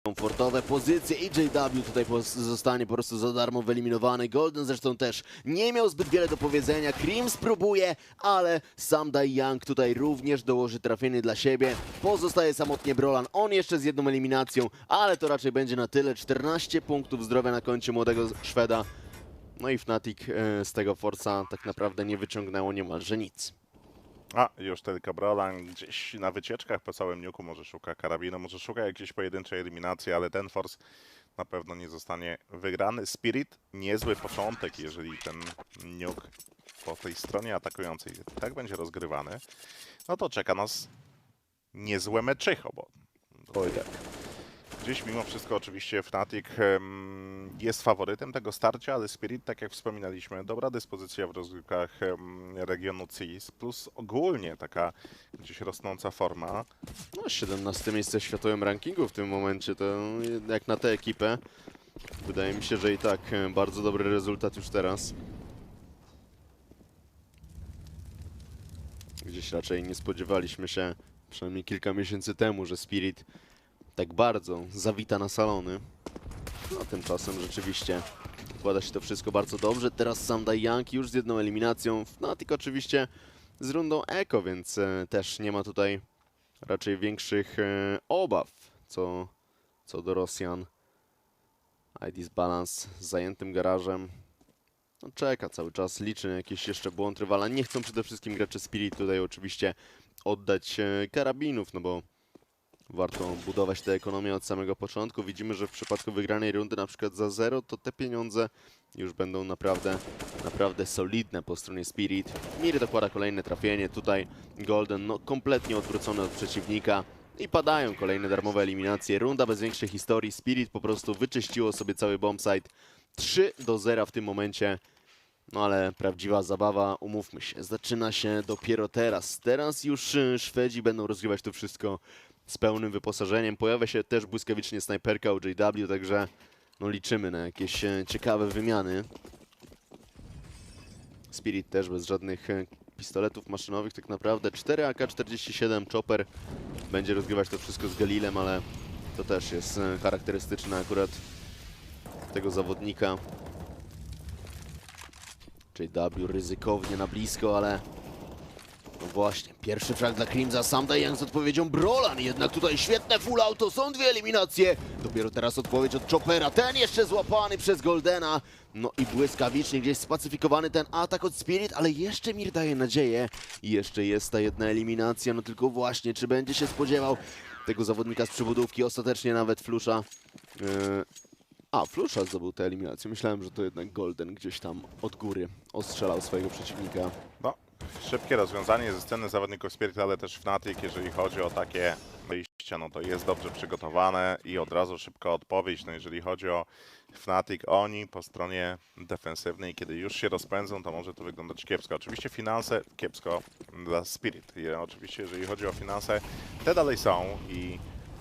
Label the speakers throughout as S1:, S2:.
S1: komfortowe pozycje i JW tutaj zostanie po prostu za darmo wyeliminowany. Golden zresztą też nie miał zbyt wiele do powiedzenia. Cream spróbuje, ale sam Dai Young tutaj również dołoży trafienie dla siebie. Pozostaje samotnie Brolan, on jeszcze z jedną eliminacją, ale to raczej będzie na tyle. 14 punktów zdrowia na koncie młodego Szweda. No i Fnatic z tego Force'a tak naprawdę nie wyciągnęło niemalże nic.
S2: A, już tylko Brolan gdzieś na wycieczkach po całym niuku może szuka karabinu, może szuka jakiejś pojedynczej eliminacji, ale ten Force na pewno nie zostanie wygrany. Spirit, niezły początek, jeżeli ten niuk po tej stronie atakującej tak będzie rozgrywany, no to czeka nas niezłe meczycho, bo
S1: Oj tak.
S2: gdzieś mimo wszystko oczywiście Fnatic jest faworytem tego starcia, ale Spirit, tak jak wspominaliśmy, dobra dyspozycja w rozgrywkach regionu CIS, plus ogólnie taka gdzieś rosnąca forma.
S1: No 17 miejsce w światowym rankingu w tym momencie, to jak na tę ekipę wydaje mi się, że i tak bardzo dobry rezultat już teraz. Gdzieś raczej nie spodziewaliśmy się, przynajmniej kilka miesięcy temu, że Spirit tak bardzo zawita na salony. No tymczasem rzeczywiście układa się to wszystko bardzo dobrze. Teraz sam Dai Young już z jedną eliminacją. Fnatic oczywiście z rundą Eko, więc też nie ma tutaj raczej większych obaw co do Rosjan. ID's Balance z zajętym garażem. No, czeka cały czas, liczy na jakiś jeszcze błąd rywala. Nie chcą przede wszystkim gracze Spirit tutaj oczywiście oddać karabinów, no bo warto budować tę ekonomię od samego początku. Widzimy, że w przypadku wygranej rundy na przykład za 0, to te pieniądze już będą naprawdę solidne po stronie Spirit. Mir dokłada kolejne trafienie, tutaj Golden no kompletnie odwrócony od przeciwnika i padają kolejne darmowe eliminacje. Runda bez większej historii, Spirit po prostu wyczyściło sobie cały bombsite. 3-0 w tym momencie. No ale prawdziwa zabawa, umówmy się, zaczyna się dopiero teraz. Teraz już Szwedzi będą rozgrywać to wszystko z pełnym wyposażeniem. Pojawia się też błyskawicznie snajperka u JW, także no liczymy na jakieś ciekawe wymiany. Spirit też bez żadnych pistoletów maszynowych tak naprawdę. 4 AK-47 Chopper będzie rozgrywać to wszystko z Galilem, ale to też jest charakterystyczne akurat tego zawodnika. JW ryzykownie na blisko, ale no właśnie, pierwszy frag dla Crimza, sam Dai Young z odpowiedzią Brolan, jednak tutaj świetne full auto, są dwie eliminacje. Dopiero teraz odpowiedź od Choppera, ten jeszcze złapany przez Goldena. No i błyskawicznie gdzieś spacyfikowany ten atak od Spirit, ale jeszcze Mir daje nadzieję. I jeszcze jest ta jedna eliminacja, no tylko właśnie, czy będzie się spodziewał tego zawodnika z przybudówki, ostatecznie nawet Flusha. Flusha zdobył tę eliminację. Myślałem, że to jednak Golden gdzieś tam od góry ostrzelał swojego przeciwnika.
S2: No, szybkie rozwiązanie ze sceny zawodników Spirit, ale też Fnatic, jeżeli chodzi o takie wyjścia, no to jest dobrze przygotowane i od razu szybka odpowiedź. No jeżeli chodzi o Fnatic, oni po stronie defensywnej, kiedy już się rozpędzą, to może to wyglądać kiepsko. Oczywiście finanse kiepsko dla Spirit. I oczywiście jeżeli chodzi o finanse, te dalej są i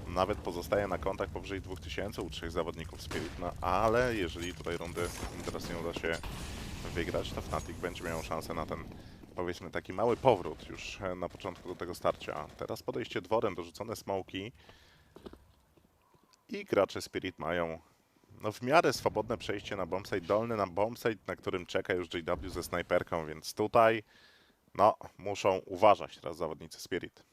S2: nawet pozostaje na kontach powyżej 2000 u 3 zawodników Spirit, no ale jeżeli tutaj rundy teraz nie uda się wygrać, to Fnatic będzie miał szansę na ten, powiedzmy, taki mały powrót już na początku do tego starcia. Teraz podejście dworem, dorzucone smoki i gracze Spirit mają no w miarę swobodne przejście na bombsite dolny, na bombsite, na którym czeka już JW ze snajperką, więc tutaj no muszą uważać teraz zawodnicy Spirit.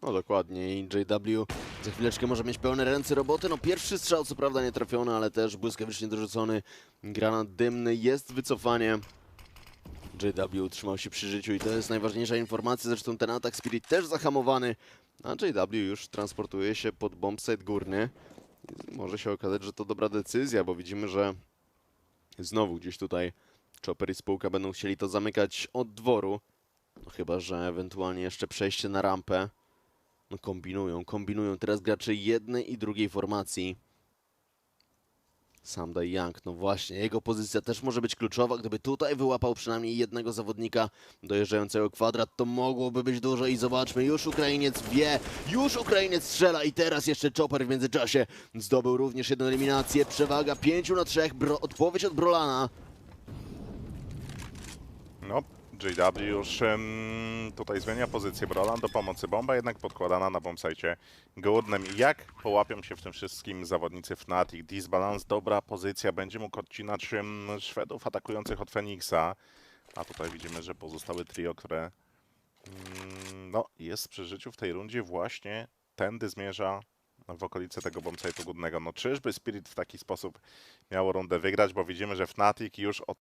S1: No dokładnie i JW za chwileczkę może mieć pełne ręce roboty. No pierwszy strzał co prawda nie trafiony, ale też błyskawicznie dorzucony granat dymny. Jest wycofanie. JW utrzymał się przy życiu i to jest najważniejsza informacja. Zresztą ten atak Spirit też zahamowany, a JW już transportuje się pod bombsite górny. Może się okazać, że to dobra decyzja, bo widzimy, że znowu gdzieś tutaj Chopper i spółka będą chcieli to zamykać od dworu. No chyba że ewentualnie jeszcze przejście na rampę. No kombinują teraz gracze jednej i drugiej formacji. Sam Dai Young, no właśnie, jego pozycja też może być kluczowa. Gdyby tutaj wyłapał przynajmniej jednego zawodnika dojeżdżającego kwadrat, to mogłoby być dużo i zobaczmy, już Ukrainiec wie, już Ukrainiec strzela i teraz jeszcze Chopper w międzyczasie zdobył również jedną eliminację. Przewaga 5 na 3, odpowiedź od Brolana.
S2: No, JW już tutaj zmienia pozycję Brolan do pomocy. Bomba jednak podkładana na bombsite górnym. Jak połapią się w tym wszystkim zawodnicy Fnatic? Disbalance, dobra pozycja, będzie mógł odcinać Szwedów atakujących od Feniksa. A tutaj widzimy, że pozostałe trio, które no, jest przy życiu w tej rundzie, właśnie tędy zmierza w okolice tego bombsite'u górnego. No czyżby Spirit w taki sposób miało rundę wygrać, bo widzimy, że Fnatic już od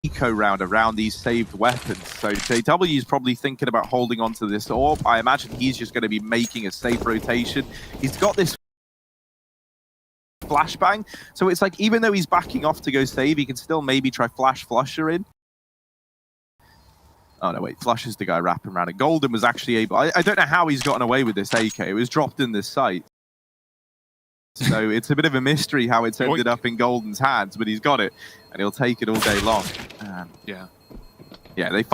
S3: eco round around these saved weapons. So JW is probably thinking about holding on to this orb. I imagine he's just going to be making a safe rotation. He's got this flashbang, so it's like even though he's backing off to go save, he can still maybe try flusher in. Oh no, wait, Flush is the guy wrapping around it. Golden was actually able... I don't know how he's gotten away with this AK. It was dropped in this site. So it's a bit of a mystery how it's ended up in Golden's hands, but he's got it, and he'll take it all day long. Yeah, they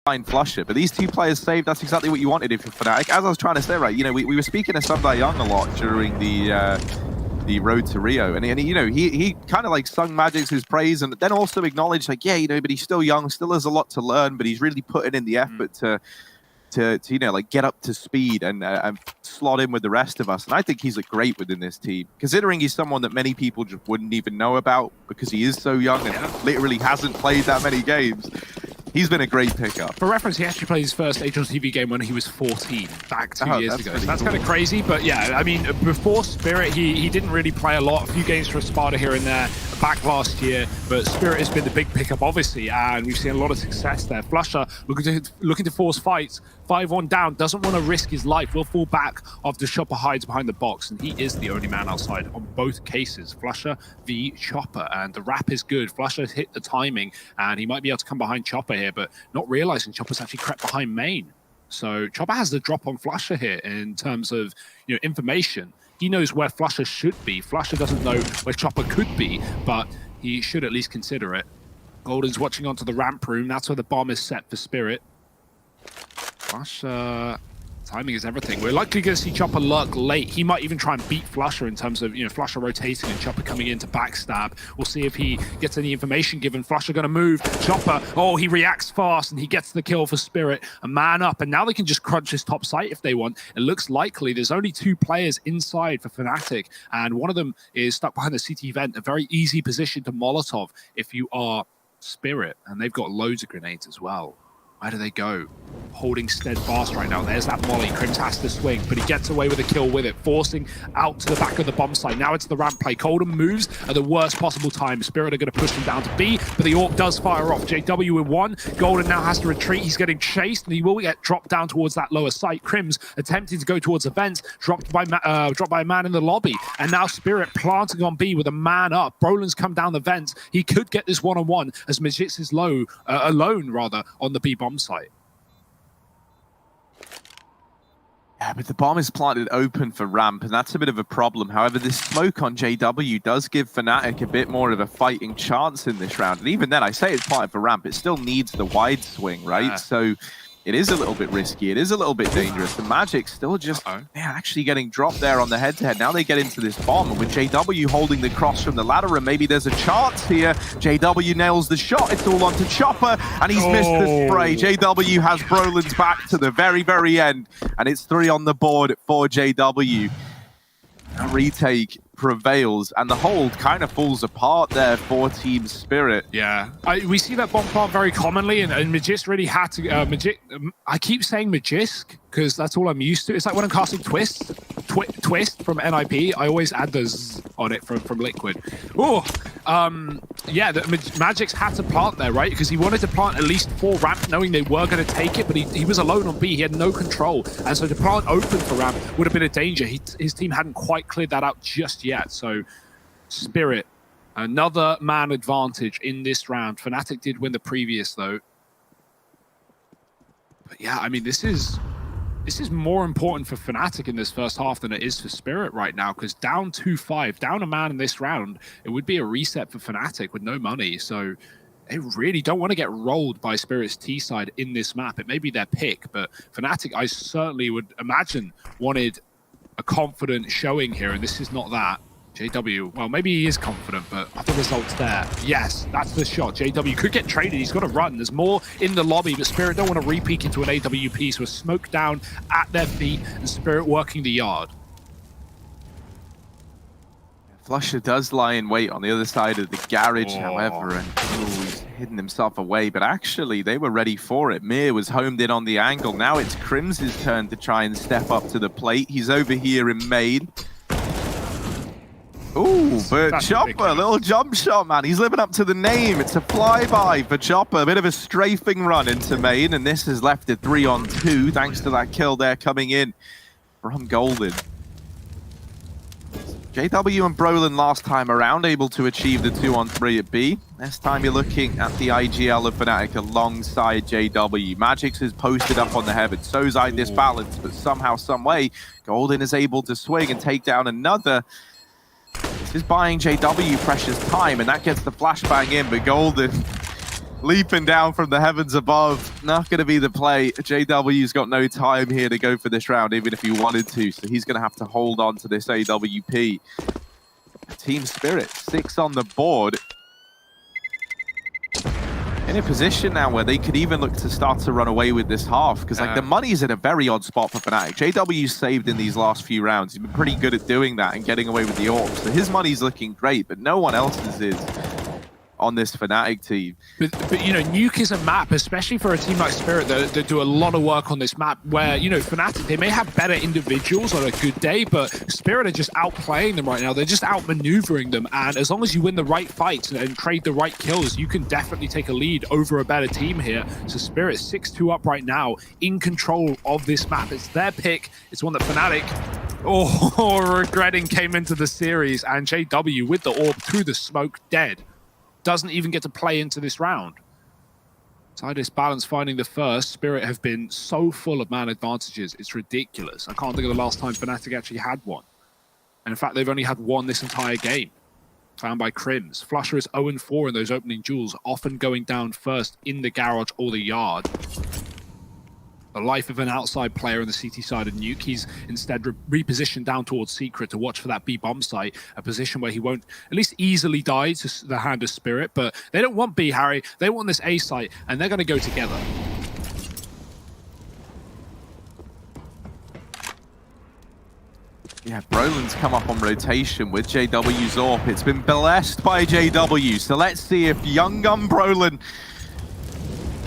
S3: find Flusher, but these two players saved. That's exactly what you wanted if you're Fnatic. As I was trying to say, right, you know, we were speaking to Sunday Young a lot during the road to Rio, and you know, he kind of like sung Magic's praise, and then also acknowledged like, yeah, you know, but he's still young, still has a lot to learn, but he's really putting in the effort to you know, like get up to speed and slot in with the rest of us. And I think he's like great within this team, considering he's someone that many people just wouldn't even know about because he is so young and literally hasn't played that many games. He's been a great pickup.
S4: For reference, he actually played his first HLTV game when he was 14, back 2 years ago. So that's
S3: cool.
S4: Kind of crazy, but yeah, I mean, before Spirit, he didn't really play a lot. A few games for Sparta here and there, back last year, but Spirit has been the big pickup, obviously, and we've seen a lot of success there. Flusher looking to force fights. 5-1 down, doesn't want to risk his life, will fall back after Chopper hides behind the box, and he is the only man outside on both cases. Flusher v Chopper, and the wrap is good. Flusher's hit the timing, and he might be able to come behind Chopper here, but not realizing Chopper's actually crept behind main. So Chopper has the drop on Flusher here in terms of, you know, information. He knows where Flusher should be. Flusher doesn't know where Chopper could be, but he should at least consider it. Golden's watching onto the ramp room. That's where the bomb is set for Spirit. Flusher, timing is everything. We're likely going to see Chopper lurk late. He might even try and beat Flusher in terms of, you know, Flusher rotating and Chopper coming in to backstab. We'll see if he gets any information given. Flusher going to move. Chopper, oh, he reacts fast and he gets the kill for Spirit. A man up, and now they can just crunch his top site if they want. It looks likely there's only 2 players inside for Fnatic, and one of them is stuck behind the CT vent. A very easy position to Molotov if you are Spirit, and they've got loads of grenades as well. Where do they go? Holding steadfast right now. There's that molly. Crims has to swing, but he gets away with a kill with it, forcing out to the back of the bomb site. Now it's the ramp play. Golden moves at the worst possible time. Spirit are going to push him down to B, but the AWP does fire off. JW with one. Golden now has to retreat. He's getting chased, and he will get dropped down towards that lower site. Crims attempting to go towards the vents, dropped by a man in the lobby, and now Spirit planting on B with a man up. Brolin's come down the vents. He could get this one-on-one as Magix is alone on the B bomb site.
S3: Yeah, but the bomb is planted open for ramp, and that's a bit of a problem. However, this smoke on JW does give Fnatic a bit more of a fighting chance in this round. And even then, I say it's planted for ramp, it still needs the wide swing, right?
S4: Yeah.
S3: So it is a little bit risky. It is a little bit dangerous. The Magic still just actually getting dropped there on the head-to-head. Now they get into this bomb, and with JW holding the cross from the ladder, and maybe there's a chance here. JW nails the shot. It's all onto Chopper, and he's missed the spray. JW has Brolin's back to the very, very end, and it's 3 on the board for JW. A retake prevails, and the hold kind of falls apart there for Team Spirit.
S4: Yeah, we see that bomb plant very commonly, and Magix really had to. I keep saying Magisk because that's all I'm used to. It's like when I'm casting Twist from NIP, I always add the Z on it from Liquid. Oh, yeah, Magix had to plant there, right? Because he wanted to plant at least 4 ramp, knowing they were going to take it, but he was alone on B. He had no control, and so to plant open for ramp would have been a danger. His team hadn't quite cleared that out just yet. So Spirit, another man advantage in this round. Fnatic did win the previous though. But yeah, I mean, this is more important for Fnatic in this first half than it is for Spirit right now, because down 2-5, down a man in this round, it would be a reset for Fnatic with no money. So they really don't want to get rolled by Spirit's T side in this map. It may be their pick, but Fnatic, I certainly would imagine, wanted a confident showing here, and this is not that. JW, well, maybe he is confident, but are the results there? Yes, that's the shot. JW could get traded. He's got to run. There's more in the lobby, but Spirit don't want to re-peek into an AWP, so a smoke down at their feet, and Spirit working the yard.
S3: Flusher does lie in wait on the other side of the garage, however, and he's hidden himself away, but actually they were ready for it. Mir was homed in on the angle. Now it's Crim's turn to try and step up to the plate. He's over here in main. Ooh, but Chopper, a little jump shot, man. He's living up to the name. It's a flyby for Chopper. A bit of a strafing run into main, and this has left it 3-on-2, thanks to that kill there coming in from Golden. JW and Brolin last time around able to achieve the 2-on-3 at B. This time you're looking at the IGL of Fnatic alongside JW. Magix is posted up on the heaven. So's this balance, but somehow, some way, Golden is able to swing and take down another. This is buying JW precious time, and that gets the flashbang in, but Golden leaping down from the heavens above. Not going to be the play. JW's got no time here to go for this round, even if he wanted to, so he's going to have to hold on to this AWP. Team Spirit, 6 on the board. In a position now where they could even look to start to run away with this half, because like the money's in a very odd spot for Fnatic. JW's saved in these last few rounds. He's been pretty good at doing that and getting away with the AWP. So his money's looking great, but no one else's is on this Fnatic team.
S4: But you know, Nuke is a map, especially for a team like Spirit that do a lot of work on this map, where, you know, Fnatic, they may have better individuals on a good day, but Spirit are just outplaying them right now. They're just outmaneuvering them, and as long as you win the right fights and trade the right kills, you can definitely take a lead over a better team here. So Spirit 6-2 up right now, in control of this map. It's their pick. It's one that Fnatic, regretting came into the series, and JW with the AWP through the smoke, dead. Doesn't even get to play into this round. Tidus Balance finding the first. Spirit have been so full of man advantages. It's ridiculous. I can't think of the last time Fnatic actually had one. And in fact, they've only had one this entire game. Found by Crims. Flusher is 0-4 in those opening duels, often going down first in the garage or the yard. The life of an outside player on the CT side of Nuke. He's instead repositioned down towards Secret to watch for that B bomb site, a position where he won't at least easily die to the hand of Spirit, but they don't want B, Harry. They want this A site, and they're going to go together.
S3: Yeah, Brolin's come up on rotation with JW's AWP. It's been blessed by JW, so let's see if Young Gun Brolin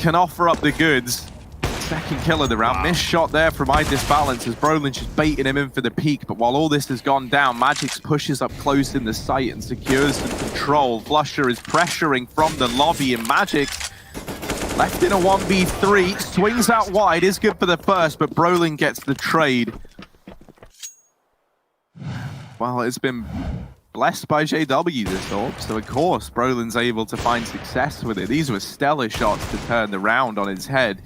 S3: can offer up the goods. Second kill of the round. Missed shot there from iDisbalance as Brolin's just baiting him in for the peak. But while all this has gone down, Magix pushes up close in the site and secures some control. Flusher is pressuring from the lobby, and Magix left in a 1v3. Swings out wide, is good for the first, but Brolin gets the trade. Well, it's been blessed by JW this AWP, so of course Brolin's able to find success with it. These were stellar shots to turn the round on his head.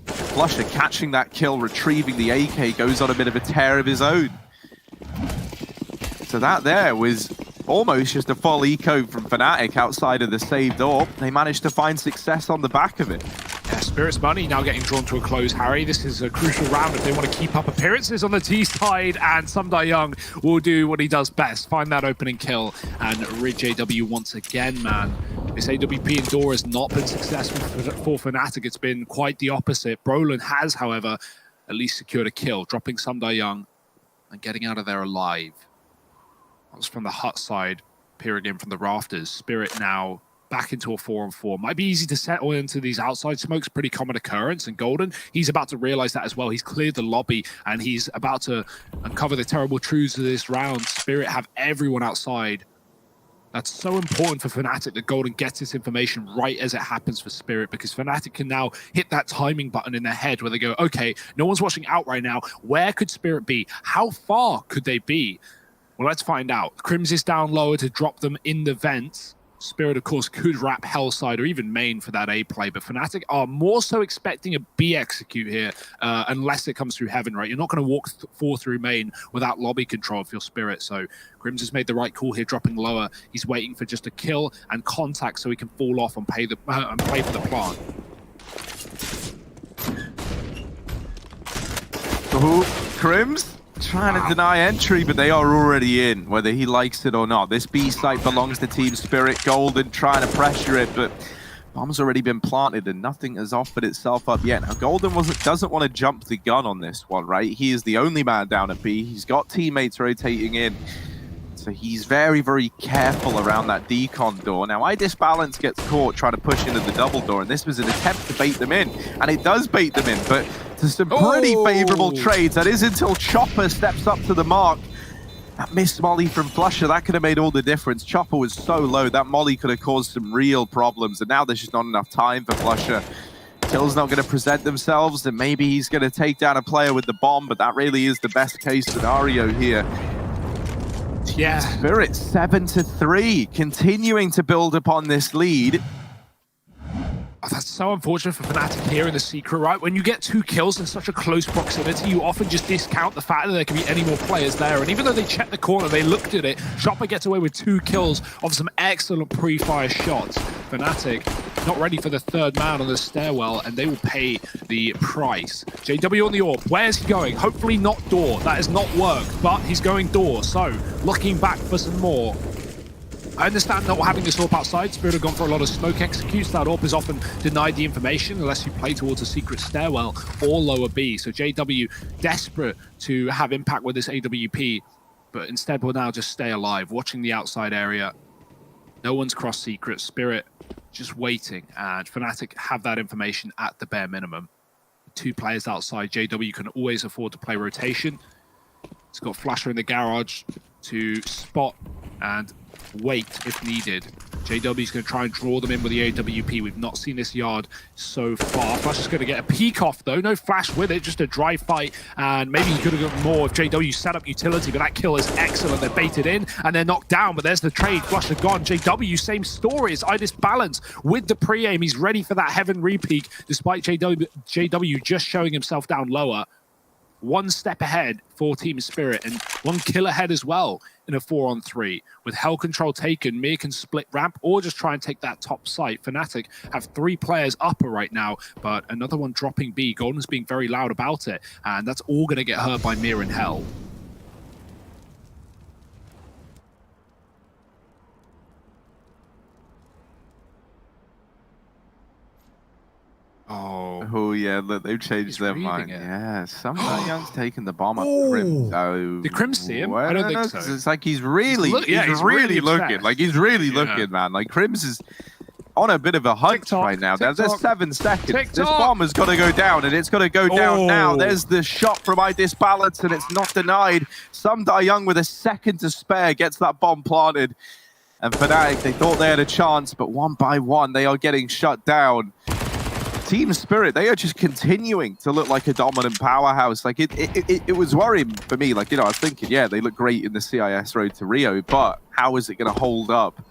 S3: Flusher catching that kill, retrieving the AK, goes on a bit of a tear of his own. So that there was almost just a full eco from Fnatic outside of the saved AWP. They managed to find success on the back of it.
S4: Yeah, Spirit's money now getting drawn to a close, Harry. This is a crucial round if they want to keep up appearances on the T side, and Sumdai Young will do what he does best, find that opening kill and rid JW once again, man. This AWP in Door has not been successful for Fnatic. It's been quite the opposite. Brolin has, however, at least secured a kill, dropping Sumdai Young and getting out of there alive. That was from the hut side, peering in from the rafters. Spirit now back into a 4-on-4. Might be easy to settle into these outside smokes, pretty common occurrence. And Golden, he's about to realize that as well. He's cleared the lobby and he's about to uncover the terrible truths of this round. Spirit have everyone outside. That's so important for Fnatic that Golden gets this information right as it happens for Spirit, because Fnatic can now hit that timing button in their head where they go, okay, no one's watching out right now. Where could Spirit be? How far could they be? Well, let's find out. Crims is down lower to drop them in the vents. Spirit, of course, could wrap Hellside or even main for that A play, but Fnatic are more so expecting a B execute here, unless it comes through Heaven, right? You're not going to walk 4 through main without lobby control if you're Spirit, so Crims has made the right call here, dropping lower. He's waiting for just a kill and contact so he can fall off and play for the plant.
S3: Ooh, Crims trying to deny entry, but they are already in, whether he likes it or not. This B site belongs to Team Spirit. Golden trying to pressure it, but bomb's already been planted and nothing has offered itself up yet. Now, Golden doesn't want to jump the gun on this one, right? He is the only man down at B. He's got teammates rotating in, so he's very, very careful around that decon door. Now, iDisbalance gets caught trying to push into the double door, and this was an attempt to bait them in, and it does bait them in, but to some pretty favorable trades. That is until Chopper steps up to the mark. That missed molly from Flusher, that could have made all the difference. Chopper was so low, that molly could have caused some real problems, and now there's just not enough time for Flusher. Till's not going to present themselves, and maybe he's going to take down a player with the bomb, but that really is the best case scenario here.
S4: Yeah.
S3: Spirit 7-3, continuing to build upon this lead.
S4: Oh, that's so unfortunate for Fnatic here in the secret, right? When you get 2 kills in such a close proximity, you often just discount the fact that there can be any more players there. And even though they checked the corner, they looked at it. Chopper gets away with 2 kills off some excellent pre-fire shots. Fnatic not ready for the 3rd man on the stairwell, and they will pay the price. JW on the AWP. Where's he going? Hopefully not door. That has not worked, but he's going door. So, looking back for some more. I understand not having this AWP outside. Spirit have gone for a lot of smoke executes. That AWP is often denied the information unless you play towards a secret stairwell or lower B. So JW desperate to have impact with this AWP, but instead will now just stay alive, watching the outside area. No one's cross secret. Spirit just waiting, and Fnatic have that information at the bare minimum. 2 players outside. JW can always afford to play rotation. He's got Flasher in the garage to spot and wait if needed. JW's going to try and draw them in with the AWP. We've not seen this yard so far. Flash is going to get a peek off, though. No flash with it, just a dry fight. And maybe he could have got more if JW set up utility, but that kill is excellent. They're baited in, and they're knocked down, but there's the trade. Flusher gone. JW, same story. It's iDisbalance with the pre-aim. He's ready for that Heaven repeak, despite JW just showing himself down lower. 1 step ahead for Team Spirit, and 1 kill ahead as well in a 4-on-3. With Hell control taken, Mir can split ramp or just try and take that top site. Fnatic have 3 players upper right now, but another one dropping B. Golden's being very loud about it, and that's all going to get hurt by Mir and Hell.
S3: Oh yeah, look, they've changed their mind.
S4: It.
S3: Yeah, Sumdai Young's taking the bomb up Crims. Oh,
S4: did Crims see him? I don't think so.
S3: It's like he's really, he's really looking. Like he's really looking, man. Like Crims is on a bit of a hunch
S4: TikTok,
S3: right now. There's
S4: TikTok.
S3: 7 seconds. This
S4: TikTok.
S3: bomb has got to go down, and it's got to go down now.
S4: Oh.
S3: There's the shot from iDisbalance, and it's not denied. Some Die Young with a second to spare gets that bomb planted. And Fnatic, they thought they had a chance, but one by one, they are getting shut down. Team Spirit, they are just continuing to look like a dominant powerhouse. Like, it was worrying for me. Like, you know, I was thinking, yeah, they look great in the CIS Road to Rio, but how is it going to hold up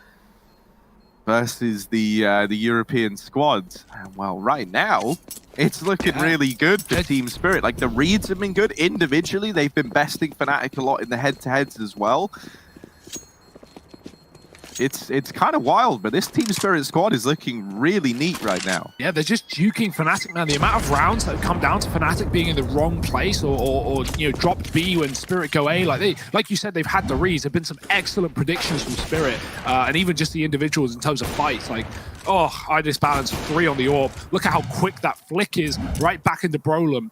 S3: versus the European squads? And, well, right now, it's looking really good for Team Spirit. Like, the reads have been good individually. They've been besting Fnatic a lot in the head-to-heads as well. It's kind of wild, but this Team Spirit squad is looking really neat right now.
S4: Yeah, they're just juking Fnatic, man. The amount of rounds that have come down to Fnatic being in the wrong place or you know, dropped B when Spirit go A. Like you said, they've had the reads. There've been some excellent predictions from Spirit, and even just the individuals in terms of fights. Like, oh, iDisbalance 3 on the orb. Look at how quick that flick is right back into Brolin.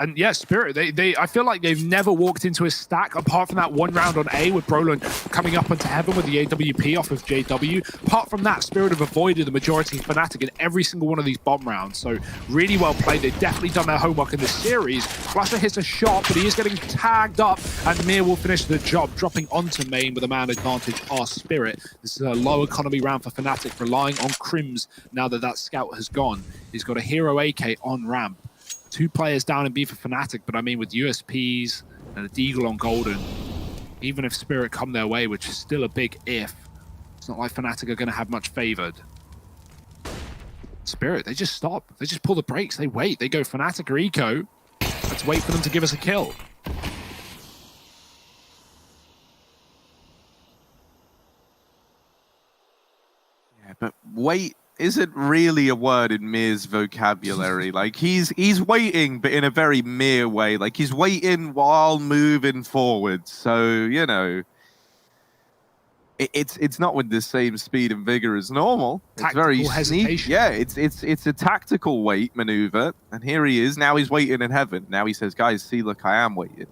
S4: And yeah, Spirit, I feel like they've never walked into a stack apart from that one round on A with Brolin coming up into heaven with the AWP off of JW. Apart from that, Spirit have avoided the majority of Fnatic in every single one of these bomb rounds. So really well played. They've definitely done their homework in this series. Flusher hits a shot, but he is getting tagged up, and Mir will finish the job, dropping onto main with a man advantage are Spirit. This is a low economy round for Fnatic, relying on Crims now that that scout has gone. He's got a hero AK on ramp. 2 players down in B for Fnatic, but I mean, with USPs and a Deagle on Golden, even if Spirit come their way, which is still a big if, it's not like Fnatic are going to have much favored. Spirit, they just stop. They just pull the brakes. They wait. They go Fnatic or Eco. Let's wait for them to give us a kill.
S3: Yeah, but wait isn't really a word in Mir's vocabulary. Like, he's waiting, but in a very Mir way. Like, he's waiting while moving forward. So, you know, it's not with the same speed and vigor as normal. It's very sneaky. Yeah, it's a tactical wait maneuver. And here he is. Now he's waiting in heaven. Now he says, guys, see, look, I am waiting.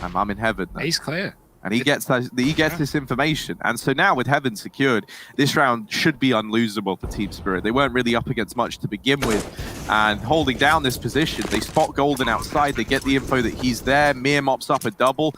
S3: I'm in heaven now.
S4: He's clear.
S3: And he gets this information. And so now with Heaven secured, this round should be unlosable for Team Spirit. They weren't really up against much to begin with. And holding down this position, they spot Golden outside. They get the info that he's there. Mir mops up a double.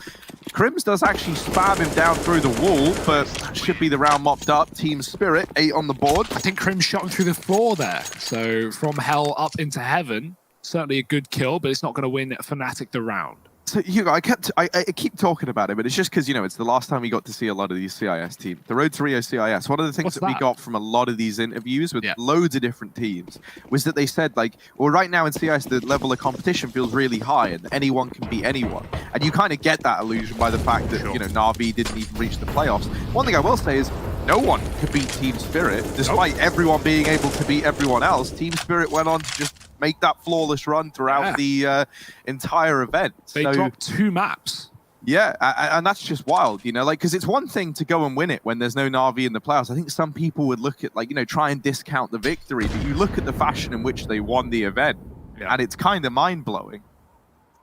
S3: Crims does actually spam him down through the wall, but that should be the round mopped up. Team Spirit, 8 on the board.
S4: I think Crims shot him through the floor there. So from hell up into heaven, certainly a good kill, but it's not going to win Fnatic the round.
S3: So, Hugo, I keep talking about it, but it's just because, you know, it's the last time we got to see a lot of these CIS teams. The Road to Rio CIS, one of the things that we got from a lot of these interviews with loads of different teams was that they said, like, well, right now in CIS, the level of competition feels really high and anyone can beat anyone. And you kind of get that illusion by the fact that, you know, Na'Vi didn't even reach the playoffs. One thing I will say is no one could beat Team Spirit, despite everyone being able to beat everyone else. Team Spirit went on to just make that flawless run throughout the entire event.
S4: They dropped 2 maps.
S3: Yeah, and that's just wild, you know, like, because it's one thing to go and win it when there's no Na'Vi in the playoffs. I think some people would look at, like, you know, try and discount the victory, but you look at the fashion in which they won the event, and it's kind of mind-blowing.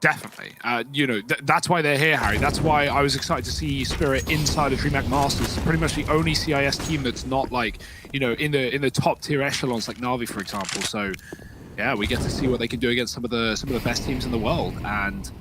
S4: Definitely. You know, that's why they're here, Harry. That's why I was excited to see Spirit inside of Dreamhack-masters. It's pretty much the only CIS team that's not, like, you know, in the top tier echelons like Na'Vi, for example. So yeah, we get to see what they can do against some of the best teams in the world. And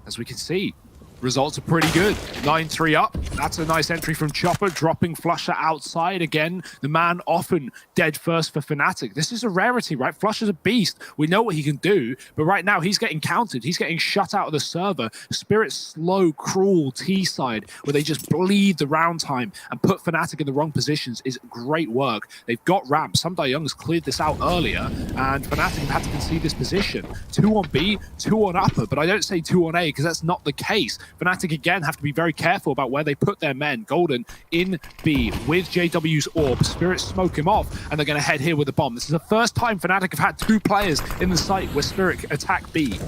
S4: as we can see, results are pretty good. 9-3 up. That's a nice entry from Chopper, dropping Flusher outside again. The man often dead first for Fnatic. This is a rarity, right? Flusher's a beast. We know what he can do, but right now he's getting countered. He's getting shut out of the server. Spirit's slow, cruel T-side, where they just bleed the round time and put Fnatic in the wrong positions, is great work. They've got ramps. Some Die Young's cleared this out earlier, and Fnatic have had to concede this position. 2 on B, 2 on upper, but I don't say 2 on A because that's not the case. Fnatic again have to be very careful about where they put their men. Golden in B with JW's orb. Spirit smoke him off, and they're going to head here with the bomb. This is the first time Fnatic have had 2 players in the site where Spirit attack B.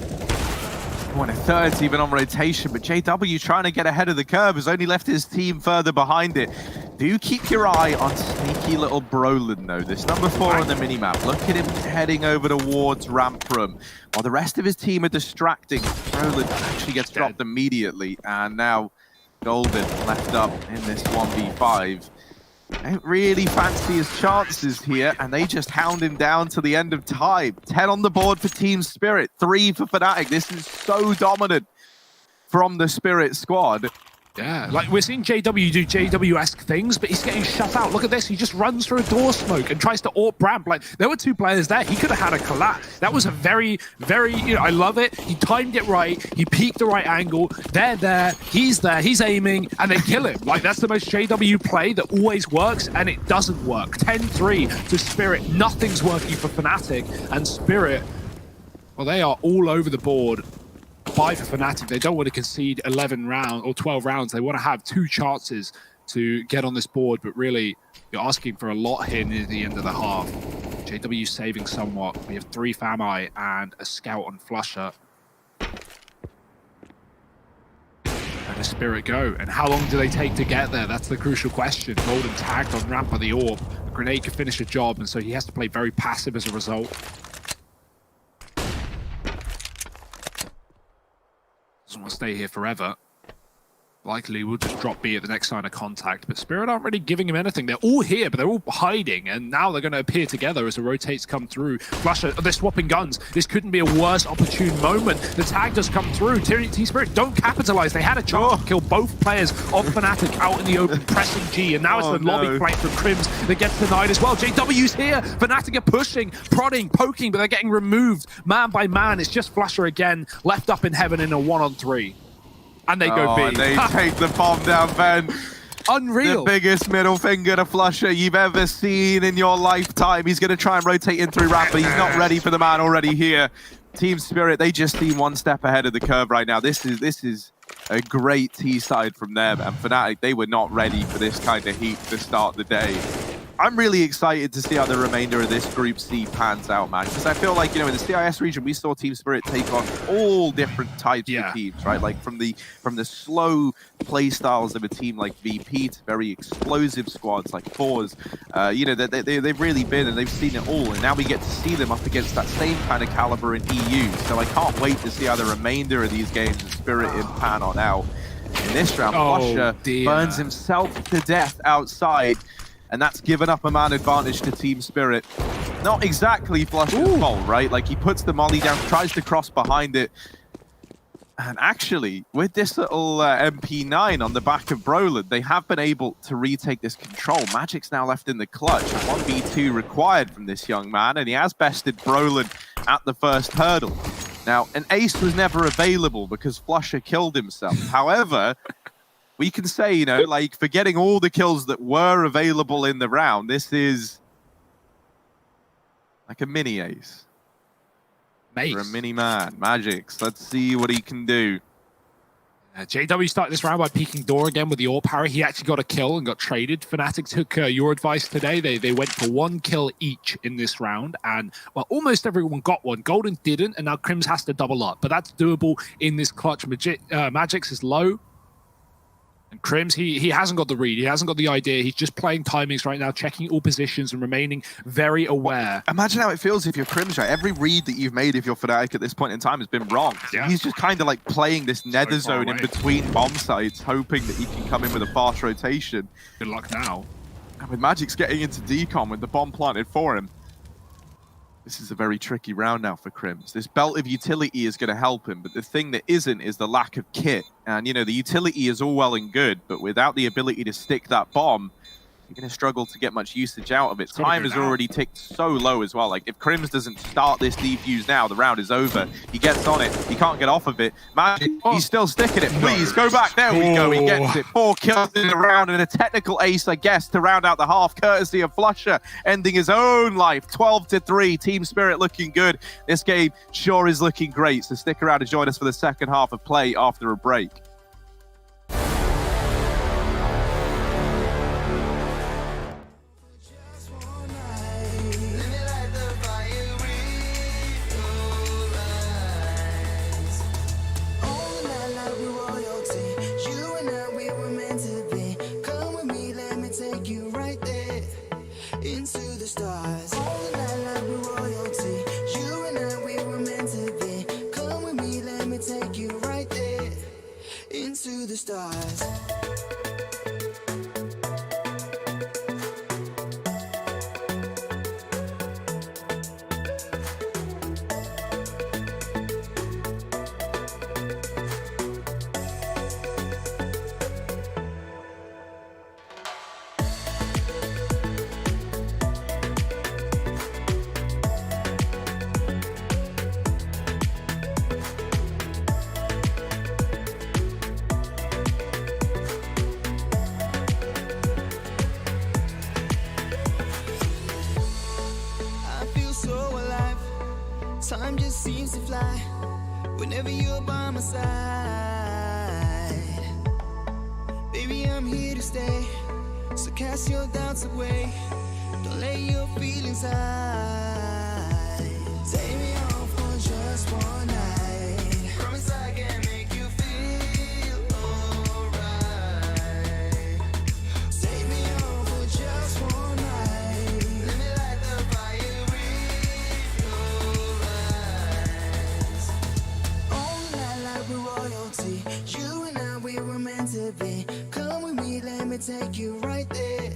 S3: Oh, and a third's even on rotation, but JW trying to get ahead of the curve has only left his team further behind it. Do keep your eye on sneaky little Brolin, though. This number 4 on the minimap. Look at him heading over towards ramp room. While the rest of his team are distracting, Brolin actually gets dropped immediately. And now Golden left up in this 1v5. Don't really fancy his chances here, and they just hound him down to the end of time. 10 on the board for Team Spirit, 3 for Fnatic. This is so dominant from the Spirit squad.
S4: Yeah, like we're seeing JW do JW-esque things, but he's getting shut out. Look at this, he just runs through a door smoke and tries to AWP ramp. Like, there were 2 players there, he could have had a collapse. That was a very, you know, I love it. He timed it right, he peaked the right angle, they're there, he's aiming, and they kill him. Like, that's the most JW play that always works, and it doesn't work. 10-3 to Spirit, nothing's working for Fnatic, and Spirit, well, they are all over the board. 5 for Fnatic. They don't want to concede 11 rounds or 12 rounds. They want to have 2 chances to get on this board, but really, you're asking for a lot here near the end of the half. JW saving somewhat. We have 3 Fami and a scout on Flusher. And the Spirit go. And how long do they take to get there? That's the crucial question. Golden tagged on ramp of the AWP. A grenade could finish a job, and so he has to play very passive as a result. Doesn't want to stay here forever. Likely will just drop B at the next sign of contact, but Spirit aren't really giving him anything. They're all here, but they're all hiding, and now they're going to appear together as the rotates come through. Flusher, they're swapping guns. This couldn't be a worse opportune moment. The tag does come through. Team Spirit don't capitalize. They had a chance to kill both players of Fnatic out in the open, pressing G, and now it's the lobby flank from Crims that gets denied as well. JW's here. Fnatic are pushing, prodding, poking, but they're getting removed man by man. It's just Flusher again, left up in heaven in a 1-on-3. And they go B.
S3: And they take the bomb down, Ben.
S4: Unreal.
S3: The biggest middle finger to Flusher you've ever seen in your lifetime. He's going to try and rotate in through ramp, but he's not ready for the man already here. Team Spirit, they just seem 1 step ahead of the curve right now. This is a great T-side from them. And Fnatic, they were not ready for this kind of heat to start the day. I'm really excited to see how the remainder of this Group C pans out, man. Because I feel like, you know, in the CIS region, we saw Team Spirit take on all different types of teams, right? Like from the slow play styles of a team like VP to very explosive squads like Fours. You know, they've really been, and they've seen it all. And now we get to see them up against that same kind of caliber in EU. So I can't wait to see how the remainder of these games of Spirit pan on out. In this round, Flusher burns himself to death outside. And that's given up a man advantage to Team Spirit. Not exactly Flusher's fault, right? Like, he puts the molly down, tries to cross behind it. And actually, with this little MP9 on the back of Brolin, they have been able to retake this control. Magic's now left in the clutch. 1v2 required from this young man, and he has bested Brolin at the first hurdle. Now, an ace was never available because Flusher killed himself. However, we can say, you know, like, forgetting all the kills that were available in the round, this is like a mini ace.
S4: Mace.
S3: For a mini man. Magix. Let's see what he can do.
S4: JW started this round by peeking door again with the AWP parry. He actually got a kill and got traded. Fnatic took your advice today. They went for 1 kill each in this round, and well, almost everyone got one. Golden didn't, and now Crims has to double up, but that's doable in this clutch. Magix is low. And Crims, he hasn't got the read. He hasn't got the idea. He's just playing timings right now, checking all positions and remaining very aware.
S3: Imagine how it feels if you're Crims, right? Every read that you've made if you're Fnatic at this point in time has been wrong. Yeah. He's just kind of like playing this nether zone in between bomb sites, hoping that he can come in with a fast rotation.
S4: Good luck now.
S3: And with Magic's getting into decon with the bomb planted for him, this is a very tricky round now for Crims. This belt of utility is going to help him, but the thing that isn't is the lack of kit. And, you know, the utility is all well and good, but without the ability to stick that bomb, you're going to struggle to get much usage out of it. Time has already ticked so low as well. Like, if Crims doesn't start this defuse now, the round is over. He gets on it. He can't get off of it. Magic, he's still sticking it. Please, go back. There we go. He gets it. 4 kills in the round and a technical ace, I guess, to round out the half, courtesy of Flusher, ending his own life. 12-3. Team Spirit looking good. This game sure is looking great. So stick around and join us for the second half of play after a break.
S5: wings to fly whenever you're by my side. Baby, I'm here to stay, so cast your doubts away. Don't let your feelings hide. Take me home for just one night. Promise I can make you feel alright. Take me home for just one night. Let me light the fire in your eyes. Oh, like we're royalty. You and I, we were meant to be. Come with me, let me take you right there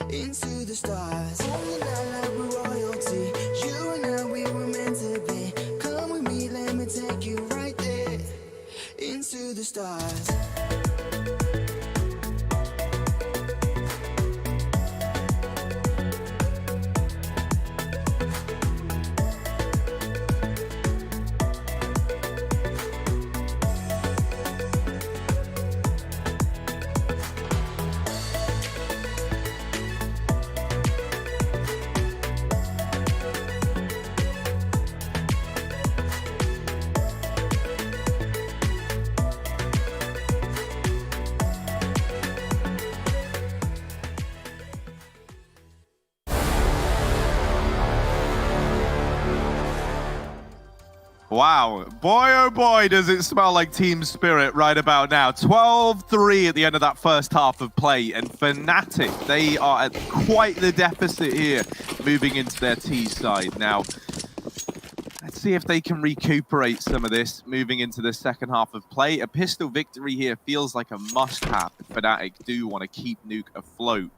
S5: into the stars. Oh, like we're royalty. You and I, we were meant to be. Come with me, let me take you right there into the stars.
S3: Wow. Boy, oh boy, does it smell like Team Spirit right about now. 12-3 at the end of that first half of play. And Fnatic, they are at quite the deficit here, moving into their T side. Now, let's see if they can recuperate some of this moving into the second half of play. A pistol victory here feels like a must-have if Fnatic do want to keep Nuke afloat.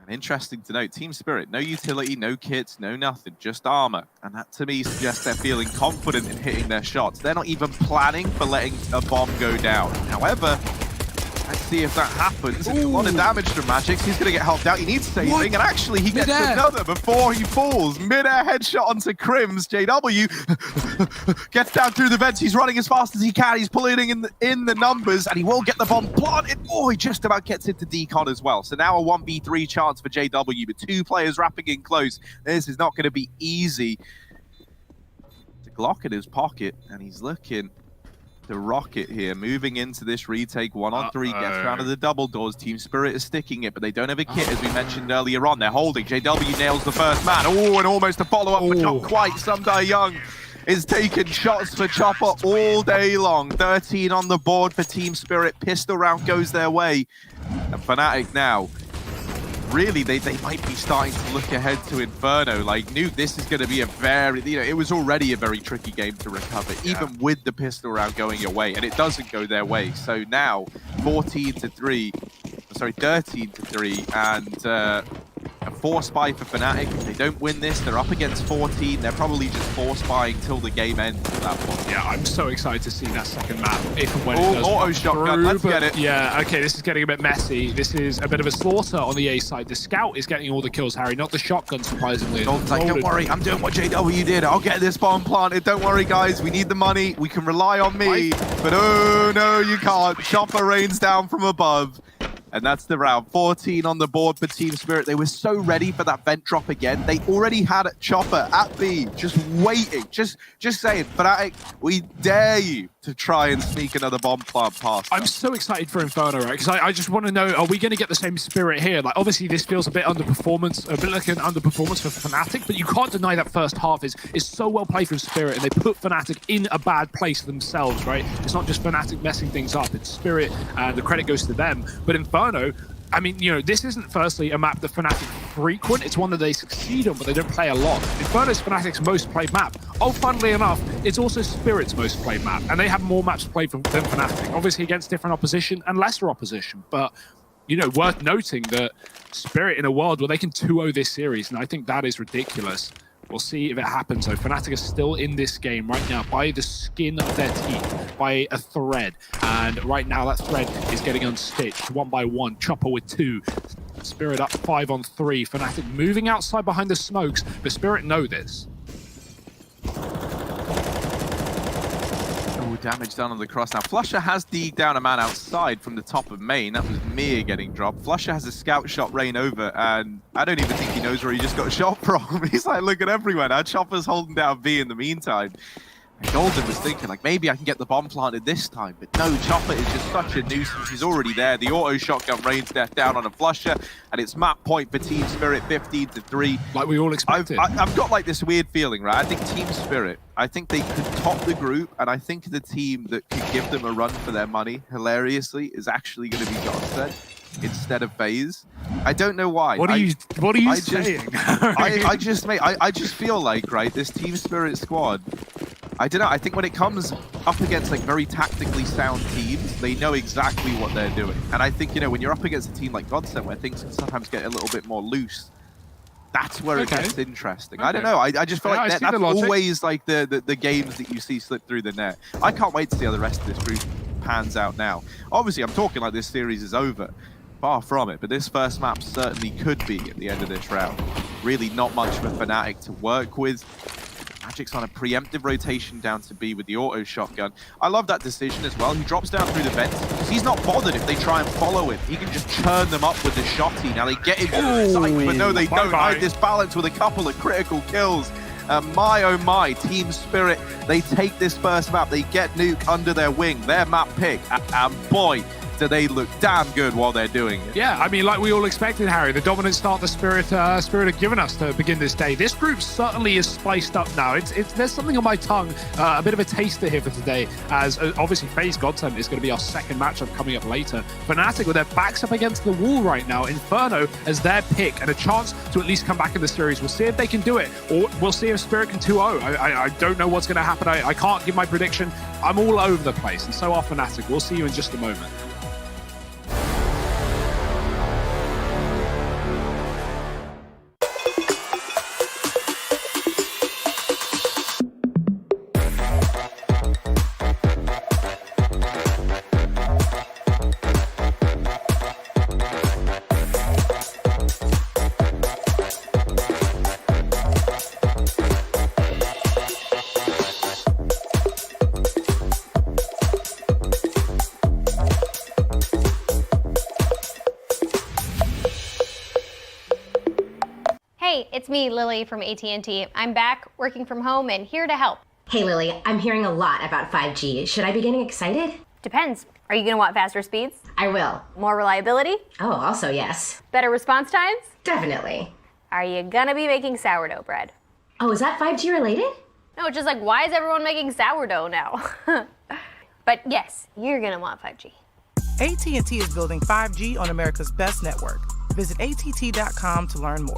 S3: And interesting to note, Team Spirit, no utility, no kits, no nothing, just armor. And that to me suggests they're feeling confident in hitting their shots. They're not even planning for letting a bomb go down. However, let's see if that happens. It's a lot of damage from Magix. He's going to get helped out. He needs saving.
S4: What?
S3: And actually, he gets
S4: Mid-air.
S3: another before he falls. Mid-air headshot onto Crims. JW gets down through the vents. He's running as fast as he can. He's pulling in the numbers, and he will get the bomb planted. Oh, he just about gets into decon as well. So now a 1v3 chance for JW, but two players wrapping in close. This is not going to be easy. The Glock in his pocket, and he's looking to rocket here, moving into this retake 1-on-3, gets around to the double doors. Team Spirit is sticking it, but they don't have a kit, as we mentioned earlier on. They're holding. JW nails the first man. Oh, and almost a follow-up, but not quite. Sumdai Young is taking shots for Chopper all day long. 13 on the board for Team Spirit. Pistol round goes their way. And Fnatic now, really, they might be starting to look ahead to Inferno. Like, Nuke, this is going to be a very, it was already a very tricky game to recover, even with the pistol round going away, and it doesn't go their way. So now, 13-3, and a force buy for Fnatic. If they don't win this, they're up against 14. They're probably just force buying till the game ends at that point.
S4: Yeah, I'm so excited to see that second map, if and when it does.
S3: Auto
S4: come
S3: shotgun,
S4: through,
S3: let's get it.
S4: Yeah, okay, this is getting a bit messy. This is a bit of a slaughter on the A side. The scout is getting all the kills, Harry, not the shotgun, surprisingly.
S3: Golden's like, don't worry, I'm doing what JW did. I'll get this bomb planted. Don't worry, guys. We need the money. We can rely on me. But oh, no, you can't. Chopper rains down from above. And that's the round. 14 on the board for Team Spirit. They were so ready for that vent drop again. They already had Chopper at B, just waiting, just saying, Fnatic, we dare you to try and sneak another bomb plant past.
S4: I'm so excited for Inferno, right? Because I just want to know, are we going to get the same spirit here? Like, obviously, this feels a bit underperformance, a bit like an underperformance for Fnatic, but you can't deny that first half is so well played from Spirit, and they put Fnatic in a bad place themselves, right? It's not just Fnatic messing things up, it's Spirit, and the credit goes to them. But Inferno, I mean, you know, this isn't firstly a map that Fnatic frequent, it's one that they succeed on, but they don't play a lot. Inferno's Fnatic's most played map. Oh, funnily enough, it's also Spirit's most played map, and they have more maps played than Fnatic, obviously against different opposition and lesser opposition, but, you know, worth noting that Spirit in a world where they can 2-0 this series, and I think that is ridiculous. We'll see if it happens, though. Fnatic is still in this game right now by the skin of their teeth, by a thread. And right now, that thread is getting unstitched one by one. Chopper with 2. Spirit up 5-on-3. Fnatic moving outside behind the smokes, but Spirit know this.
S3: Oh, damage done on the cross. Now, Flusher has degged down a man outside from the top of main. That was Mir getting dropped. Flusher has a scout shot rain over, and I don't even think he knows where he just got shot from. He's like looking everywhere now. Chopper's holding down B in the meantime. And Golden was thinking, like, maybe I can get the bomb planted this time. But no, Chopper is just such a nuisance. He's already there. The auto shotgun rains death down on a Flusher. And it's map point for Team Spirit, 15-3.
S4: Like we all expected.
S3: I've got like this weird feeling, right? I think Team Spirit, I think they could top the group. And I think the team that could give them a run for their money, hilariously, is actually going to be Godsend instead of FaZe. I don't know why.
S4: What are you saying?
S3: I just feel like, right, this Team Spirit squad, I don't know, I think when it comes up against like very tactically sound teams, they know exactly what they're doing. And I think, you know, when you're up against a team like Godsend where things can sometimes get a little bit more loose, that's where it gets interesting. I don't know, I just feel like that's always like the games that you see slip through the net. I can't wait to see how the rest of this group pans out now. Obviously, I'm talking like this series is over. Far from it, but this first map certainly could be at the end of this round. Really not much for Fnatic to work with. Magic's on a preemptive rotation down to B with the auto shotgun. I love that decision as well. He drops down through the vents because he's not bothered if they try and follow him. He can just churn them up with the shotty. Now they get him in sight, but no, they don't. Hide this balance with a couple of critical kills. My oh my, Team Spirit, they take this first map. They get Nuke under their wing, their map pick, and boy, do they look damn good while they're doing it.
S4: Yeah, I mean, like we all expected, Harry, the dominant start the Spirit have given us to begin this day. This group certainly is spiced up now. There's something on my tongue, a bit of a taster here for today, as obviously FaZe Godsend is going to be our second matchup coming up later. Fnatic with their backs up against the wall right now, Inferno as their pick and a chance to at least come back in the series. We'll see if they can do it, or we'll see if Spirit can 2-0. I don't know what's going to happen. I can't give my prediction. I'm all over the place, and so are Fnatic. We'll see you in just a moment.
S6: Hey, it's me, Lily from AT&T. I'm back, working from home, and here to help.
S7: Hey Lily, I'm hearing a lot about 5G. Should I be getting excited?
S6: Depends. Are you gonna want faster speeds?
S7: I will.
S6: More reliability?
S7: Oh, also yes.
S6: Better response times?
S7: Definitely.
S6: Are you gonna be making sourdough bread?
S7: Oh, is that 5G related?
S6: No, it's just like, why is everyone making sourdough now? But yes, you're gonna want 5G.
S8: AT&T is building 5G on America's best network. Visit att.com to learn more.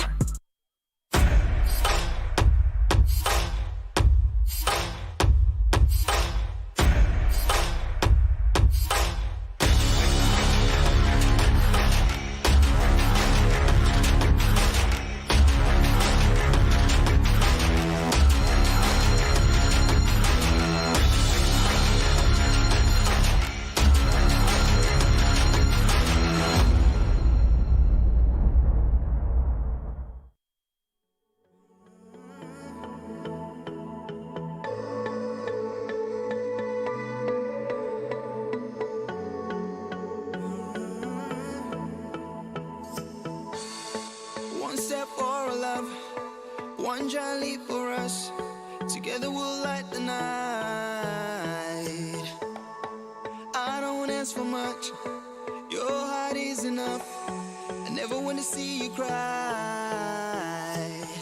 S5: One step for our love, one giant leap for us. Together we'll light the night. I don't ask for much, your heart is enough. I never want to see you cry.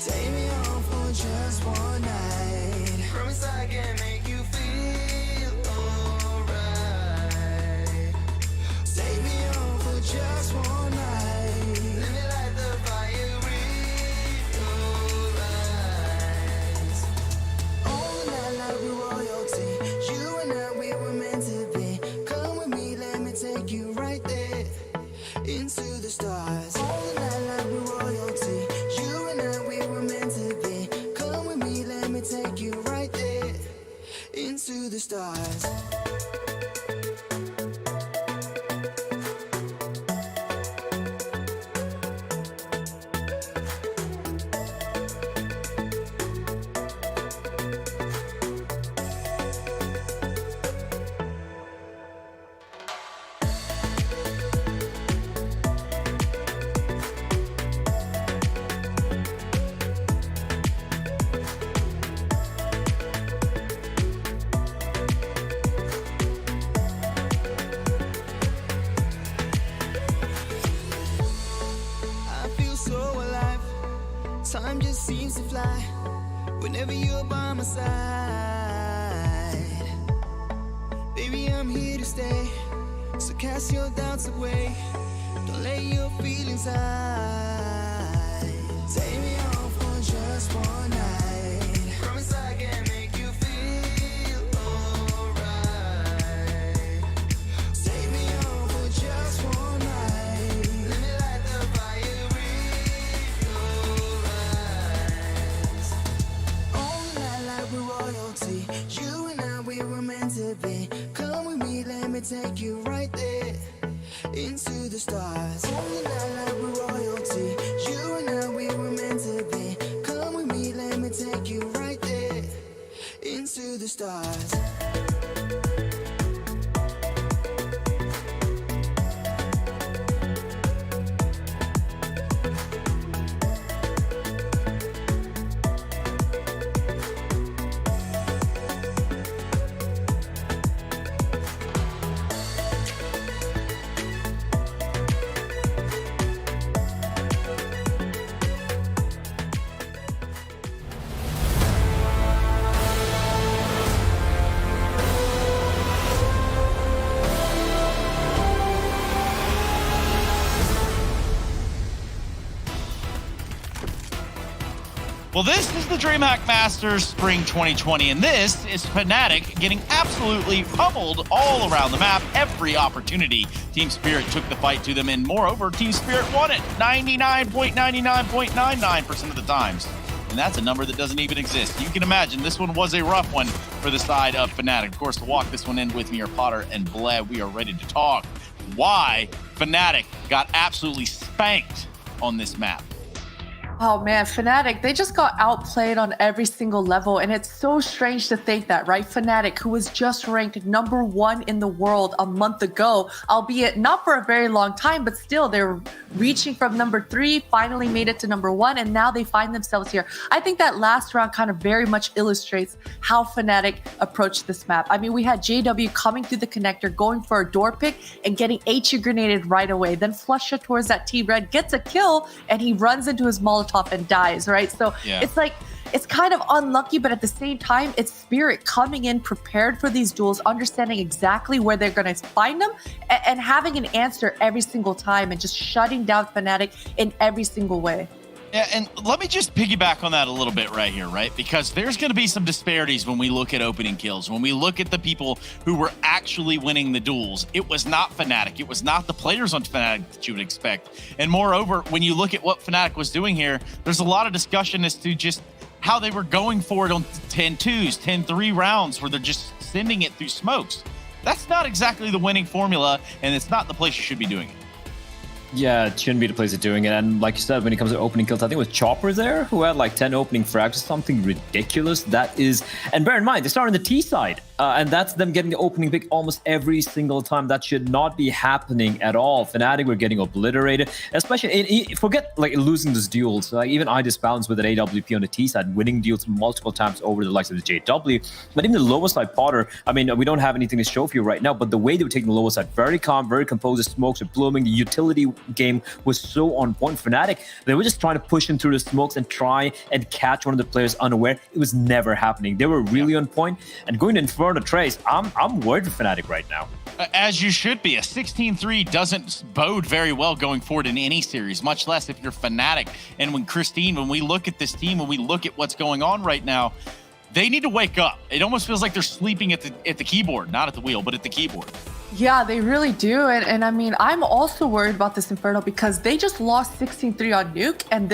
S5: Take me home for just one night. Promise I can make you feel alright. Take me home for just one night. Let me light the fire in your eyes. All night like we're royalty. You and I, we were meant to be. Come with me, let me take you right there into the stars. All night like we're royalty. You and I, we were meant to be. Come with me, let me take you right there into the stars. seems to fly whenever you're by my side. Baby, I'm here to stay, so cast your doubts away. Don't let your feelings hide. Take me home for just one night. Promise I can make you feel alright. Take me home for just one night. Let me light the fire in your eyes. All night like we're royalty. You and I, we were meant to be. Come with me, let me take you right there into the stars. Only night like we're royalty. You and I, we were meant to be. Come with me, let me take you right there into the stars.
S9: Well, this is the Dreamhack-masters-spring 2020, and this is Fnatic getting absolutely pummeled all around the map, every opportunity. Team Spirit took the fight to them, and moreover, Team Spirit won it 99.99.99% of the times. And that's a number that doesn't even exist. You can imagine this one was a rough one for the side of Fnatic. Of course, to walk this one in with me are Potter and Bled. We are ready to talk why Fnatic got absolutely spanked on this map.
S10: Oh man, Fnatic, they just got outplayed on every single level, and it's so strange to think that, right? Fnatic, who was just ranked #1 in the world a month ago, albeit not for a very long time, but still they're reaching from #3, finally made it to #1, and now they find themselves here. I think that last round kind of very much illustrates how Fnatic approached this map. I mean, we had JW coming through the connector, going for a door pick and getting HE grenaded right away. Then Flusha towards that T-Red, gets a kill, and he runs into his Molotov and dies, right? So it's like, it's kind of unlucky, but at the same time, it's Spirit coming in prepared for these duels, understanding exactly where they're going to find them, and having an answer every single time, and just shutting down Fnatic in every single way.
S9: Yeah, and let me just piggyback on that a little bit right here, right? Because there's going to be some disparities when we look at opening kills. When we look at the people who were actually winning the duels, it was not Fnatic. It was not the players on Fnatic that you would expect. And moreover, when you look at what Fnatic was doing here, there's a lot of discussion as to just how they were going for it on 10-2s, 10-3 rounds where they're just sending it through smokes. That's not exactly the winning formula, and it's not the place you should be doing it.
S11: Yeah, it shouldn't be the place of doing it. And like you said, when it comes to opening kills, I think it was Chopper there who had like 10 opening frags, something ridiculous. That is, and bear in mind, they start on the T side, and that's them getting the opening pick almost every single time. That should not be happening at all. Fnatic were getting obliterated, especially, forget like losing those duels. Like even I disbalanced with an AWP on the T side, winning deals multiple times over the likes of the JW. But even the lower side, Potter, I mean, we don't have anything to show for you right now, but the way they were taking the lower side, very calm, very composed, the smokes were blooming, the utility game was so on point. Fnatic, they were just trying to push in through the smokes and try and catch one of the players unaware. It was never happening. They were really on point. And going to Inferno Trace, I'm worried for Fnatic right now.
S9: As you should be. A 16-3 doesn't bode very well going forward in any series, much less if you're Fnatic. And when Christine, when we look at this team, when we look at what's going on right now, they need to wake up. It almost feels like they're sleeping at the keyboard, not at the wheel, but at the keyboard.
S10: Yeah, they really do. And I mean, I'm also worried about this Inferno because they just lost 16-3 on Nuke, and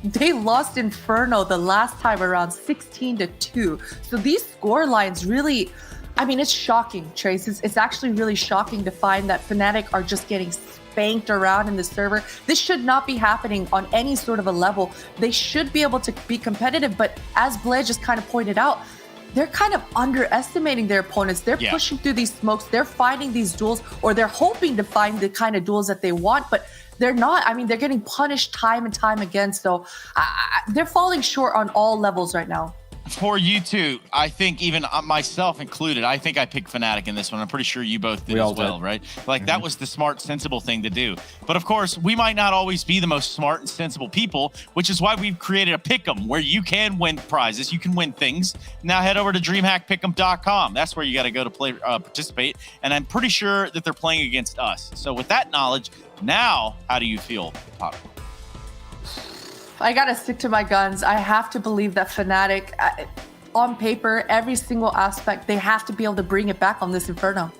S10: they lost Inferno the last time around 16-2. So these score lines really, I mean, it's shocking, Trace. It's actually really shocking to find that Fnatic are just getting spanked around in the server. This should not be happening on any sort of a level. They should be able to be competitive, but as Bled just kind of pointed out, they're kind of underestimating their opponents. They're pushing through these smokes. They're finding these duels, or they're hoping to find the kind of duels that they want, but they're not. I mean, they're getting punished time and time again. So they're falling short on all levels right now.
S9: for you two, I think even myself included, I think I picked Fnatic in this one. I'm pretty sure you both did as well, right? Like that was the smart, sensible thing to do. But of course, we might not always be the most smart and sensible people, which is why we've created a pick'em where you can win prizes, you can win things. Now head over to dreamhackpick'em.com. That's where you got to go to play, participate. And I'm pretty sure that they're playing against us. So with that knowledge, now how do you feel, Potter?
S10: I gotta stick to my guns. I have to believe that Fnatic, on paper, every single aspect, they have to be able to bring it back on this Inferno.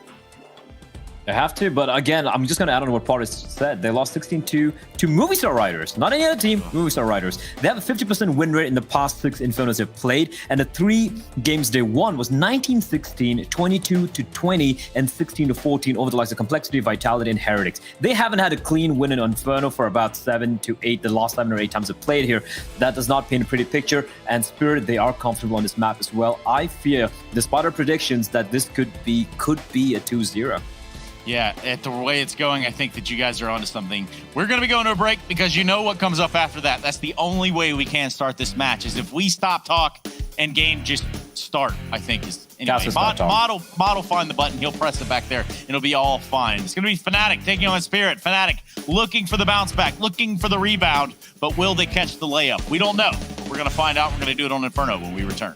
S11: They have to, but again, I'm just going to add on what Potter said. They lost 16-2 to Movistar Riders, not any other team, Movistar Riders. They have a 50% win rate in the past 6 Infernos they've played, and the 3 games they won was 19-16, 22-20, and 16-14 over the likes of Complexity, Vitality, and Heretics. They haven't had a clean win in Inferno for about 7 to 8, the last 7 or 8 times they've played here. That does not paint a pretty picture, and Spirit, they are comfortable on this map as well. I fear, despite our predictions, that this could be a 2-0.
S9: Yeah, at the way it's going, I think that you guys are onto something. We're going to be going to a break because you know what comes up after that. That's the only way we can start this match is if we stop talk and game just start, I think. Anyway, Mod will find the button. He'll press it back there. It'll be all fine. It's going to be Fnatic taking on Spirit. Fnatic looking for the bounce back, looking for the rebound, but will they catch the layup? We don't know. We're going to find out. We're going to do it on Inferno when we return.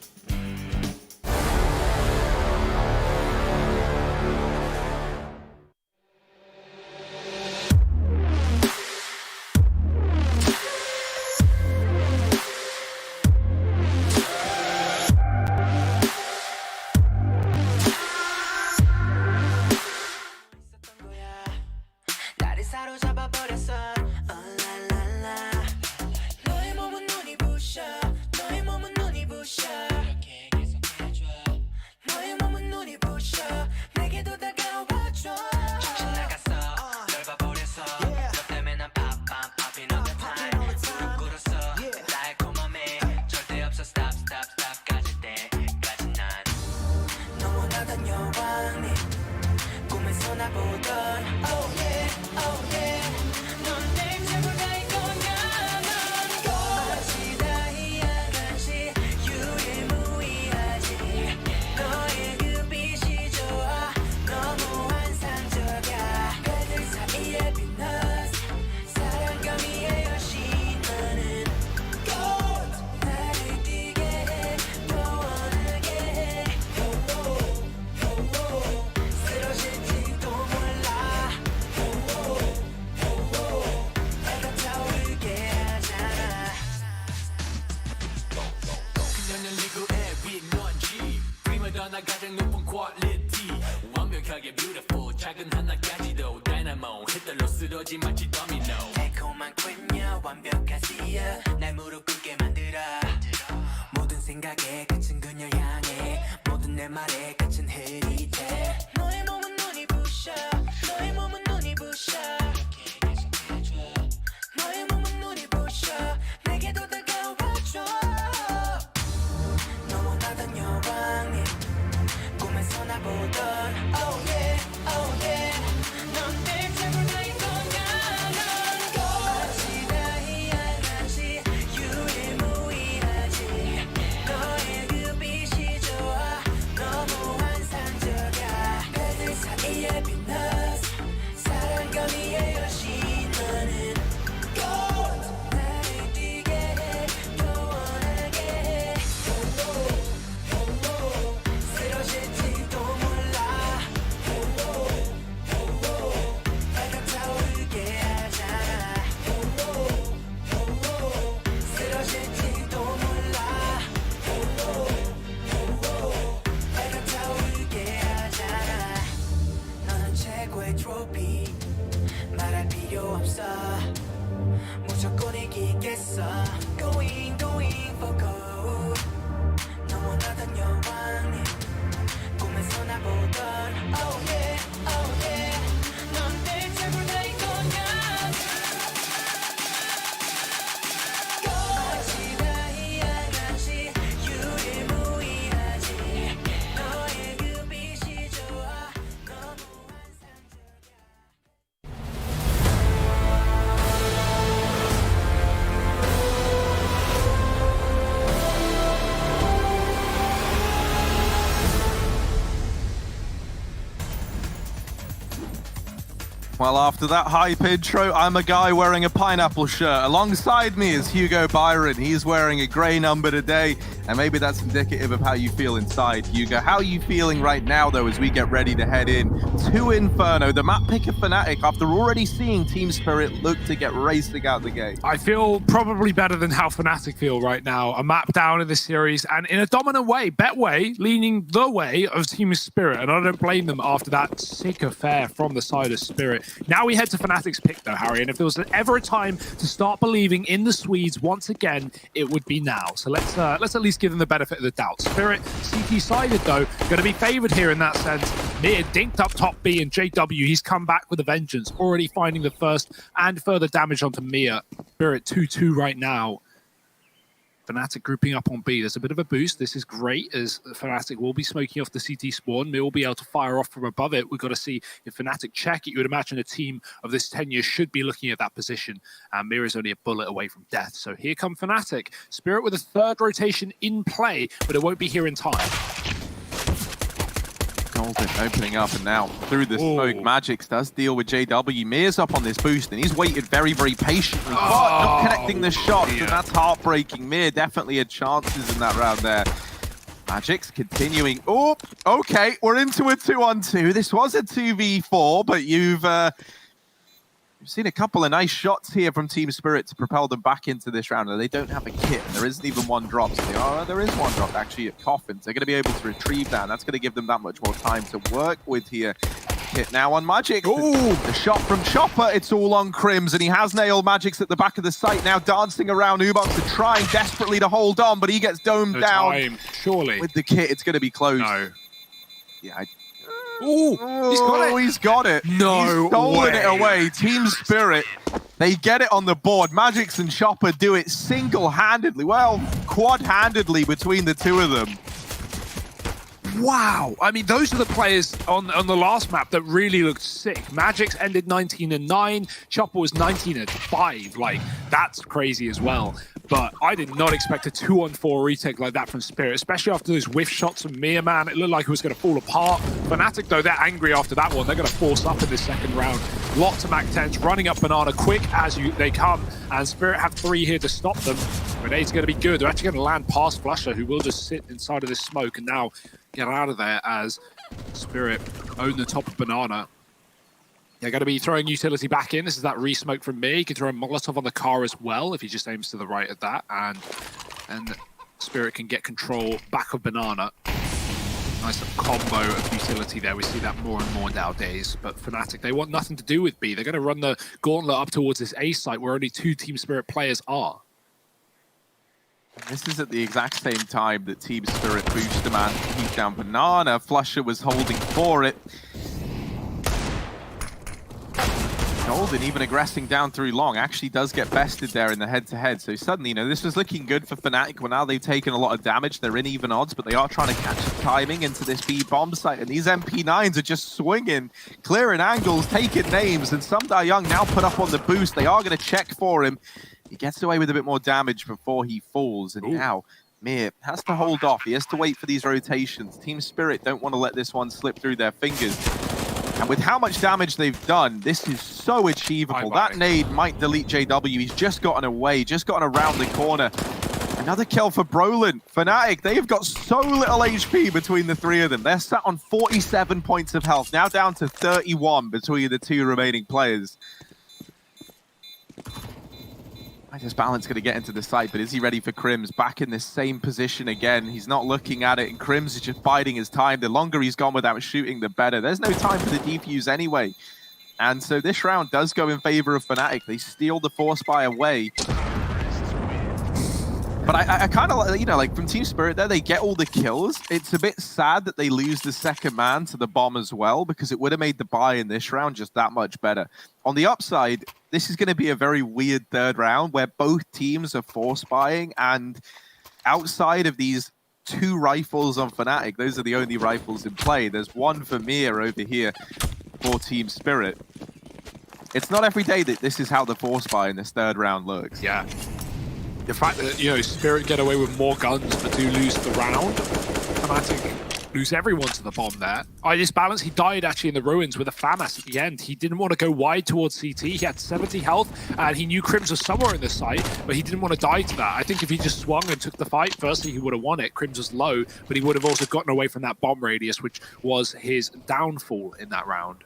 S3: Well, after that hype intro, I'm a guy wearing a pineapple shirt. Alongside me is Hugo Byron. He's wearing a grey number today, and maybe that's indicative of how you feel inside. Hugo, how are you feeling right now, though, as we get ready to head in to Inferno, the map pick of Fnatic, after already seeing Team Spirit look to get racing out the gate?
S4: I feel probably better than how Fnatic feel right now. A map down in this series, and in a dominant way, bet way, leaning the way of Team Spirit, and I don't blame them after that sick affair from the side of Spirit. Now we head to Fnatic's pick, though, Harry, and if there was ever a time to start believing in the Swedes once again, it would be now. So let's at least give them the benefit of the doubt. Spirit, CT-sided, though, going to be favored here in that sense. Mid dinked up top B, and JW, he's come back with a vengeance, already finding the first and further damage onto Mia. Spirit 2-2 right now. Fnatic grouping up on B. There's a bit of a boost. This is great, as Fnatic will be smoking off the CT spawn. Mia will be able to fire off from above it. We've got to see if Fnatic check it. You would imagine a team of this tenure should be looking at that position. And Mia is only a bullet away from death. So here come Fnatic. Spirit with a third rotation in play, but it won't be here in time.
S3: Golden opening up, and now through the smoke, Magix does deal with JW. Mia's up on this boost, and he's waited very, very patiently, but not connecting the shots, and that's heartbreaking. Mia definitely had chances in that round there. Magix continuing. Oh, okay, we're into a 2-on-2. This was a 2v4, but you've seen a couple of nice shots here from Team Spirit to propel them back into this round. And they don't have a kit, and there isn't even one drop. So there is one drop actually at Coffins. They're going to be able to retrieve that, and that's going to give them that much more time to work with here. Hit now on Magix. Ooh, the shot from Chopper. It's all on Crims, and he has nailed Magix at the back of the site. Now dancing around. Ubox are trying desperately to hold on, but he gets domed down.
S4: Surely.
S3: With the kit, it's going to be close.
S4: No.
S3: Yeah,
S4: Ooh, he's got it.
S3: He's got it.
S4: No
S3: He's stolen
S4: way.
S3: it away. Team Spirit, they get it on the board. Magix and Chopper do it single-handedly. Well, quad-handedly between the two of them.
S4: Wow. I mean, those are the players on the last map that really looked sick. Magix ended 19-9. Chopper was 19-5. Like, that's crazy as well. But I did not expect a 2-on-4 retake like that from Spirit, especially after those whiff shots from Mia, man. It looked like it was going to fall apart. Fnatic, though, they're angry after that one. They're going to force up in this second round. Lots of MAC-10s running up Banana quick as they come, and Spirit have 3 here to stop them. Grenade's going to be good. They're actually going to land past Flusher, who will just sit inside of this smoke and now get out of there as Spirit own the top of Banana. They're going to be throwing utility back in. This is that re-smoke from me. He can throw a Molotov on the car as well if he just aims to the right of that. And Spirit can get control back of Banana. Nice combo of utility there. We see that more and more nowadays. But Fnatic, they want nothing to do with B. They're going to run the gauntlet up towards this A site where only 2 Team Spirit players are.
S3: This is at the exact same time that Team Spirit Booster Man keeps down Banana. Flusher was holding for it. Golden, even aggressing down through long, actually does get bested there in the head-to-head. So suddenly, this was looking good for Fnatic. Well, now they've taken a lot of damage. They're in even odds, but they are trying to catch the timing into this B bomb site. And these MP9s are just swinging, clearing angles, taking names. And Sumdar Young now put up on the boost. They are going to check for him. He gets away with a bit more damage before he falls. And now Mir has to hold off. He has to wait for these rotations. Team Spirit don't want to let this one slip through their fingers. And with how much damage they've done, this is so achievable. That nade might delete JW. He's just gotten away, just gotten around the corner. Another kill for Brolin. Fnatic, they've got so little HP between the 3 of them. They're sat on 47 points of health, now down to 31 between the 2 remaining players. This balance going to get into the site, but is he ready for Crims? Back in this same position again. He's not looking at it, and Crims is just biding his time. The longer he's gone without shooting, the better. There's no time for the defuse anyway. And so this round does go in favor of Fnatic. They steal the Force Buy away. But I kind of like, like from Team Spirit there, they get all the kills. It's a bit sad that they lose the second man to the bomb as well, because it would have made the buy in this round just that much better. On the upside, this is going to be a very weird third round where both teams are force buying, and outside of these 2 rifles on Fnatic, those are the only rifles in play. There's one for Mir over here for Team Spirit. It's not every day that this is how the force buy in this third round looks.
S4: Yeah. The fact that, Spirit get away with more guns but do lose the round, Fnatic lose everyone to the bomb there. Balance, he died actually in the ruins with a FAMAS at the end. He didn't want to go wide towards CT. He had 70 health, and he knew Crims was somewhere in the site, but he didn't want to die to that. I think if he just swung and took the fight, firstly, he would have won it. Crims was low, but he would have also gotten away from that bomb radius, which was his downfall in that round.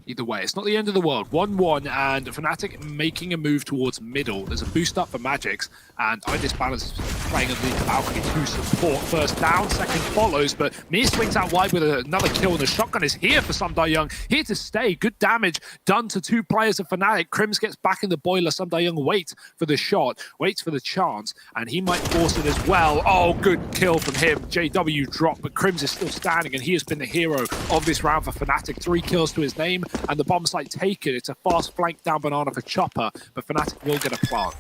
S4: Either way, it's not the end of the world. 1-1, and Fnatic making a move towards middle. There's a boost up for Magics, and Balance playing underneath the balcony to support. First down, second follows, but Mir swings out wide with another kill, and the shotgun is here for Young. Here to stay. Good damage done to 2 players of Fnatic. Crims gets back in the boiler. Young waits for the shot, waits for the chance, and he might force it as well. Oh, good kill from him. JW dropped, but Crims is still standing, and he has been the hero of this round for Fnatic. 3 kills to his name, and the bomb site taken. It's a fast flank down banana for Chopper, but Fnatic will get a plant.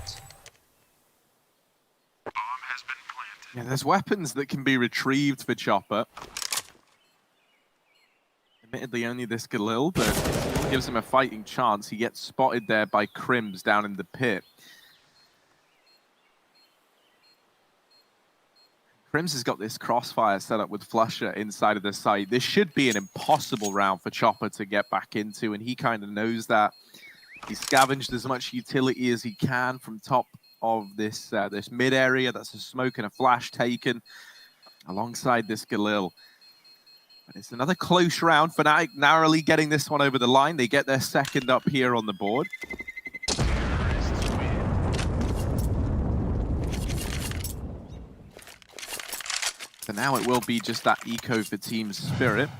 S3: Yeah, there's weapons that can be retrieved for Chopper. Admittedly, only this Galil, but it gives him a fighting chance. He gets spotted there by Crims down in the pit. Crims has got this crossfire set up with Flusher inside of the site. This should be an impossible round for Chopper to get back into, and he kind of knows that. He scavenged as much utility as he can from top of this this mid area. That's a smoke and a flash taken alongside this Galil. But it's another close round. Fnatic narrowly getting this one over the line. They get their second up here on the board. So now it will be just that eco for Team Spirit.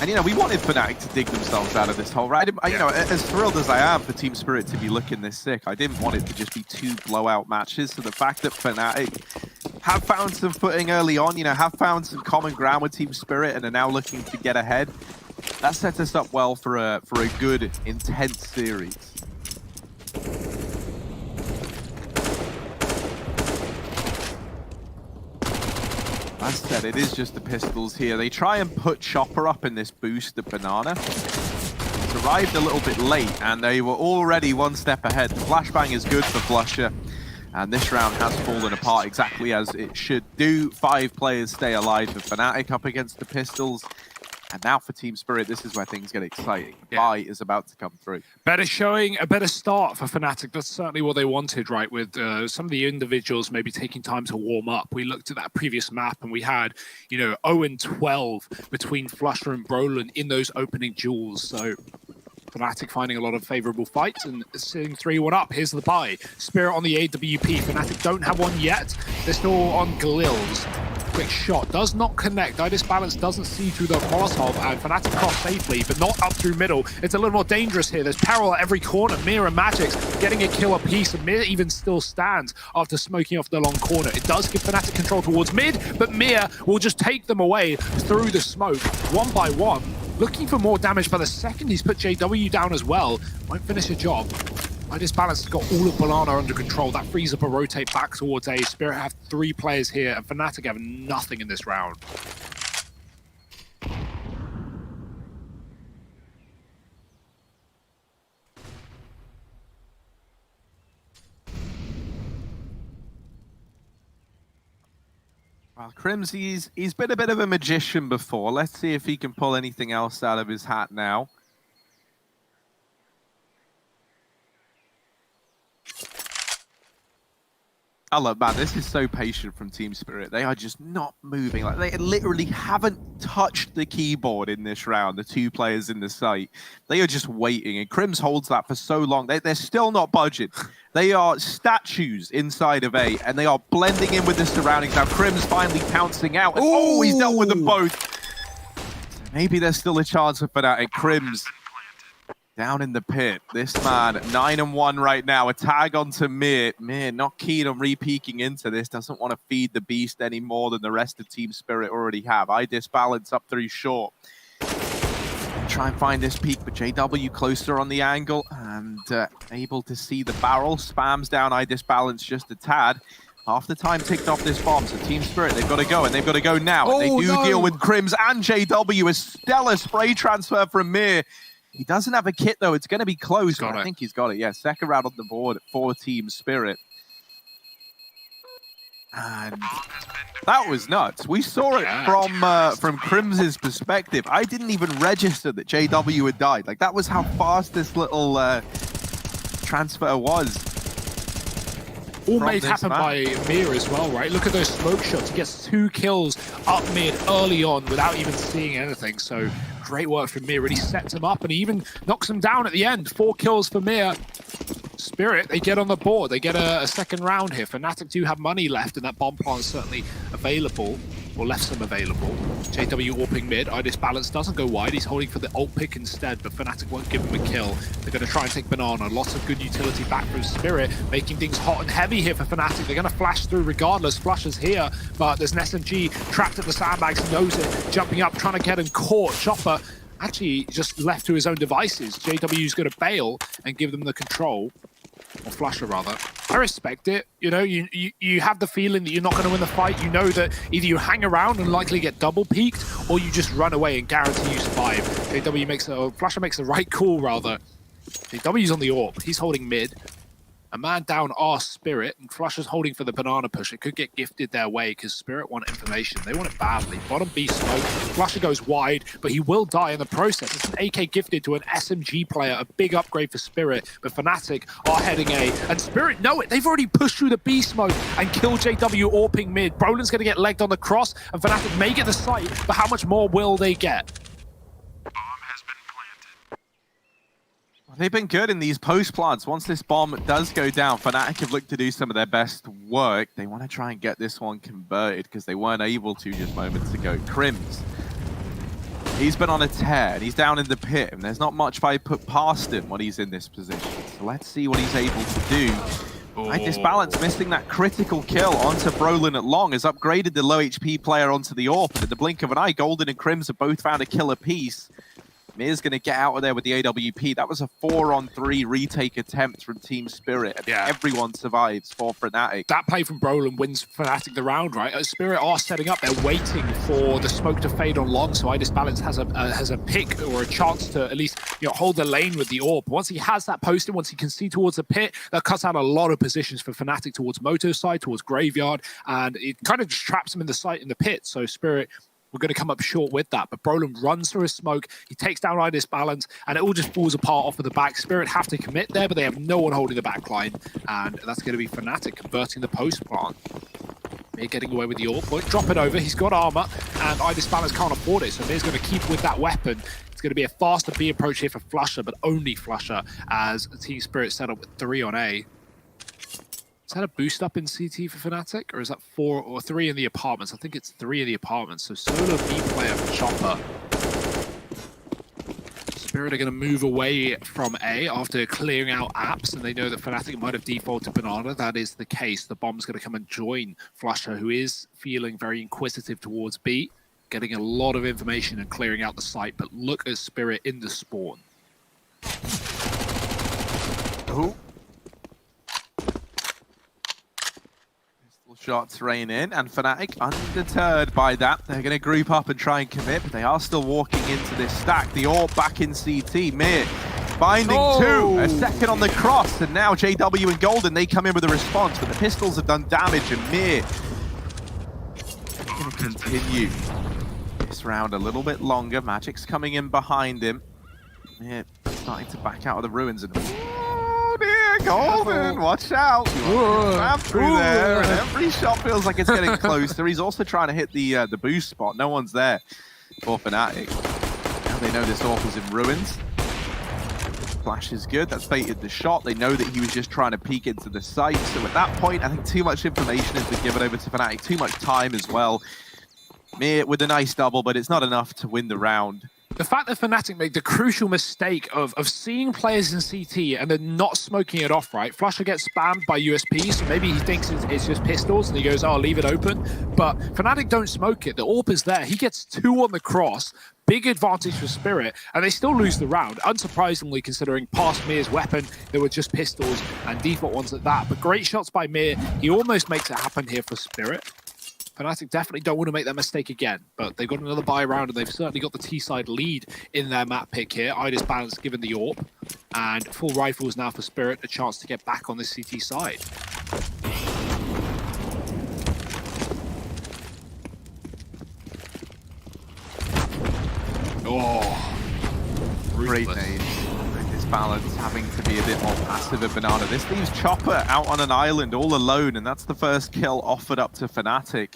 S3: And, you know, we wanted Fnatic to dig themselves out of this hole, right? You know, as thrilled as I am for Team Spirit to be looking this sick, I didn't want it to just be 2 blowout matches. So the fact that Fnatic have found some footing early on, you know, have found some common ground with Team Spirit and are now looking to get ahead, that sets us up well for a good, intense series. As said, it is just the pistols here. They try and put Chopper up in this boost of Banana. It's arrived a little bit late, and they were already 1 step ahead. The flashbang is good for Flusher, and this round has fallen apart exactly as it should do. 5 players stay alive for Fnatic up against the pistols. And now for Team Spirit, this is where things get exciting. The buy is about to come through.
S4: Better showing, a better start for Fnatic. That's certainly what they wanted, right? With some of the individuals maybe taking time to warm up. We looked at that previous map and we had, you know, 0-12 between Flusher and Brolin in those opening duels. So Fnatic finding a lot of favorable fights and sitting 3-1 up. Here's the buy. Spirit on the AWP. Fnatic don't have one yet. They're still on Galil's. Quick shot does not connect. Balance doesn't see through the Molotov, and Fnatic cross safely, but not up through middle. It's a little more dangerous here. There's peril at every corner. Mir and Magics getting a kill apiece, and Mir even still stands after smoking off the long corner. It does give Fnatic control towards mid, but Mir will just take them away through the smoke, 1 by 1. Looking for more damage, but the second he's put JW down as well, won't finish the job. Balance has got all of Banana under control. That frees up a rotate back towards A. Spirit have 3 players here, and Fnatic have nothing in this round.
S3: Well, Crims, he's been a bit of a magician before. Let's see if he can pull anything else out of his hat now. Oh, look, man, this is so patient from Team Spirit. They are just not moving. Like, they literally haven't touched the keyboard in this round, the 2 players in the site. They are just waiting, and Crims holds that for so long. They're still not budging. They are statues inside of A, and they are blending in with the surroundings. Now, Crims finally pouncing out. And, oh, he's dealt with them both. So maybe there's still a chance for Fnatic. Crims down in the pit. This man, 9-1 right now. A tag onto Mir. Mir not keen on re-peeking into this. Doesn't want to feed the beast any more than the rest of Team Spirit already have. Balance up through short. Try and find this peak, but JW closer on the angle and able to see the barrel. Spams down Balance just a tad. Half the time ticked off this bomb, so Team Spirit, they've got to go, and they've got to go now. And they do deal with Crims and JW. A stellar spray transfer from Mir. He doesn't have a kit, though. It's going to be close, but I think he's got it. Yeah, second round on the board for Team Spirit. And that was nuts. We saw it from Crims's perspective. I didn't even register that JW had died. Like, that was how fast this little transfer was.
S4: All made happen by Mir as well, right? Look at those smoke shots. He gets 2 kills up mid early on without even seeing anything. So great work from Mir. Really sets him up and he even knocks him down at the end. 4 kills for Mir. Spirit, they get on the board. They get a second round here. Fnatic do have money left, and that bomb plant is certainly available, or left some available. JW AWPing mid. Idis Balance doesn't go wide. He's holding for the ult pick instead, but Fnatic won't give him a kill. They're going to try and take Banana. Lots of good utility back from Spirit, making things hot and heavy here for Fnatic. They're going to flash through regardless. Flusher's here, but there's an SMG trapped at the sandbags. He knows it. Jumping up, trying to get him caught. Chopper actually just left to his own devices. JW's going to bail and give them the control. Or Flusher, rather. I respect it. You know, you have the feeling that you're not going to win the fight. You know that either you hang around and likely get double peaked, or you just run away and guarantee you survive. JW makes Flusher makes the right call, rather. JW's on the AWP. He's holding mid. A man down our Spirit, and Flusher's holding for the banana push. It could get gifted their way because Spirit want information. They want it badly. Bottom B smoke. Flusher goes wide, but he will die in the process. It's an AK gifted to an SMG player. A big upgrade for Spirit, but Fnatic are heading A. And Spirit know it. They've already pushed through the B smoke and killed JW AWPing mid. Brolin's going to get legged on the cross, and Fnatic may get the site, but how much more will they get?
S3: They've been good in these post plants. Once this bomb does go down, Fnatic have looked to do some of their best work. They want to try and get this one converted because they weren't able to just moments ago. Crims, he's been on a tear and he's down in the pit, and there's not much I put past him when he's in this position. So let's see what he's able to do. Idis Balance missing that critical kill onto Brolin at long has upgraded the low HP player onto the AWP. In the blink of an eye, Golden and Crims have both found a kill apiece. Mir's going to get out of there with the AWP. That was a 4-on-3 retake attempt from Team Spirit. And everyone survives for Fnatic.
S4: That play from Brolin wins Fnatic the round, right? As Spirit are setting up, they're waiting for the smoke to fade on long, so Idis Balance has a pick or a chance to at least hold the lane with the AWP. Once he has that posted, once he can see towards the pit, that cuts out a lot of positions for Fnatic towards Moto's side, towards Graveyard, and it kind of just traps him in the site in the pit. So Spirit, we're going to come up short with that. But Brolin runs through his smoke. He takes down Idis Balance, and it all just falls apart off of the back. Spirit have to commit there, but they have no one holding the back line. And that's going to be Fnatic converting the post plant. Mir getting away with the AWP. Won't drop it over. He's got armor, and Idis Balance can't afford it. So Mir's going to keep with that weapon. It's going to be a faster B approach here for Flusher, but only Flusher, as Team Spirit set up with 3 on A. Is that a boost up in CT for Fnatic, or is that 4 or 3 in the apartments? I think it's 3 in the apartments. So solo B player for Chopper. Spirit are going to move away from A after clearing out apps, and they know that Fnatic might have defaulted Banana. That is the case. The bomb's going to come and join Flusher, who is feeling very inquisitive towards B, getting a lot of information and clearing out the site. But look at Spirit in the spawn.
S3: Ooh. Shots rain in, and Fnatic, undeterred by that, they're going to group up and try and commit, but they are still walking into this stack. The AWP back in CT. Mir finding 2, a second on the cross, and now JW and Golden, they come in with a response, but the pistols have done damage, and Mir going to continue this round a little bit longer. Magic's coming in behind him. Mir starting to back out of the ruins, and Golden, watch out! Grab through there, and every shot feels like it's getting closer. He's also trying to hit the boost spot. No one's there for Fnatic. Now they know this AWP is in ruins. Flash is good. That's baited the shot. They know that he was just trying to peek into the site. So at that point, I think too much information has been given over to Fnatic. Too much time as well. Mir with a nice double, but it's not enough to win the round.
S4: The fact that Fnatic made the crucial mistake of seeing players in CT and then not smoking it off, right? Flusher gets spammed by USP, so maybe he thinks it's just pistols, and he goes, oh, I'll leave it open. But Fnatic don't smoke it. The AWP is there. He gets 2 on the cross. Big advantage for Spirit, and they still lose the round, unsurprisingly, considering past Mir's weapon, there were just pistols and default ones at that. But great shots by Mir. He almost makes it happen here for Spirit. Fnatic definitely don't want to make that mistake again, but they've got another buy round, and they've certainly got the T-side lead in their map pick here. Idis Balance given the AWP, and full rifles now for Spirit, a chance to get back on this CT side. Oh,
S3: Great
S4: ruthless.
S3: nades. This balance having to be a bit more passive at Banana. This leaves Chopper out on an island all alone, and that's the first kill offered up to Fnatic.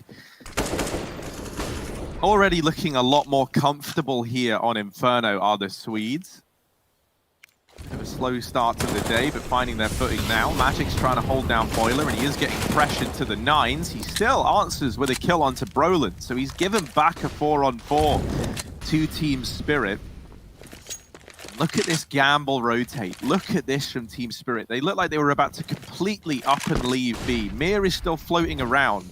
S3: Already looking a lot more comfortable here on Inferno are the Swedes. Bit of a slow start to the day, but finding their footing now. Magic's trying to hold down Boiler, and he is getting pressured to the 9s. He still answers with a kill onto Brolin, so he's given back a 4-on-4 to Team Spirit. Look at this gamble rotate. Look at this from Team Spirit. They look like they were about to completely up and leave B. Mir is still floating around.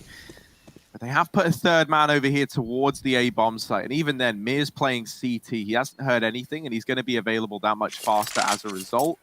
S3: But they have put a third man over here towards the A bomb site. And even then, Mir's playing CT. He hasn't heard anything, and he's going to be available that much faster as a result.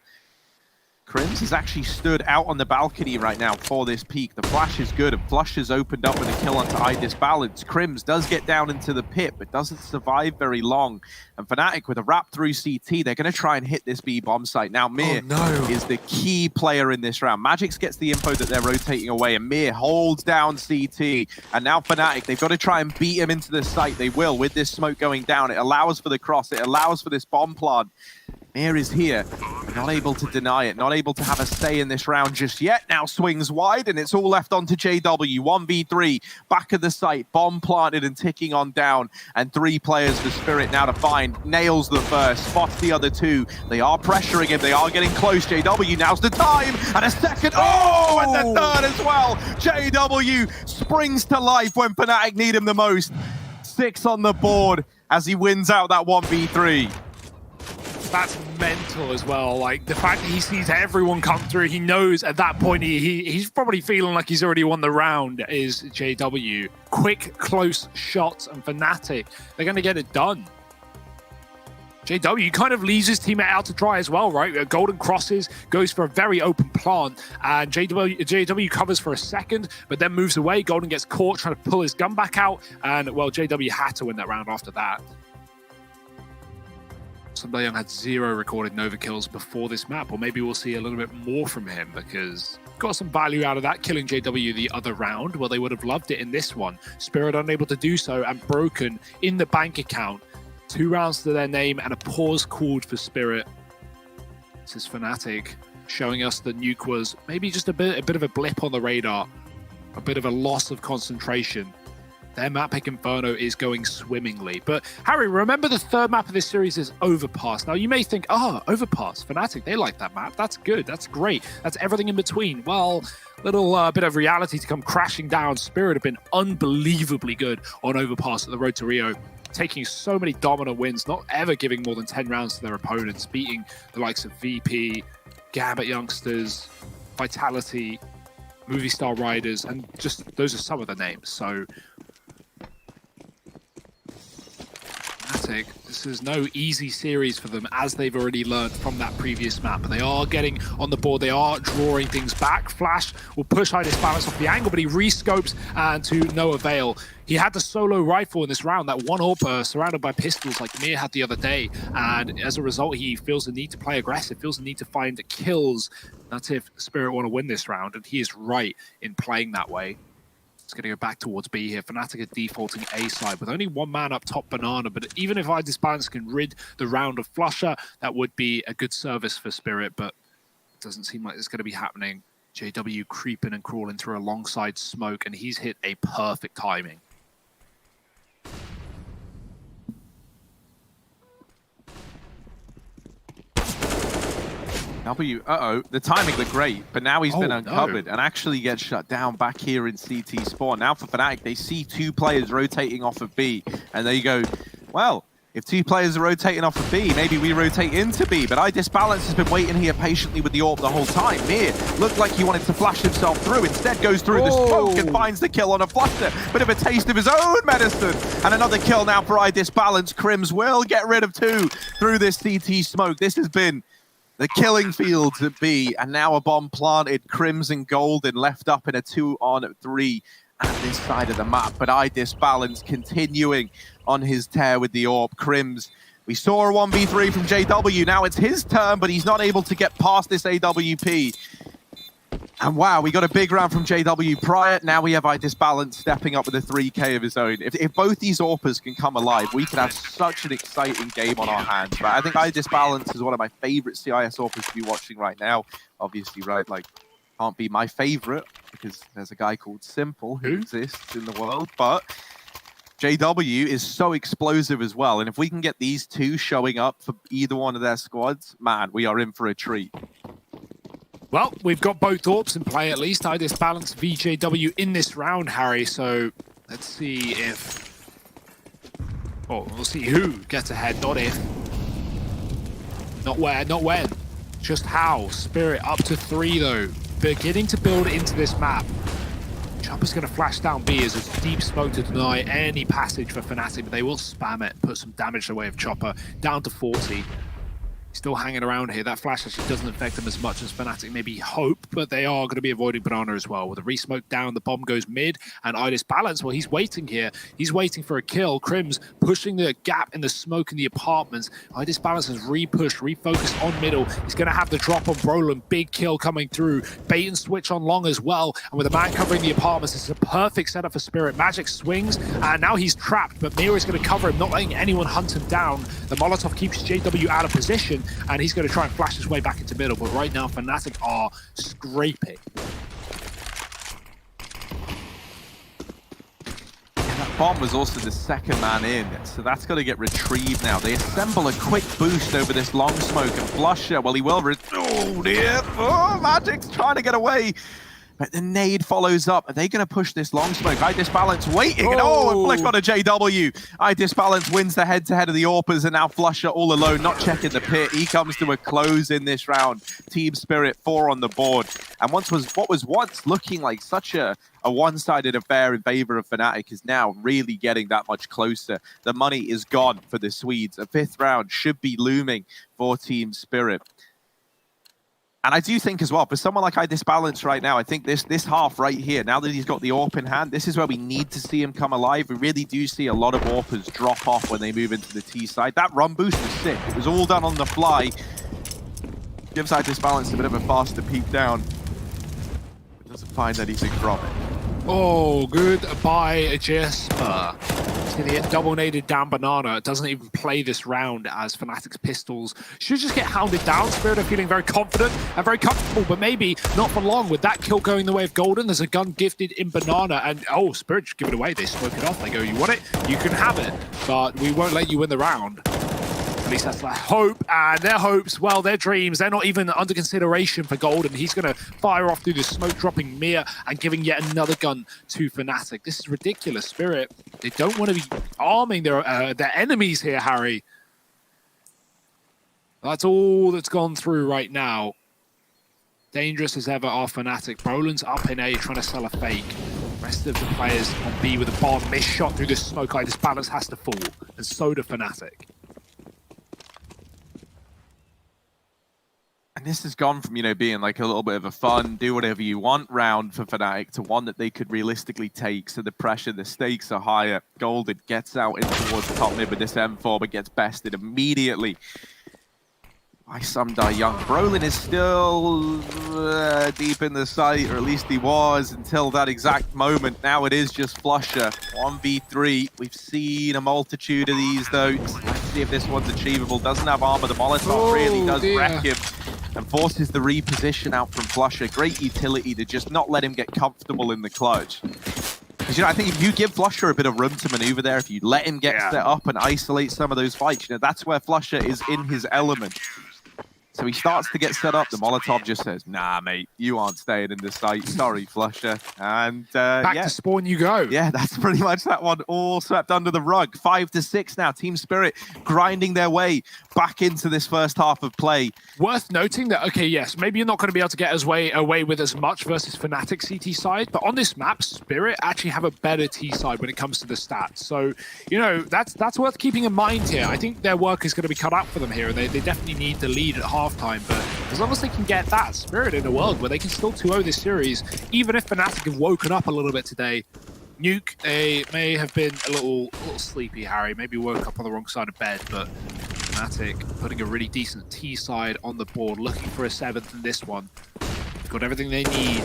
S3: Crims has actually stood out on the balcony right now for this peak. The flash is good, and Flush has opened up with a kill onto iDisbalance. Crims does get down into the pit, but doesn't survive very long. And Fnatic, with a wrap through CT, they're going to try and hit this B bomb site. Now, Mir is the key player in this round. Magix gets the info that they're rotating away, and Mir holds down CT. And now Fnatic, they've got to try and beat him into the site. They will, with this smoke going down. It allows for the cross. It allows for this bomb plant. Mir is here, not able to deny it, not able to have a say in this round just yet. Now swings wide, and it's all left onto JW. 1v3, back of the site, bomb planted and ticking on down. And 3 players for Spirit now to find. Nails the first, spots the other 2. They are pressuring him, they are getting close. JW, now's the time, and a second. Oh, and the third as well. JW springs to life when Fnatic need him the most. 6 on the board as he wins out that 1v3.
S4: That's mental as well. Like, the fact that he sees everyone come through, he knows at that point he's probably feeling like he's already won the round, is JW. Quick, close shots, and Fnatic, they're going to get it done. JW kind of leaves his teammate out to dry as well, right? Golden crosses, goes for a very open plant, and JW covers for a second, but then moves away. Golden gets caught trying to pull his gun back out, and, well, JW had to win that round after that. Young had 0 recorded Nova kills before this map, or maybe we'll see a little bit more from him because got some value out of that, killing JW the other round. Well, they would have loved it in this one. Spirit unable to do so, and Broken in the bank account. 2 rounds to their name and a pause called for Spirit. This is Fnatic showing us that Nuke was maybe just a bit of a blip on the radar, a bit of a loss of concentration. Their map pick Inferno is going swimmingly. But Harry, remember the third map of this series is Overpass. Now you may think, Overpass, Fnatic, they like that map. That's good, that's great. That's everything in between. Well, little bit of reality to come crashing down. Spirit have been unbelievably good on Overpass at the Road to Rio, taking so many dominant wins, not ever giving more than 10 rounds to their opponents, beating the likes of VP, Gambit Youngsters, Vitality, Movie Star Riders, and just those are some of the names. So this is no easy series for them, as they've already learned from that previous map. But they are getting on the board, they are drawing things back. Flash will push iDisbalance off the angle, but he rescopes and to no avail. He had the solo rifle in this round, that one AWP surrounded by pistols like Mir had the other day, and as a result he feels the need to play aggressive, feels the need to find kills. That's if Spirit want to win this round, and he is right in playing that way. It's going to go back towards B here. Fnatic are defaulting A side with only 1 man up top, Banana. But even if iDisbalance can rid the round of Flusher, that would be a good service for Spirit. But it doesn't seem like it's going to be happening. JW creeping and crawling through alongside Smoke, and he's hit a perfect timing.
S3: The timing looked great, but now he's been uncovered and actually gets shut down back here in CT spawn. Now for Fnatic, they see 2 players rotating off of B, and they go, well, if 2 players are rotating off of B, maybe we rotate into B. But iDisbalance has been waiting here patiently with the AWP the whole time. Mir looked like he wanted to flash himself through, instead goes through the smoke and finds the kill on a fluster. Bit of a taste of his own medicine, and another kill now for iDisbalance. Crims will get rid of 2 through this CT smoke. This has been the killing fields at B, and now a bomb planted. Crims and Golden left up in a 2-on-3 at this side of the map, but iDisbalance continuing on his tear with the AWP. Crims, we saw a 1v3 from JW, now it's his turn, but he's not able to get past this AWP. And wow, we got a big round from JW prior. Now we have iDisbalance stepping up with a 3K of his own. If both these AWPers can come alive, we could have such an exciting game on our hands. Right? I think iDisbalance is one of my favorite CIS AWPers to be watching right now. Obviously, right, like, can't be my favorite because there's a guy called Simple who exists in the world, but JW is so explosive as well. And if we can get these two showing up for either one of their squads, man, we are in for a treat.
S4: Well, we've got both AWPs in play at least. iDisbalance VJW in this round, Harry. So let's see if... Oh, we'll see who gets ahead, not if. Not where, not when. Just how. Spirit up to 3 though. Beginning to build into this map. Chopper's going to flash down B as a deep smoke to deny any passage for Fnatic, but they will spam it, put some damage away of Chopper. Down to 40. Still hanging around here. That flash actually doesn't affect them as much as Fnatic maybe hope, but they are going to be avoiding Banana as well. With a re-smoke down, the bomb goes mid, and iDisbalance, well, he's waiting here. He's waiting for a kill. Crims pushing the gap in the smoke in the apartments. iDisbalance has re-pushed, refocused on middle. He's going to have the drop on Brolin. Big kill coming through. Bait and switch on long as well, and with a man covering the apartments, this is a perfect setup for Spirit. Magic swings, and now he's trapped, but Mira is going to cover him, not letting anyone hunt him down. The Molotov keeps JW out of position, and he's going to try and flash his way back into middle, but right now Fnatic are scraping.
S3: And that bomb was also the second man in, so that's got to get retrieved now. They assemble a quick boost over this long smoke, and Flusher, well, he will... Oh, dear! Oh, Magic's trying to get away! But the nade follows up. Are they going to push this long smoke? iDisbalance waiting, and a flick on a JW. iDisbalance wins the head-to-head of the AWPers, and now Flusher all alone, not checking the pit. He comes to a close in this round. Team Spirit 4 on the board. And what was once looking like such a one-sided affair in favor of Fnatic is now really getting that much closer. The money is gone for the Swedes. A 5th round should be looming for Team Spirit. And I do think as well, for someone like iDisbalance right now, I think this half right here, now that he's got the AWP in hand, this is where we need to see him come alive. We really do see a lot of AWPers drop off when they move into the T side. That run boost was sick. It was all done on the fly. Gives iDisbalance a bit of a faster peek down. But doesn't find anything from it.
S4: Oh, goodbye, Jesper. He's going to get double-naded down Banana. Doesn't even play this round as Fnatic's pistols should just get hounded down. Spirit are feeling very confident and very comfortable, but maybe not for long. With that kill going the way of Golden, there's a gun gifted in Banana, and oh, Spirit just give it away. They smoke it off. They go, you want it? You can have it, but we won't let you win the round. At least that's their hope, and their hopes, well, their dreams, they're not even under consideration for Golden. He's going to fire off through the smoke, dropping Mir and giving yet another gun to Fnatic. This is ridiculous. Spirit, they don't want to be arming their enemies here, Harry. That's all that's gone through right now. Dangerous as ever are Fnatic. Brolin's up in A, trying to sell a fake. Rest of the players on B with a bomb. Missed shot through the smoke. iDisbalance has to fall, and so do Fnatic.
S3: And this has gone from, being like a little bit of a fun, do whatever you want round for Fnatic to one that they could realistically take. So the pressure, the stakes are higher. Golden gets out in towards the top mid with this M4, but gets bested immediately by Some Die Young. Brolin is still deep in the site, or at least he was until that exact moment. Now it is just Flusher, 1v3. We've seen a multitude of these, though. Let's see if this one's achievable. Doesn't have armor. The Molotov really does wreck him and forces the reposition out from Flusher. Great utility to just not let him get comfortable in the clutch. Because, I think if you give Flusher a bit of room to maneuver there, if you let him get set up and isolate some of those fights, that's where Flusher is in his element. So he starts to get set up. The Molotov just says, nah, mate, you aren't staying in this site. Sorry, Flusher. And
S4: back to spawn you go.
S3: Yeah, that's pretty much that one all swept under the rug. 5-6 now. Team Spirit grinding their way back into this first half of play.
S4: Worth noting that, okay, yes, maybe you're not going to be able to get away with as much versus Fnatic CT side, but on this map, Spirit actually have a better T side when it comes to the stats. So, that's worth keeping in mind here. I think their work is going to be cut out for them here, and they definitely need the lead at halftime, but as long as they can get that, Spirit in a world where they can still 2-0 this series, even if Fnatic have woken up a little bit today. Nuke, they may have been a little sleepy, Harry, maybe woke up on the wrong side of bed, but Fnatic putting a really decent T side on the board, looking for a 7th in this one. got everything they need.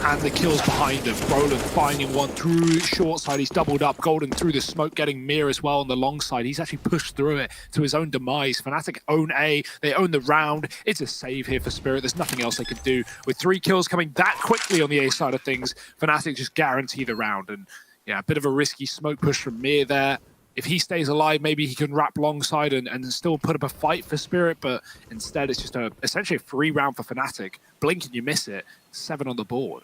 S4: And the kills behind him. Roland finding one through short side. He's doubled up. Golden through the smoke, getting Mir as well on the long side. He's actually pushed through it to his own demise. Fnatic own A. They own the round. It's a save here for Spirit. There's nothing else they can do. With 3 kills coming that quickly on the A side of things, Fnatic just guarantee the round. And yeah, a bit of a risky smoke push from Mir there. If he stays alive, maybe he can wrap longside and still put up a fight for Spirit, but instead it's just essentially a free round for Fnatic. Blink and you miss it. 7 on the board.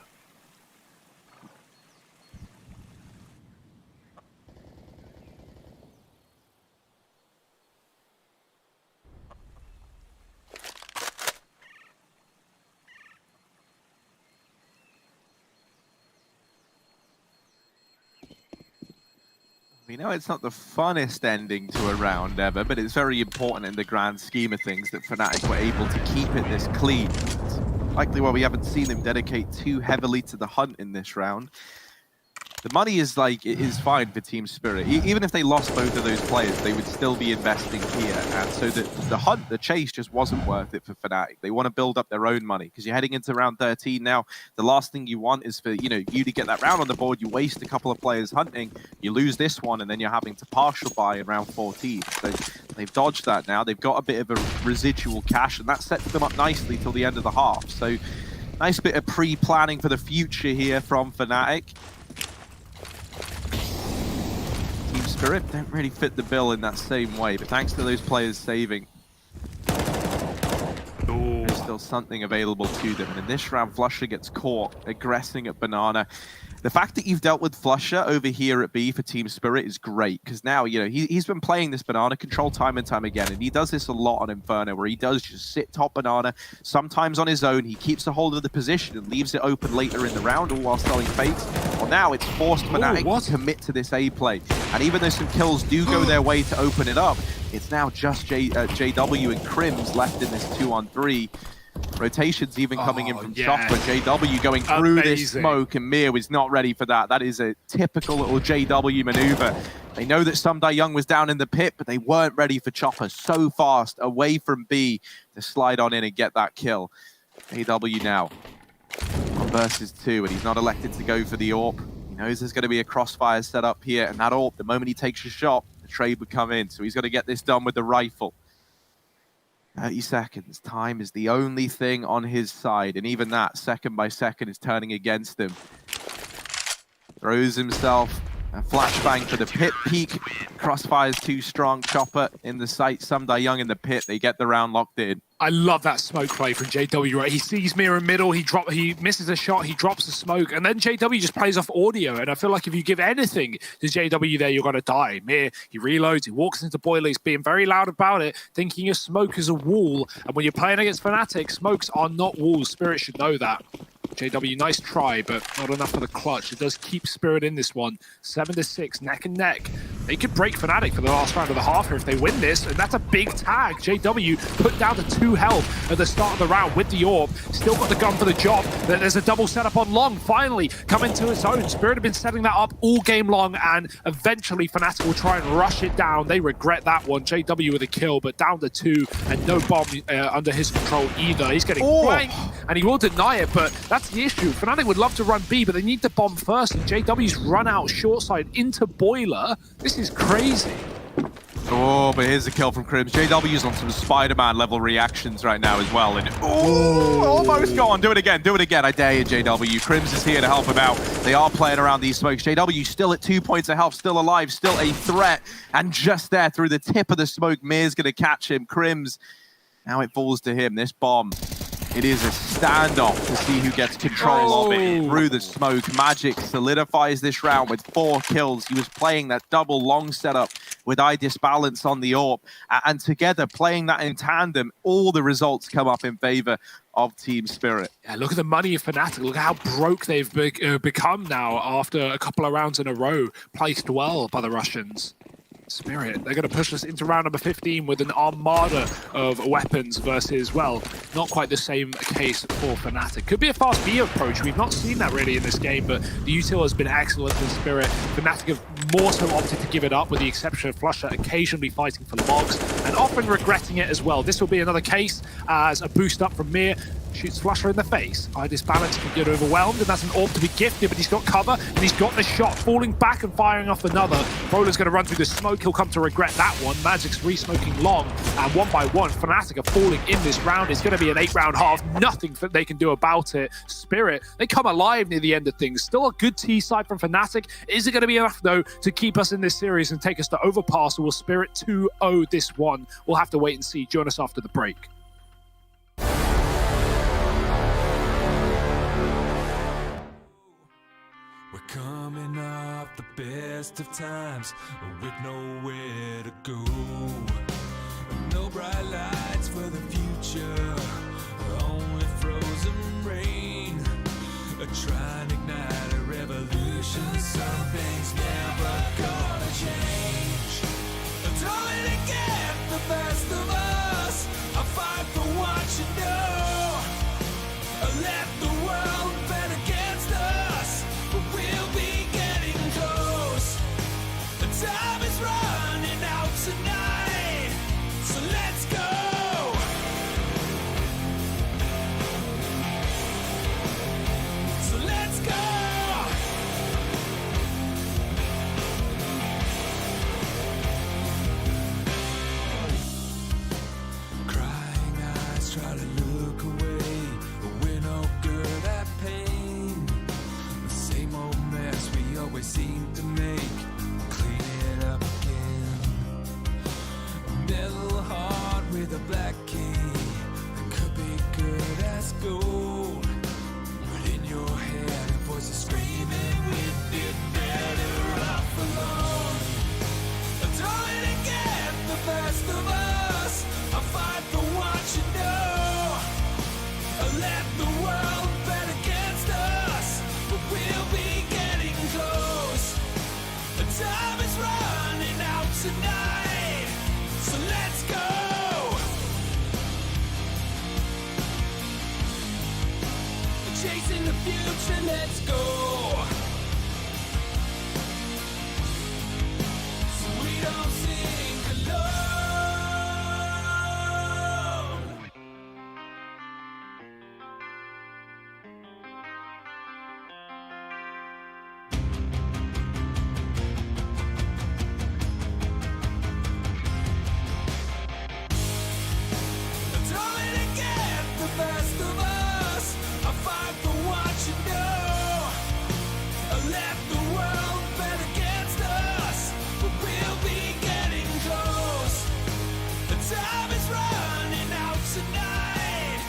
S3: We know it's not the funnest ending to a round ever, but it's very important in the grand scheme of things that Fnatic were able to keep it this clean. It's likely why we haven't seen them dedicate too heavily to the hunt in this round. The money is fine for Team Spirit. Even if they lost both of those players, they would still be investing here. And so the hunt, the chase just wasn't worth it for Fnatic. They want to build up their own money because you're heading into round 13 now. The last thing you want is for you to get that round on the board. You waste a couple of players hunting, you lose this one, and then you're having to partial buy in round 14. So they've dodged that now. They've got a bit of a residual cash, and that sets them up nicely till the end of the half. So nice bit of pre-planning for the future here from Fnatic. Spirit don't really fit the bill in that same way, but thanks to those players saving, there's still something available to them. And in this round, Flusher gets caught aggressing at Banana. The fact that you've dealt with Flusher over here at B for Team Spirit is great, because now, he's been playing this Banana control time and time again, and he does this a lot on Inferno, where he does just sit top Banana, sometimes on his own. He keeps a hold of the position and leaves it open later in the round, all while selling fakes. Well, now it's forced Fnatic to commit to this A play. And even though some kills do go their way to open it up, it's now just JW and Crims left in this 2-on-3. Rotations even coming in from Chopper. JW going through this smoke, and Mir was not ready for that. That is a typical little JW maneuver. They know that Sumdai Young was down in the pit, but they weren't ready for Chopper so fast away from B to slide on in and get that kill. JW now on versus 2, and he's not elected to go for the AWP. He knows there's going to be a crossfire set up here, and that AWP, the moment he takes a shot, the trade would come in. So he's got to get this done with the rifle. 30 seconds. Time is the only thing on his side, and even that, second by second, is turning against him. Throws himself a flashbang for the pit peak. Crossfire's too strong. Chopper in the sight. Sumdai Young in the pit. They get the round locked in.
S4: I love that smoke play from JW, right? He sees Mir in middle, he misses a shot, he drops the smoke, and then JW just plays off audio. And I feel like if you give anything to JW there, you're going to die. Mir, he reloads, he walks into Boiler, he's being very loud about it, thinking your smoke is a wall. And when you're playing against Fnatic, smokes are not walls. Spirit should know that. JW, nice try, but not enough for the clutch. It does keep Spirit in this one. 7-6, neck and neck. They could break Fnatic for the last round of the half here if they win this, and that's a big tag. JW put down to 2 health at the start of the round with the AWP. Still got the gun for the job. There's a double setup on Long, finally coming to its own. Spirit have been setting that up all game long, and eventually Fnatic will try and rush it down. They regret that one. JW with a kill, but down to 2, and no bomb under his control either. He's getting flanked, and he will deny it, but that's the issue. Fnatic would love to run B, but they need the bomb first, and JW's run out short side into Boiler. This is crazy.
S3: Oh, but here's a kill from Crims. JW's on some Spider-Man level reactions right now as well. And almost gone. Do it again. Do it again. I dare you, JW. Crims is here to help him out. They are playing around these smokes. JW still at 2 points of health, still alive, still a threat. And just there through the tip of the smoke, Mir's going to catch him. Crims, now it falls to him. This bomb. It is a standoff to see who gets control of it through the smoke. Magic solidifies this round with 4 kills. He was playing that double long setup with eye disbalance on the AWP. And together, playing that in tandem, all the results come up in favor of Team Spirit.
S4: Yeah, look at the money of Fnatic. Look at how broke they've become now after a couple of rounds in a row. Placed well by the Russians. Spirit, they're going to push us into round number 15 with an armada of weapons versus, well, not quite the same case for Fnatic. Could be a fast B approach. We've not seen that really in this game, but the util has been excellent for Spirit. Fnatic have more so opted to give it up, with the exception of Flusher occasionally fighting for logs and often regretting it as well. This will be another case as a boost up from Mir. shoots Flusher in the face. Balance can get overwhelmed, and that's an orb to be gifted, but he's got cover, and he's got the shot, falling back and firing off another. Bowler's going to run through the smoke. He'll come to regret that one. Magic's re-smoking long, and one by one, Fnatic are falling in this round. It's going to be an 8-round half. Nothing that they can do about it. Spirit, they come alive near the end of things. Still a good T side from Fnatic. Is it going to be enough, though, to keep us in this series and take us to overpass, or will Spirit 2-0 this one? We'll have to wait and see. Join us after the break.
S5: We're coming off the best of times with nowhere to go. No bright lights for the future, only frozen rain. Trying to ignite a revolution. Some things never gonna change. Don't let it get the best of us. I'll fight for what you know. Let the world bet against us, but we'll be getting close. The time is running out tonight, so let's go. So let's go. Crying eyes try to look away, but we're no good at pain. The same old mess we always seem to make. Clean it up again. A metal heart with a black key. It could be good as gold. But in your head, a voice is screaming, we'd be better off alone. Don't let it get the best of us. I'll fight for what you know. Let the world bet against us, but we'll be getting close. The time is running out tonight, so let's go. Chasing the future, let's go. So we don't sing alone. Don't let it get the best of us. I'll fight for what you know. Let the world bet against us, but we'll be getting close. The time is running out tonight,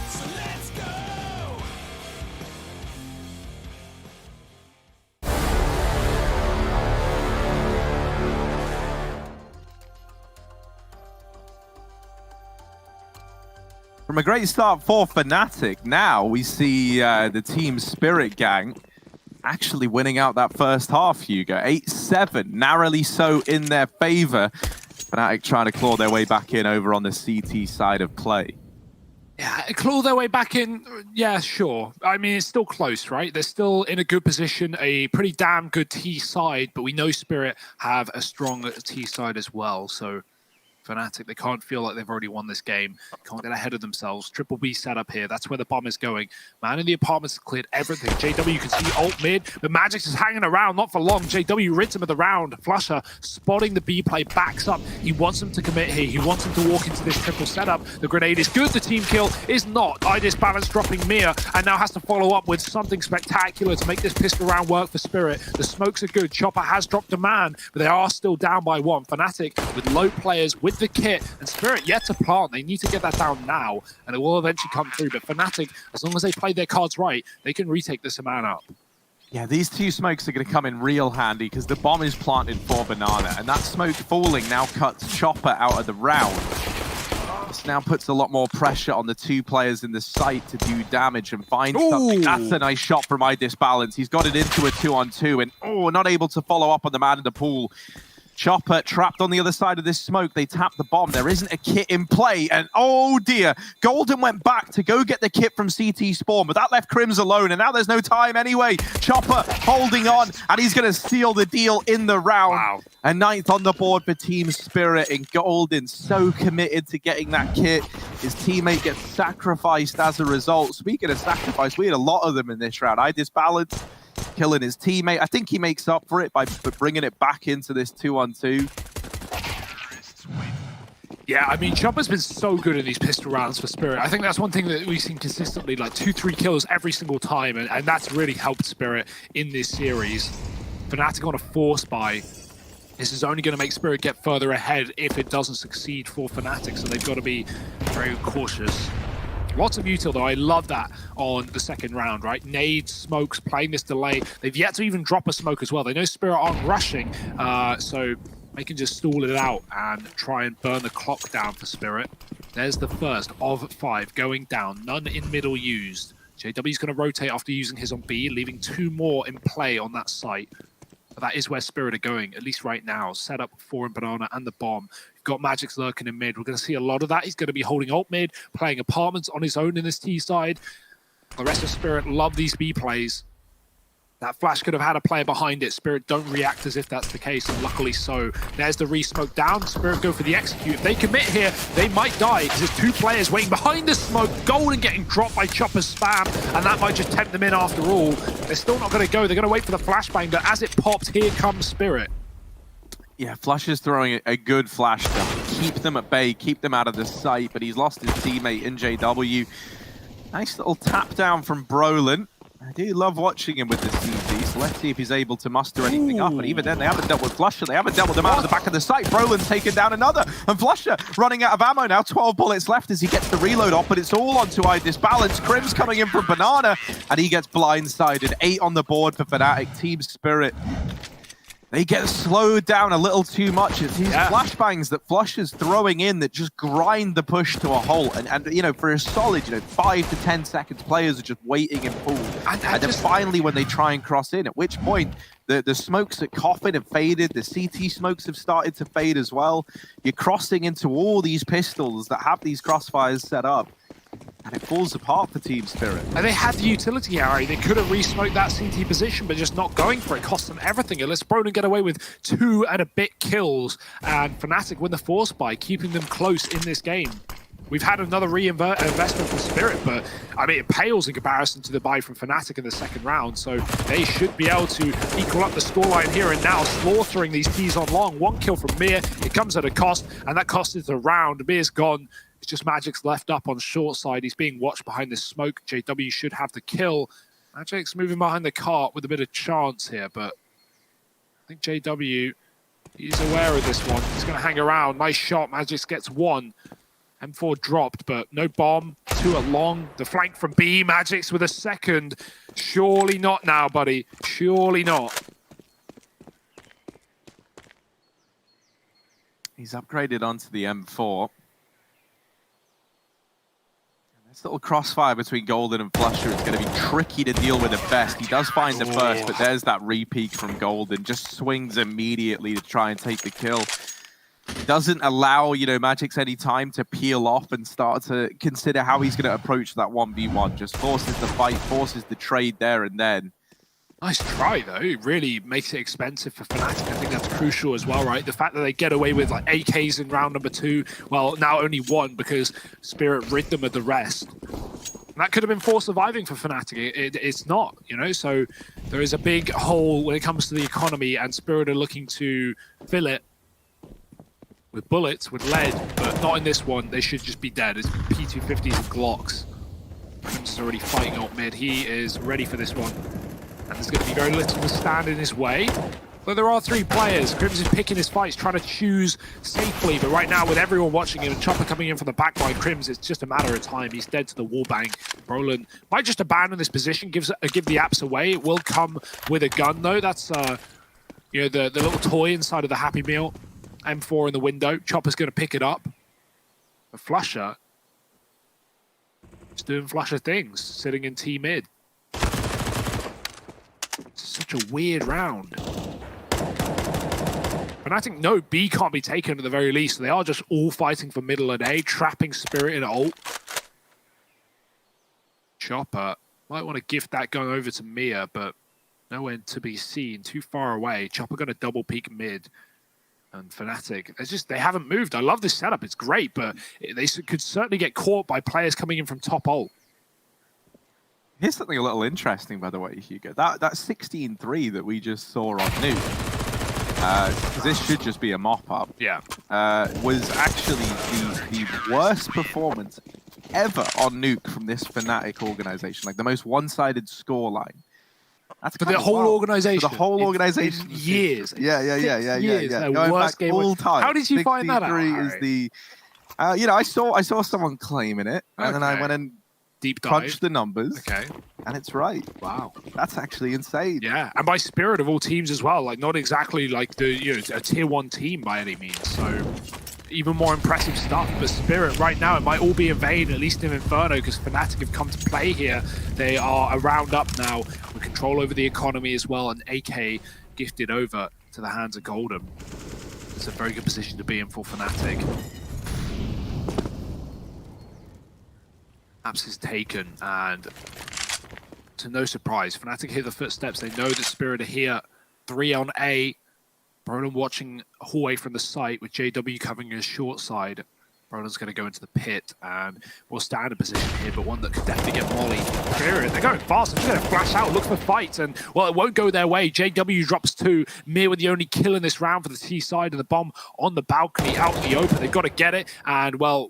S5: so let's go.
S3: From a great start for Fnatic, now we see the Team Spirit gang actually winning out that first half, Hugo. 8-7, narrowly so in their favor. Fnatic trying to claw their way back in over on the CT side of play.
S4: Yeah, claw their way back in. Yeah, sure. I mean, it's still close, right? They're still in a good position, a pretty damn good T side, but we know Spirit have a strong T side as well. So Fnatic, they can't feel like they've already won this game. Can't get ahead of themselves. Triple B set up here. That's where the bomb is going. Man in the apartments cleared everything. JW, you can see ult mid, but Magic's is hanging around, not for long. JW rids him of the round. Flusher spotting the B play, backs up. He wants him to commit here. He wants him to walk into this triple setup. The grenade is good. The team kill is not. Balance dropping Mia, and now has to follow up with something spectacular to make this pistol round work for Spirit. The smokes are good. Chopper has dropped a man, but they are still down by one. Fnatic with low players, with the kit, and Spirit yet to plant. They need to get that down now, and it will eventually come through. But Fnatic, as long as they play their cards right, they can retake this amount up.
S3: Yeah, these two smokes are going to come in real handy because the bomb is planted for Banana, and that smoke falling now cuts Chopper out of the round. This now puts a lot more pressure on the two players in the site to do damage and find something. That's a nice shot from Balance. He's got it into a 2-on-2, and not able to follow up on the man in the pool. Chopper trapped on the other side of this smoke. They tap the bomb. There isn't a kit in play. And oh dear, Golden went back to go get the kit from CT Spawn, but that left Crims alone. And now there's no time anyway. Chopper holding on, and he's going to seal the deal in the round.
S4: Wow.
S3: A 9th on the board for Team Spirit, and Golden so committed to getting that kit. His teammate gets sacrificed as a result. Speaking of sacrifice, we had a lot of them in this round. I disbalanced, killing his teammate. I think he makes up for it by bringing it back into this 2-on-2.
S4: Yeah, I mean, Chopper's been so good in these pistol rounds for Spirit. I think that's one thing that we've seen consistently, like 2-3 kills every single time, and that's really helped Spirit in this series. Fnatic on a force buy. This is only going to make Spirit get further ahead if it doesn't succeed for Fnatic, so they've got to be very cautious. Lots of util, though. I love that on the second round, right? Nades, smokes, playing this delay. They've yet to even drop a smoke as well. They know Spirit aren't rushing, so they can just stall it out and try and burn the clock down for Spirit. There's the first of 5 going down. None in middle used. JW's going to rotate after using his on B, leaving 2 more in play on that site. But that is where Spirit are going, at least right now. Set up 4 in Banana and the bomb. We've got Magic's lurking in mid. We're going to see a lot of that. He's going to be holding alt mid, playing apartments on his own in this T side. The rest of Spirit love these B plays. That flash could have had a player behind it. Spirit don't react as if that's the case, and luckily so. There's the re-smoke down. Spirit go for the execute. If they commit here, they might die, because there's 2 players waiting behind the smoke. Golden getting dropped by Chopper's spam, and that might just tempt them in after all. They're still not going to go. They're going to wait for the flashbang, but as it pops, here comes Spirit.
S3: Yeah, Flush is throwing a good flash to keep them at bay, keep them out of the sight, but he's lost his teammate in JW. Nice little tap down from Brolin. I do love watching him with this CT, so let's see if he's able to muster anything up. And even then, they haven't dealt with Flusher. They haven't dealt with him out of the back of the site. Brolin's taken down another. And Flusher running out of ammo now. 12 bullets left as he gets the reload off, but it's all onto I Disbalance. Crim's coming in from Banana, and he gets blindsided. 8 on the board for Fnatic. Team Spirit. They get slowed down a little too much. It's these flashbangs that Flush is throwing in that just grind the push to a halt. And you know, for a solid, 5 to 10 seconds, players are just waiting in pool. And then finally, when they try and cross in, at which point the smokes at Coffin have faded, the CT smokes have started to fade as well. You're crossing into all these pistols that have these crossfires set up. And it falls apart for Team Spirit.
S4: And they had the utility, Harry. They could have re-smoked that CT position, but just not going for it cost them everything. It lets Broden get away with 2 and a bit kills, and Fnatic win the force by keeping them close in this game. We've had another investment from Spirit, but I mean, it pales in comparison to the buy from Fnatic in the second round, so they should be able to equal up the scoreline here and now, slaughtering these T's on long. 1 kill from Mir. It comes at a cost, and that cost is the round. Mir's gone. It's just Magic's left up on short side. He's being watched behind the smoke. JW should have the kill. Magic's moving behind the cart with a bit of chance here, but I think JW, he's aware of this one. He's going to hang around. Nice shot. Magic's gets 1. M4 dropped, but no bomb. 2 at long. The flank from B. Magic's with a second. Surely not now, buddy. Surely not.
S3: He's upgraded onto the M4. This little crossfire between Golden and Flusher is going to be tricky to deal with at best. He does find the first, but there's that re-peek from Golden. Just swings immediately to try and take the kill. Doesn't allow, Magic's any time to peel off and start to consider how he's going to approach that 1v1. Just forces the fight, forces the trade there and then.
S4: Nice try, though. It really makes it expensive for Fnatic. I think that's crucial as well, right? The fact that they get away with like AKs in round number 2, well, now only 1 because Spirit rid them of the rest. And that could have been 4 surviving for Fnatic. It's not, so there is a big hole when it comes to the economy, and Spirit are looking to fill it with bullets, with lead, but not in this one. They should just be dead. It's P250s and Glocks. Crim's already fighting out mid. He is ready for this one. And there's going to be very little to stand in his way. But there are 3 players. Crims is picking his fights, trying to choose safely. But right now, with everyone watching him and Chopper coming in from the back line, Crims, it's just a matter of time. He's dead to the wallbang. Brolin might just abandon this position, give the apps away. It will come with a gun, though. That's the little toy inside of the Happy Meal. M4 in the window. Chopper's going to pick it up. But Flusher is doing Flusher things, sitting in T mid. It's such a weird round. Fnatic know B can't be taken at the very least. They are just all fighting for middle and A, trapping Spirit in ult. Chopper might want to gift that going over to Mia, but nowhere to be seen, too far away. Chopper going to double peek mid. And Fnatic, they haven't moved. I love this setup, it's great, but they could certainly get caught by players coming in from top ult.
S3: Here's something a little interesting, by the way, Hugo. That 16-3 that we just saw on Nuke, because this should just be a mop-up,
S4: yeah,
S3: was actually the worst performance ever on Nuke from this Fnatic organization. Like the most one-sided scoreline. That's
S4: for the whole organization.
S3: For the whole organization.
S4: Years.
S3: Yeah.
S4: Years,
S3: Going
S4: worst
S3: back
S4: game
S3: all time.
S4: How did you find that out?
S3: 63 is the... you know, I saw someone claiming it, and then I went and
S4: deep dive.
S3: Crunched the numbers.
S4: Okay.
S3: And it's right.
S4: Wow.
S3: That's actually insane.
S4: Yeah, and by Spirit of all teams as well. Like, not exactly like the, you know, a tier 1 team by any means. So, even more impressive stuff. But Spirit right now, it might all be in vain, at least in Inferno, because Fnatic have come to play here. They are a round up now with control over the economy as well, and AK gifted over to the hands of Golden. It's a very good position to be in for Fnatic. Maps is taken, and to no surprise, Fnatic hear the footsteps. They know that Spirit are here. 3 on A. Broden watching hallway from the site with JW covering his short side. Broden's going to go into the pit and will stand in position here, but one that could definitely get Molly. Spirit, they're going fast. They're just going to flash out, look for fights, and, well, it won't go their way. JW drops 2. Mir with the only kill in this round for the T side, and the bomb on the balcony out in the open. They've got to get it, and, well,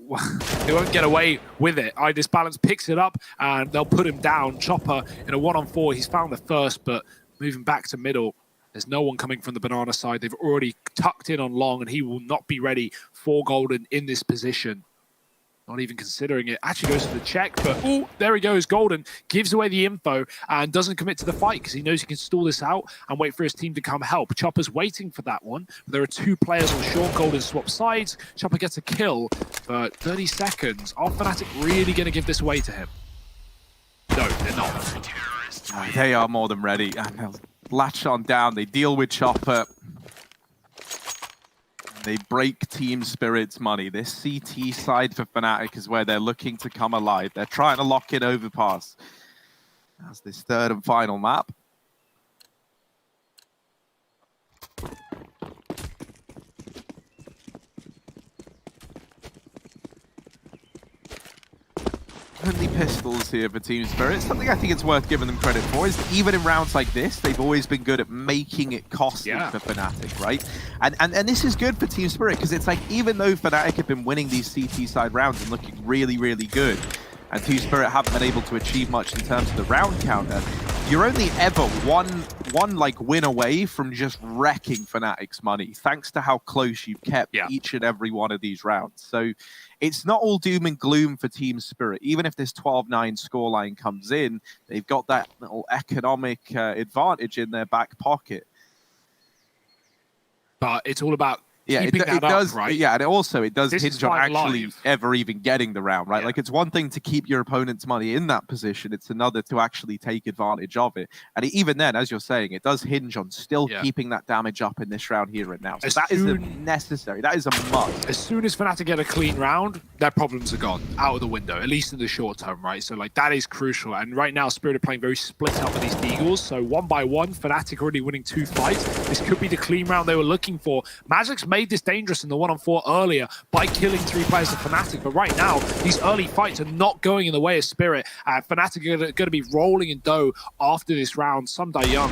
S4: they won't get away with it. Balance picks it up, and they'll put him down. Chopper in a 1-on-4. He's found the first, but moving back to middle. There's no one coming from the banana side. They've already tucked in on long, and he will not be ready for Golden in this position. Not even considering it. Actually goes for the check, but oh, there he goes. Golden gives away the info and doesn't commit to the fight because he knows he can stall this out and wait for his team to come help. Chopper's waiting for that one. There are 2 players on short. Golden swap sides. Chopper gets a kill, but 30 seconds. Are Fnatic really going to give this away to him? No, they're not.
S3: They are more than ready. And they'll latch on down. They deal with Chopper. They break Team Spirit's money. This CT side for Fnatic is where they're looking to come alive. They're trying to lock in overpass. That's this 3rd and final map. Only pistols here for Team Spirit. Something I think it's worth giving them credit for is that even in rounds like this, they've always been good at making it costly for Fnatic, right? And this is good for Team Spirit because it's like, even though Fnatic have been winning these CT side rounds and looking really, really good, and Team Spirit haven't been able to achieve much in terms of the round counter, you're only ever one like win away from just wrecking Fnatic's money, thanks to how close you've kept each and every one of these rounds. So it's not all doom and gloom for Team Spirit. Even if this 12-9 scoreline comes in, they've got that little economic advantage in their back pocket.
S4: But it's all about
S3: it does,
S4: up, right?
S3: Yeah, and it does
S4: This
S3: hinge on actually ever even getting the round, right? Like, it's one thing to keep your opponent's money in that position. It's another to actually take advantage of it. And even then, as you're saying, it does hinge on still keeping that damage up in this round here and now. So that is necessary. That is a must.
S4: As soon as Fnatic get a clean round, their problems are gone, out of the window, at least in the short term, right? So, like, that is crucial. And right now, Spirit are playing very split up with these Deagles. So 1 by 1, Fnatic already winning 2 fights. This could be the clean round they were looking for. Magic's made this dangerous in the 1-on-4 earlier by killing 3 players of Fnatic, but right now these early fights are not going in the way of Spirit. Fnatic are going to be rolling in dough after this round. Some die young.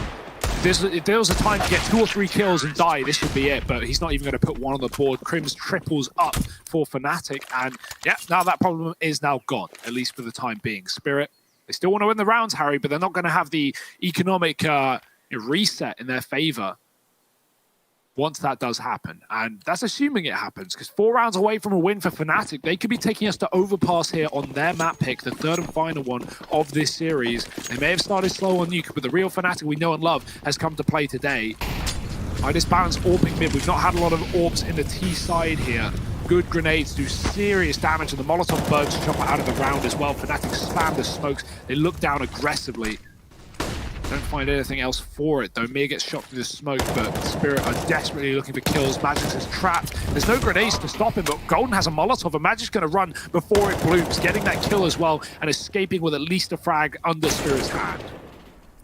S4: If there was a time to get 2 or 3 kills and die, this should be it, but he's not even going to put 1 on the board. Crims triples up for Fnatic, and yeah, now that problem is now gone, at least for the time being. Spirit, they still want to win the rounds, Harry, but they're not going to have the economic reset in their favor once that does happen, and that's assuming it happens, because 4 rounds away from a win for Fnatic, they could be taking us to Overpass here on their map pick, the 3rd and final one of this series. They may have started slow on Nuke, but the real Fnatic we know and love has come to play today. Balance AWPing mid. We've not had a lot of AWPs in the T side here. Good grenades do serious damage, and the Molotov burns Chopper out of the round as well. Fnatic spam the smokes. They look down aggressively. Don't find anything else for it, though. Mir gets shot through the smoke, but Spirit are desperately looking for kills. Magix is trapped. There's no grenades to stop him, but Golden has a Molotov, and Magic's going to run before it blooms, getting that kill as well, and escaping with at least a frag under Spirit's hand.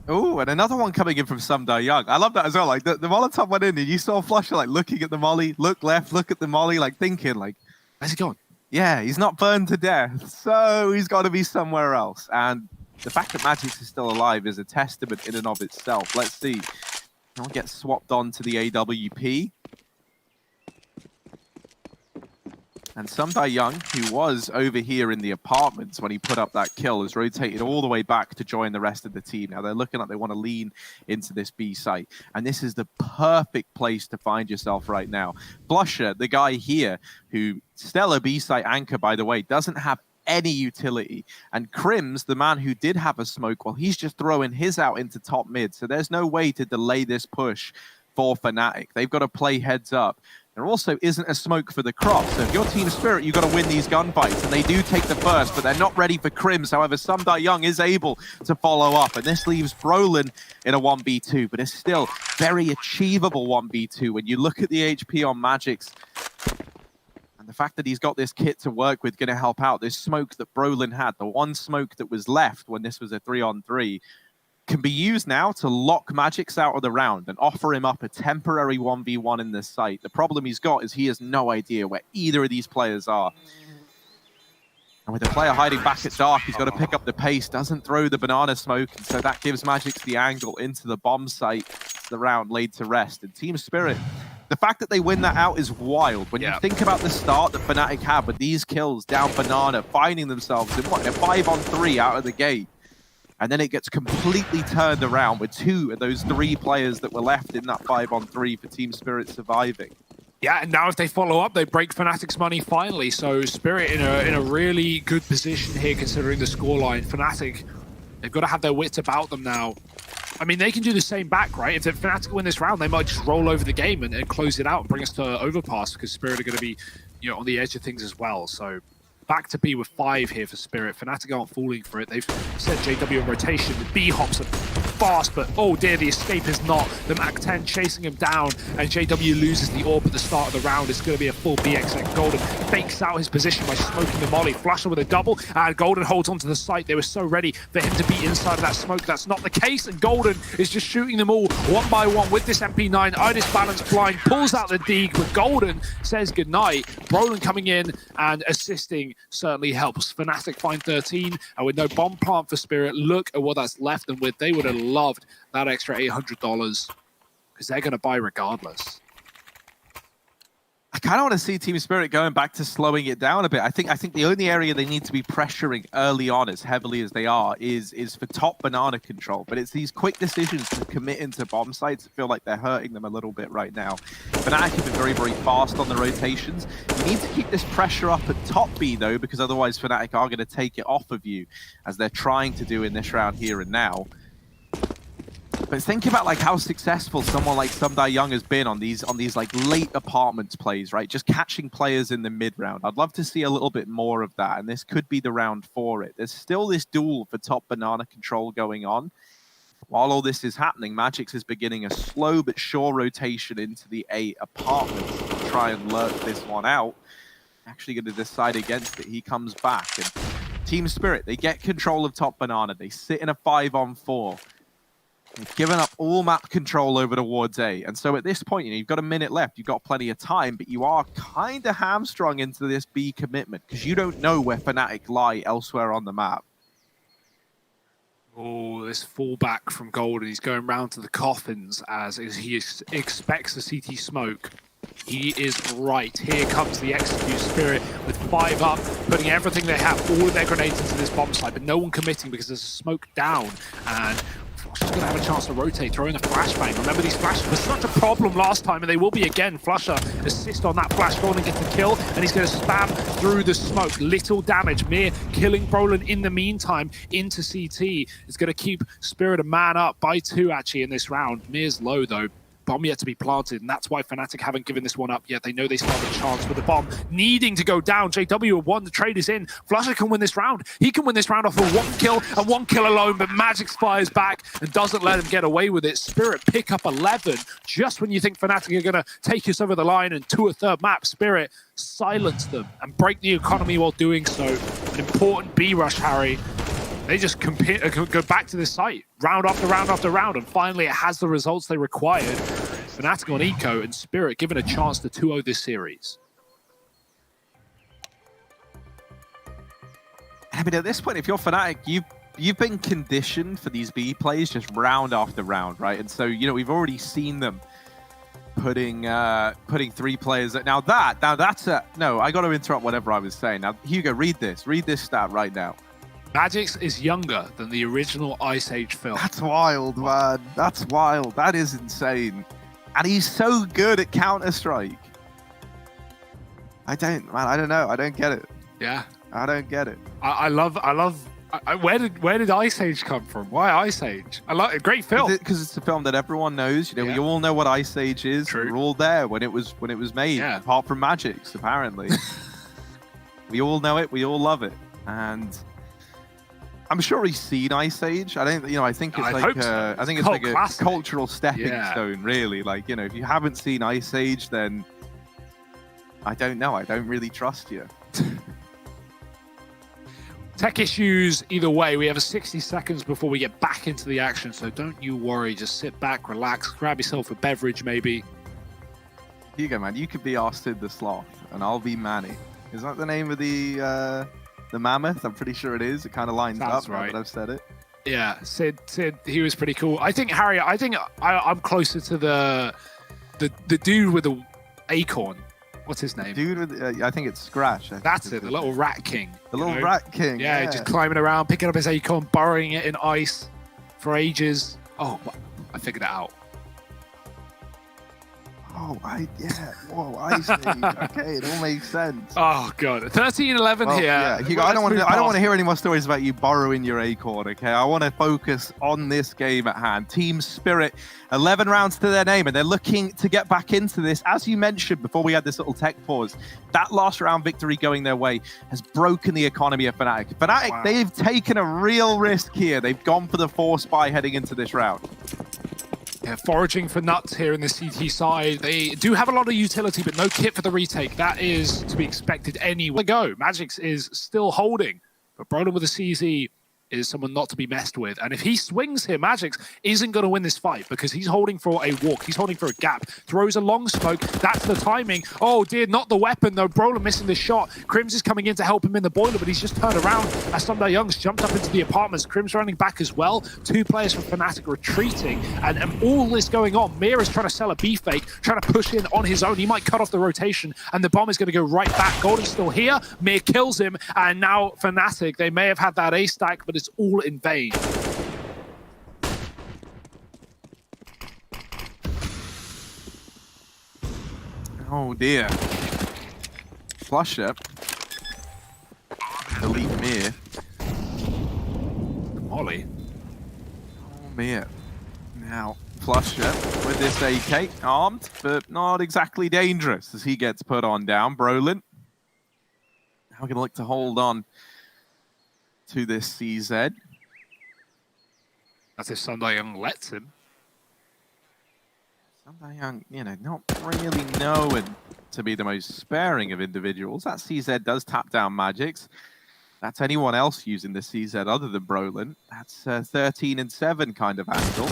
S3: Oh, and another one coming in from Sumdai Young. I love that as well. Like the Molotov went in, and you saw Flusher like looking at the molly, look left, look at the molly, like thinking like,
S4: where's he going?
S3: Yeah, he's not burned to death, so he's got to be somewhere else. And the fact that Magix is still alive is a testament in and of itself. Let's see. He'll get swapped on to the AWP. And Sumdai Young, who was over here in the apartments when he put up that kill, has rotated all the way back to join the rest of the team. Now they're looking like they want to lean into this B site. And this is the perfect place to find yourself right now. Blusher, the guy here, who stellar B site anchor, by the way, doesn't have any utility. And Crims, the man who did have a smoke, well, he's just throwing his out into top mid. So there's no way to delay this push for Fnatic. They've got to play heads up. There also isn't a smoke for the cross. So if you're Team Spirit, you've got to win these gunfights. And they do take the first, but they're not ready for Crims. However, Sumdai Young is able to follow up. And this leaves Brolin in a 1v2. But it's still very achievable 1v2 when you look at the HP on Magix. And the fact that he's got this kit to work with going to help out. This smoke that Brolin had, the one smoke that was left when this was a 3-on-3, can be used now to lock Magix out of the round and offer him up a temporary 1v1 in this site. The problem he's got is he has no idea where either of these players are. And with the player hiding back at dark, he's got to pick up the pace, doesn't throw the banana smoke, and so that gives Magix the angle into the bomb site, the round laid to rest. And Team Spirit, the fact that they win that out is wild. When you think about the start that Fnatic had with these kills down banana, finding themselves in what, a 5-on-3 out of the gate. And then it gets completely turned around with 2 of those 3 players that were left in that 5-on-3 for Team Spirit surviving.
S4: Yeah, and now if they follow up, they break Fnatic's money finally. So Spirit in a really good position here considering the scoreline. Fnatic, they've got to have their wits about them now. I mean, they can do the same back, right? If Fnatic win this round, they might just roll over the game and close it out and bring us to overpass because Spirit are going to be, you know, on the edge of things as well. So back to B with 5 here for Spirit. Fnatic aren't falling for it. They've set JW in rotation. The B hops are fast, but oh dear, the escape is not. The Mac-10 chasing him down, and JW loses the orb at the start of the round. It's going to be a full BX, and Golden fakes out his position by smoking the molly. Flusher with a double, and Golden holds onto the site. They were so ready for him to be inside of that smoke. That's not the case, and Golden is just shooting them all one by one with this MP9. Idis balanced blind, pulls out the dig, but Golden says goodnight. Brolin coming in and assisting certainly helps. Fnatic find 13, and with no bomb plant for Spirit, look at what that's left them with. They would have loved that extra $800 because they're going to buy regardless.
S3: I kind of want to see Team Spirit going back to slowing it down a bit. I think the only area they need to be pressuring early on as heavily as they are is for top banana control. But it's these quick decisions to commit into bomb sites that feel like they're hurting them a little bit right now. Fnatic have been very, very fast on the rotations. You need to keep this pressure up at top B, though, because otherwise Fnatic are going to take it off of you, as they're trying to do in this round here and now. But think about like how successful someone like Sumdai Young has been on these like late apartments plays, right? Just catching players in the mid round. I'd love to see a little bit more of that, and this could be the round for it. There's still this duel for top banana control going on. While all this is happening, Magix is beginning a slow but sure rotation into the A apartments to try and lurk this one out. Actually going to decide against it. He comes back, and Team Spirit, they get control of top banana. They sit in a 5-on-4. They've given up all map control over towards A. And so at this point, you know, you've got a minute left. You've got plenty of time, but you are kind of hamstrung into this B commitment because you don't know where Fnatic lie elsewhere on the map.
S4: Oh, this fallback from Golden. He's going round to the coffins as he expects the CT smoke. He is right. Here comes the Execute Spirit with 5 up, putting everything they have, all of their grenades into this bomb site, but no one committing because there's a smoke down. And Flusher's going to have a chance to rotate, throwing a flashbang. Remember, these flashes were such a problem last time, and they will be again. Flusher assist on that flash. Golden gets the kill, and he's going to spam through the smoke. Little damage. Mir killing Brolin in the meantime into CT. It's going to keep Spirit a man up by 2, actually, in this round. Mir's low, though. bomb yet to be planted, and that's why Fnatic haven't given this one up yet. They know they still have a chance with the bomb needing to go down. JW have won, the trade is in. Flusha can win this round. He can win this round off of 1 kill and 1 kill alone, but Magix fires back and doesn't let him get away with it. Spirit pick up 11 just when you think Fnatic are going to take us over the line and to a third map. Spirit silence them and break the economy while doing so. An important B rush, Harry. They just go back to this site, round after round after round, and finally it has the results they required. Fnatic on Eco and Spirit given a chance to 2-0 this series.
S3: I mean, at this point, if you're Fnatic, you've been conditioned for these B plays just round after round, right? And so, you know, we've already seen them putting 3 players. Now that's a no. I got to interrupt whatever I was saying. Now, Hugo, read this stat right now.
S4: Magix is younger than the original Ice Age film.
S3: That's wild, man. That's wild. That is insane. And he's so good at Counter-Strike. I don't know. I don't get it.
S4: Yeah.
S3: I don't get it.
S4: I love. Where did Ice Age come from? Why Ice Age? I love a great film.
S3: Because it's a film that everyone knows. You know, we all know what Ice Age is.
S4: True.
S3: We're all there when it was made.
S4: Yeah.
S3: Apart from Magix, apparently. We all know it. We all love it. And I'm sure he's seen Ice Age. I think it's like a cultural stepping stone, really. Like, you know, if you haven't seen Ice Age, then I don't know. I don't really trust you.
S4: Tech issues either way. We have 60 seconds before we get back into the action, so don't you worry. Just sit back, relax, grab yourself a beverage, maybe.
S3: Hugo, man, you could be our Sid the Sloth, and I'll be Manny. Is that the name of the mammoth? I'm pretty sure it is. It kind of lines up, right? I've said it.
S4: Yeah, Sid, he was pretty cool. I think, Harry, I'm closer to the dude with the acorn. What's his name?
S3: Dude with, I think it's Scratch.
S4: That's it, the little Rat King.
S3: The little Rat King.
S4: Yeah, just climbing around, picking up his acorn, burrowing it in ice for ages. Oh, I figured it out.
S3: Oh, whoa, I see. Okay, it all makes sense.
S4: Oh god, 13-11 here.
S3: Yeah, Hugo, I don't want to hear any more stories about you borrowing your acorn. Okay, I want to focus on this game at hand. Team Spirit, 11 rounds to their name, and they're looking to get back into this. As you mentioned before, we had this little tech pause. That last round victory going their way has broken the economy of Fnatic. Fnatic, wow. They've taken a real risk here. They've gone for the force buy heading into this round.
S4: Yeah, foraging for nuts here in the CT side. They do have a lot of utility, but no kit for the retake. That is to be expected anyway. Go. Magix is still holding, but Broden with a CZ is someone not to be messed with. And if he swings here, Magix isn't going to win this fight because he's holding for a walk. He's holding for a gap. Throws a long smoke. That's the timing. Oh dear, not the weapon though. Broden missing the shot. Crims is coming in to help him in the boiler, but he's just turned around as Sunday Young's jumped up into the apartments. Crims running back as well. 2 players from Fnatic retreating. And all this going on. Mir is trying to sell a B fake, trying to push in on his own. He might cut off the rotation and the bomb is going to go right back. Golden's still here. Mir kills him. And now Fnatic, they may have had that A stack, but it's all in vain.
S3: Oh dear. Flush up. Elite Mir.
S4: Molly.
S3: Oh Mir. Now, Flush up with this AK. Armed, but not exactly dangerous as he gets put on down. Brolin. Now we're going to look to hold on to this CZ.
S4: As if Sunday Young lets him.
S3: Sunday Young, you know, not really known to be the most sparing of individuals. That CZ does tap down Magix. That's anyone else using the CZ other than Brolin. That's 13-7 kind of angle.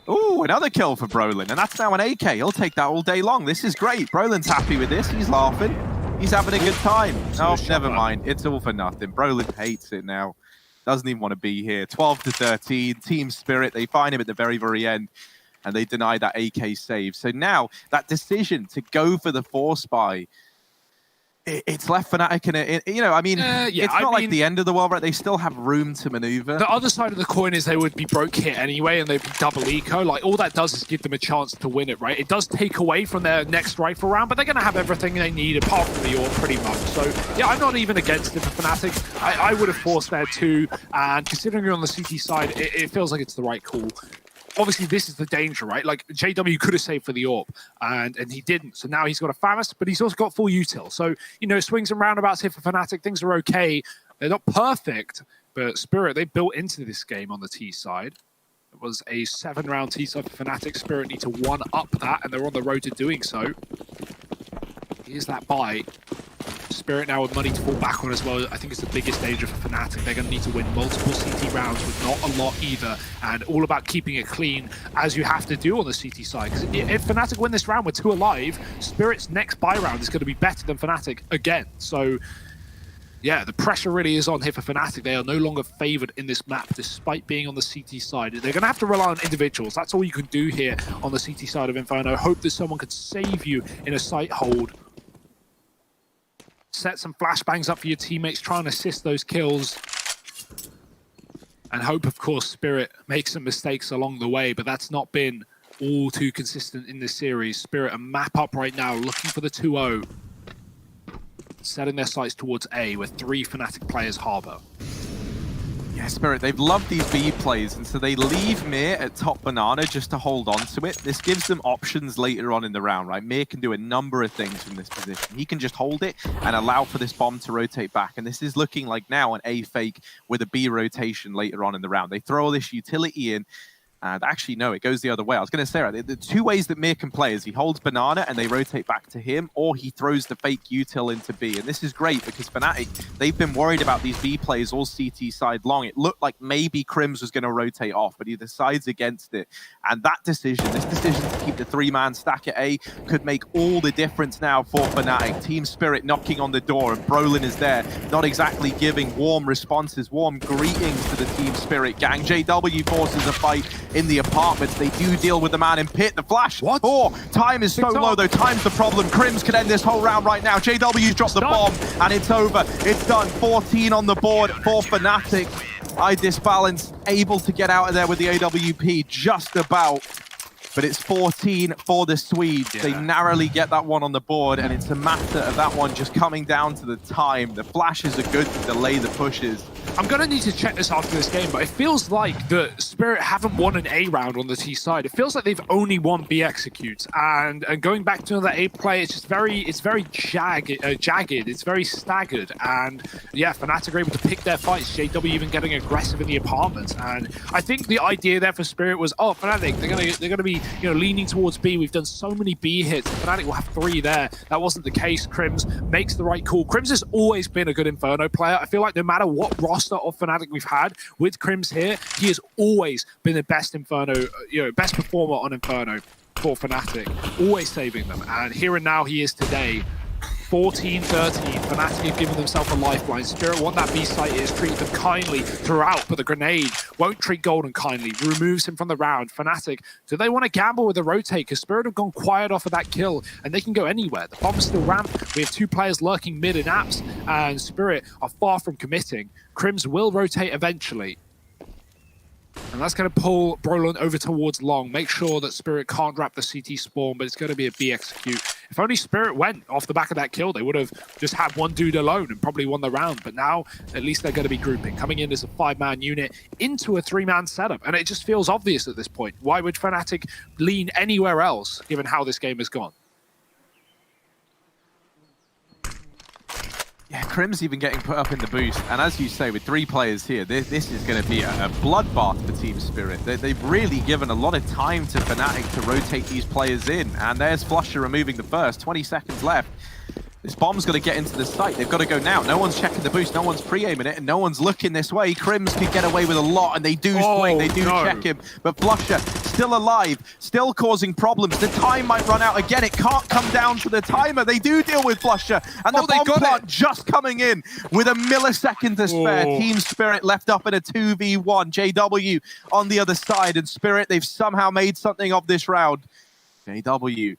S3: Ooh, another kill for Brolin, and that's now an AK. He'll take that all day long. This is great. Brolin's happy with this. He's laughing. He's having a good time. Oh, never mind. It's all for nothing. Brolin hates it now. Doesn't even want to be here. 12-13, Team Spirit. They find him at the very, very end, and they deny that AK save. So now, that decision to go for the force buy, it's left Fnatic in a, you know, I mean, it's not like the end of the world, right? They still have room to maneuver.
S4: The other side of the coin is they would be broke here anyway, and they'd be double eco. Like, all that does is give them a chance to win it, right? It does take away from their next rifle round, but they're going to have everything they need apart from the AWP pretty much. So, yeah, I'm not even against it for Fnatic. I would have forced there too, and considering you're on the CT side, it feels like it's the right call. obviously this is the danger, right? Like JW could have saved for the AWP and he didn't. So now he's got a Famous, but he's also got full util. So, you know, swings and roundabouts here for Fnatic. Things are okay. They're not perfect, but Spirit, they built into this game on the T side. It was a 7-round T side for Fnatic. Spirit need to one-up that, and they're on the road to doing so. Here's that buy. Spirit now with money to fall back on as well. I think it's the biggest danger for Fnatic. They're going to need to win multiple CT rounds with not a lot either, and all about keeping it clean as you have to do on the CT side. Because if Fnatic win this round with 2 alive, Spirit's next buy round is going to be better than Fnatic again. So yeah, the pressure really is on here for Fnatic. They are no longer favored in this map, despite being on the CT side. They're going to have to rely on individuals. That's all you can do here on the CT side of Inferno. Hope that someone could save you in a site hold. Set some flashbangs up for your teammates, try and assist those kills. And hope, of course, Spirit makes some mistakes along the way, but that's not been all too consistent in this series. Spirit a map up right now, looking for the 2-0. Setting their sights towards A, where 3 Fnatic players harbor.
S3: Yeah, Spirit, they've loved these B plays, and so they leave Mir at top banana just to hold on to it. This gives them options later on in the round, right? Mir can do a number of things from this position. He can just hold it and allow for this bomb to rotate back, and this is looking like now an A fake with a B rotation later on in the round. They throw this utility in, and actually, no, it goes the other way. I was going to say, right, the 2 ways that Mir can play is he holds banana and they rotate back to him, or he throws the fake util into B. And this is great because Fnatic, they've been worried about these B plays all CT side long. It looked like maybe Crims was going to rotate off, but he decides against it. And that decision, this decision to keep the 3-man stack at A, could make all the difference now for Fnatic. Team Spirit knocking on the door, and Brolin is there, not exactly giving warm responses, warm greetings to the Team Spirit gang. JW forces a fight in the apartments. They do deal with the man in pit. The flash. What? Oh, time is so low though. Time's the problem. Crims could end this whole round right now. JW's dropped the bomb and it's over. It's done. 14 on the board for Fnatic. iDisbalance able to get out of there with the AWP just about. But it's 14 for the Swedes. Yeah. They narrowly get that one on the board, and it's a matter of that one just coming down to the time. The flashes are good to delay the pushes.
S4: I'm going to need to check this after this game, but it feels like the Spirit haven't won an A round on the T side. It feels like they've only won B executes. And going back to another A play, it's just very jagged. It's very staggered. And yeah, Fnatic are able to pick their fights. JW even getting aggressive in the apartments. And I think the idea there for Spirit was, oh, Fnatic, they're gonna be, you know, leaning towards B. We've done so many B hits. Fnatic will have 3 there. That wasn't the case. Crims makes the right call. Crims has always been a good Inferno player. I feel like no matter what roster of Fnatic we've had with Crims here, he has always been the best Inferno, best performer on Inferno for Fnatic, always saving them. And here and now he is today. 14-13, Fnatic have given themselves a lifeline. Spirit want that B site is treated them kindly throughout, but the grenade won't treat Golden kindly, removes him from the round. Fnatic, do they want to gamble with the rotate? Because Spirit have gone quiet off of that kill, and they can go anywhere. The bomb's still ramp. We have 2 players lurking mid in apps, and Spirit are far from committing. Crims will rotate eventually. And that's going to pull Brolin over towards long. Make sure that Spirit can't wrap the CT spawn, but it's going to be a B execute. If only Spirit went off the back of that kill, they would have just had one dude alone and probably won the round. But now, at least they're going to be grouping. Coming in as a 5-man unit into a 3-man setup. And it just feels obvious at this point. Why would Fnatic lean anywhere else, given how this game has gone?
S3: Yeah, Crims even getting put up in the boost, and as you say, with 3 players here, this is going to be a bloodbath for Team Spirit. They've really given a lot of time to Fnatic to rotate these players in, and there's Flusher removing the first, 20 seconds left. This bomb's got to get into the site. They've got to go now. No one's checking the boost. No one's pre-aiming it, and no one's looking this way. Crims could get away with a lot, and they do swing. They do check him. But Flusher still alive, still causing problems. The time might run out again. It can't come down to the timer. They do deal with Flusher, and the bomb plot just coming in with a millisecond to spare. Team Spirit left up in a 2v1. JW on the other side, and Spirit, they've somehow made something of this round. JW.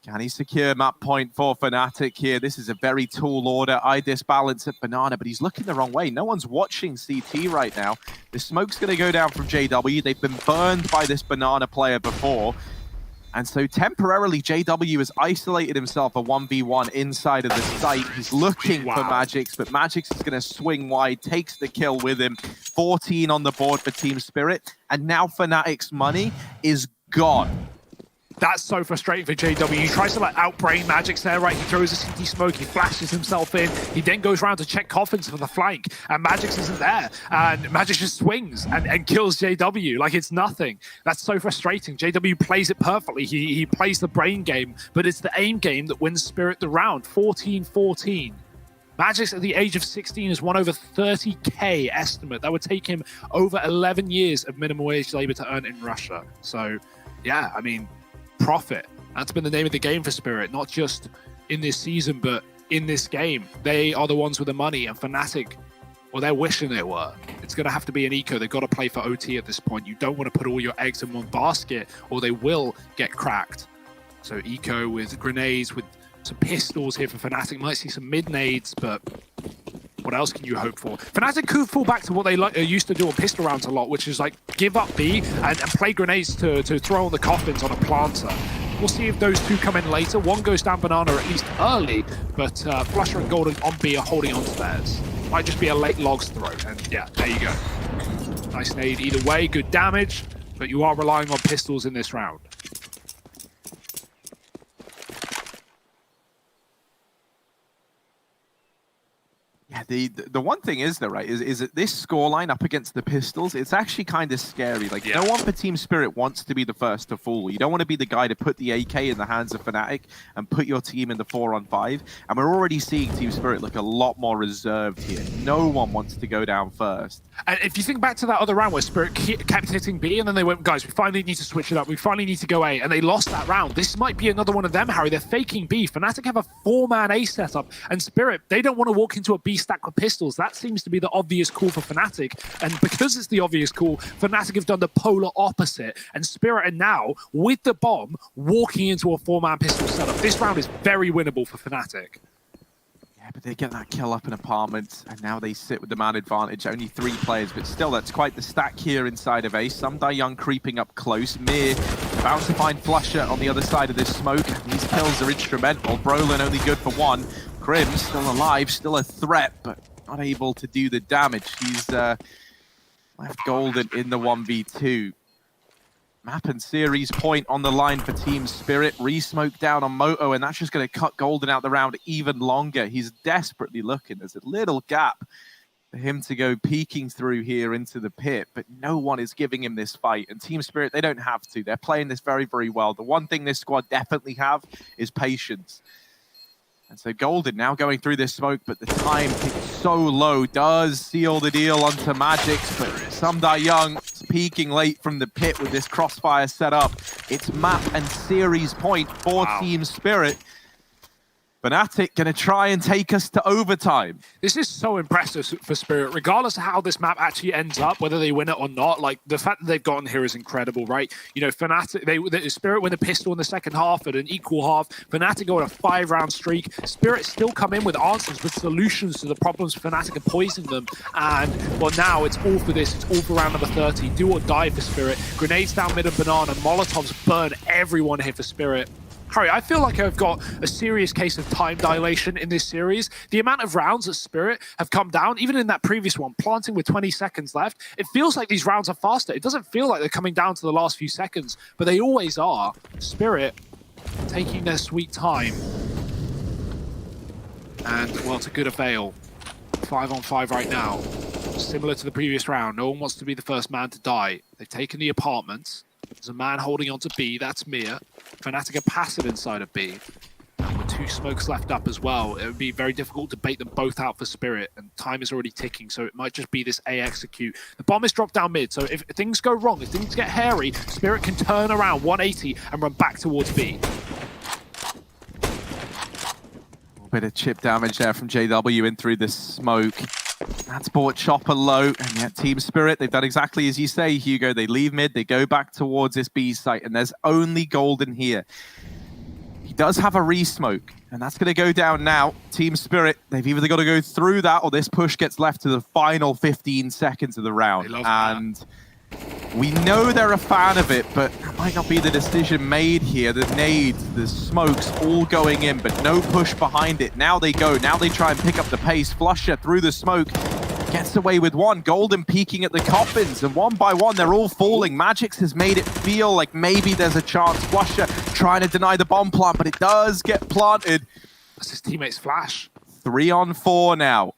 S3: Can he secure map point for Fnatic here? This is a very tall order. iDisbalance at banana, but he's looking the wrong way. No one's watching CT right now. The smoke's going to go down from JW. They've been burned by this banana player before. And so temporarily, JW has isolated himself a 1v1 inside of the site. He's looking for Magix, but Magix is going to swing wide, takes the kill with him. 14 on the board for Team Spirit. And now Fnatic's money is gone.
S4: That's so frustrating for JW. He tries to like outbrain Magix there, right? He throws a CT smoke, he flashes himself in. He then goes around to check coffins for the flank, and Magix isn't there. And Magix just swings and kills JW like it's nothing. That's so frustrating. JW plays it perfectly. He plays the brain game, but it's the aim game that wins Spirit the round. 14-14. Magix at the age of 16 has won over 30k estimate. That would take him over 11 years of minimum wage labor to earn in Russia. So, yeah, I mean, profit. That's been the name of the game for Spirit, not just in this season, but in this game. They are the ones with the money, and Fnatic, well, they're wishing they were. It's going to have to be an eco. They've got to play for OT at this point. You don't want to put all your eggs in one basket, or they will get cracked. So eco with grenades, with some pistols here for Fnatic. Might see some mid-nades, but what else can you hope for? Fnatic could fall back to what they used to do on pistol rounds a lot, which is like give up B and play grenades to throw on the coffins on a planter. We'll see if those two come in later. One goes down Banana at least early, but Flusher and Golden on B are holding on to theirs. Might just be a late logs throw, and yeah, there you go. Nice nade either way, good damage, but you are relying on pistols in this round.
S3: Yeah, the one thing is though, right, is that this scoreline up against the pistols, it's actually kind of scary. Like, no one for Team Spirit wants to be the first to fall. You don't want to be the guy to put the AK in the hands of Fnatic and put your team in the 4-on-5. And we're already seeing Team Spirit look a lot more reserved here. No one wants to go down first.
S4: And if you think back to that other round where Spirit kept hitting B, and then they went, guys, we finally need to switch it up. We finally need to go A, and they lost that round. This might be another one of them, Harry. They're faking B. Fnatic have a 4-man A setup, and Spirit, they don't want to walk into a B stack with pistols. That seems to be the obvious call for Fnatic, and because it's the obvious call, Fnatic have done the polar opposite, and Spirit are now, with the bomb, walking into a 4-man pistol setup. This round is very winnable for Fnatic.
S3: But they get that kill up in apartments, and now they sit with the man advantage. Only 3 players, but still, that's quite the stack here inside of Ace. Some Young creeping up close. Mir about to find Flusher on the other side of this smoke. These kills are instrumental. Brolin only good for 1. Grim still alive, still a threat, but not able to do the damage. He's left Golden in the 1v2. Map and series point on the line for Team Spirit. Re-smoke down on Moto, and that's just going to cut Golden out the round even longer. He's desperately looking. There's a little gap for him to go peeking through here into the pit, but no one is giving him this fight. And Team Spirit, they don't have to. They're playing this very, very well. The one thing this squad definitely have is patience. And so Golden now going through this smoke, but the time is so low. Does seal the deal onto Magix, but Sumda Young peeking late from the pit with this crossfire set up. It's map and series point for Team Spirit. Fnatic going to try and take us to overtime.
S4: This is so impressive for Spirit, regardless of how this map actually ends up, whether they win it or not. Like, the fact that they've gotten here is incredible, right? You know, Fnatic, Spirit win the pistol in the second half at an equal half. Fnatic go on a 5-round streak. Spirit still come in with answers, with solutions to the problems Fnatic are poisoning them. And, well, now it's all for this. It's all for round number 30. Do or die for Spirit. Grenades down mid and Banana. Molotovs burn everyone here for Spirit. Harry, I feel like I've got a serious case of time dilation in this series. The amount of rounds that Spirit have come down, even in that previous one, planting with 20 seconds left, it feels like these rounds are faster. It doesn't feel like they're coming down to the last few seconds, but they always are. Spirit taking their sweet time. And, well, to good avail. 5-on-5 right now. Similar to the previous round. No one wants to be the first man to die. They've taken the apartments. There's a man holding on to B, that's Mir. Fnatic are passive inside of B. And with 2 smokes left up as well, it would be very difficult to bait them both out for Spirit, and time is already ticking, so it might just be this A execute. The bomb is dropped down mid, so if things go wrong, if things get hairy, Spirit can turn around 180 and run back towards B.
S3: A bit of chip damage there from JW in through the smoke. That's brought Chopper low, and yet Team Spirit, they've done exactly as you say, Hugo. They leave mid, they go back towards this B site, and there's only Golden here. He does have a re-smoke, and that's going to go down now. Team Spirit, they've either got to go through that, or this push gets left to the final 15 seconds of the round. And We know they're a fan of it, but that might not be the decision made here. The nades, the smokes all going in, but no push behind it. Now they go. Now they try and pick up the pace. Flusher through the smoke. Gets away with one. Golden peeking at the coffins, and one by one, they're all falling. Magix has made it feel like maybe there's a chance. Flusher trying to deny the bomb plant, but it does get planted.
S4: That's his teammate's flash.
S3: 3 on 4 now.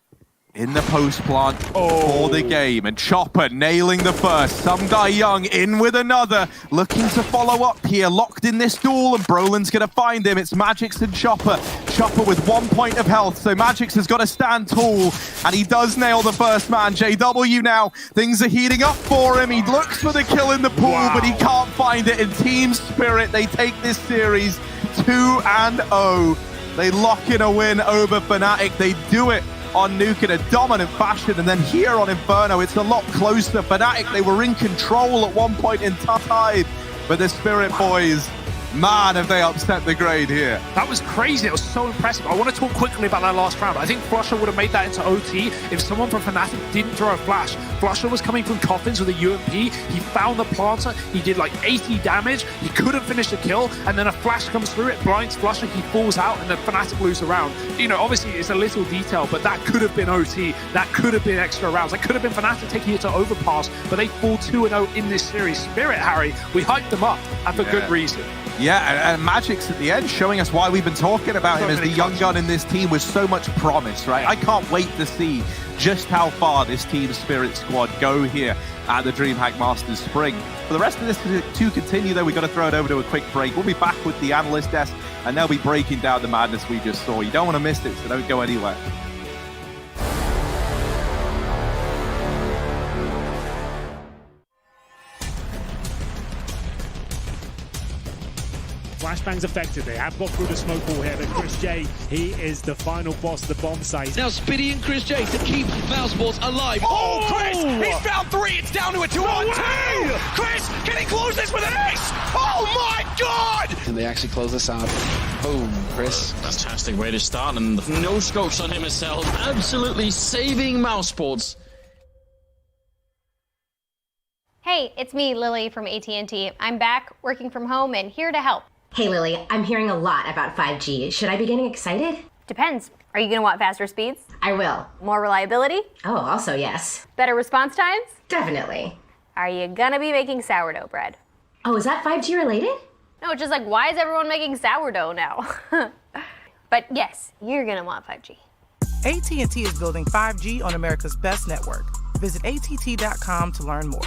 S3: In the post plant for the game, and Chopper nailing the first. Some guy young in with another, looking to follow up here, locked in this duel, and Brolin's gonna find him. It's Magix and Chopper. Chopper with 1 point of health, so Magix has got to stand tall, and he does nail the first man. JW now, things are heating up for him. He looks for the kill in the pool, but he can't find it. In Team Spirit, they take this series 2-0. They lock in a win over Fnatic. They do it on Nuke in a dominant fashion, and then here on Inferno, it's a lot closer. Fnatic, they were in control at one point in time, but the Spirit boys, man, have they upset the grade here.
S4: That was crazy. It was so impressive. I want to talk quickly about that last round. I think Flusher would have made that into OT if someone from Fnatic didn't throw a flash. Flusher was coming from coffins with a UMP. He found the planter. He did like 80 damage. He couldn't finish the kill, and then a flash comes through. It blinds Flusher. He falls out, and then Fnatic lose a round. You know, obviously it's a little detail, but that could have been OT. That could have been extra rounds. That could have been Fnatic taking it to overpass, but they fall 2-0 in this series. Spirit, Harry, we hyped them up, and for good reason.
S3: Yeah, and Magix at the end showing us why we've been talking about him as the young gun in this team with so much promise, right? I can't wait to see just how far this Team Spirit squad go here at the Dreamhack-Masters Spring. For the rest of this to continue, though, we've got to throw it over to a quick break. We'll be back with the analyst desk, and they'll be breaking down the madness we just saw. You don't want to miss it, so don't go anywhere.
S12: Flashbang's effective. They have got through the smoke wall here, but Chris J, he is the final boss of the bomb site.
S13: Now Spitty and Chris J to keep Mousesports alive.
S12: Oh,
S13: Chris! He's found 3! It's down to a 2-on-2! Chris, can he close this with an ace? Oh my god!
S14: Can they actually close this out? Boom, Chris. Fantastic way to start, and no scopes on him himself. Absolutely saving Mousesports.
S6: Hey, it's me, Lily from AT&T. I'm back, working from home, and here to help.
S7: Hey Lily, I'm hearing a lot about 5G. Should I be getting excited?
S6: Depends. Are you gonna want faster speeds?
S7: I will.
S6: More reliability?
S7: Oh, also yes.
S6: Better response times?
S7: Definitely.
S6: Are you gonna be making sourdough bread?
S7: Oh, is that 5G related?
S6: No, it's just like, why is everyone making sourdough now? But yes, you're gonna want 5G.
S8: AT&T is building 5G on America's best network. Visit att.com to learn more.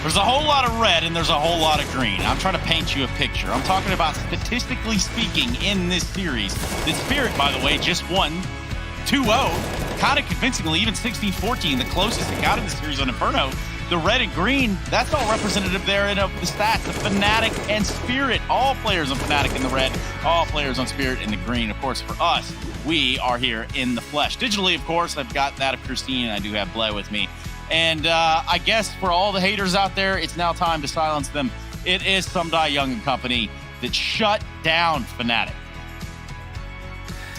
S9: There's a whole lot of red and there's a whole lot of green. I'm trying to paint you a picture. I'm talking about statistically speaking in this series. The Spirit, by the way, just won 2-0, kind of convincingly, even 16-14, the closest it got in the series on Inferno. The red and green, that's all representative there in the stats. The Fnatic and Spirit, all players on Fnatic in the red, all players on Spirit in the green. Of course, for us, we are here in the flesh. Digitally, of course, I've got that of Christine, and I do have Blay with me. And I guess for all the haters out there, it's now time to silence them. It is Sumdai Young and company that shut down Fnatic.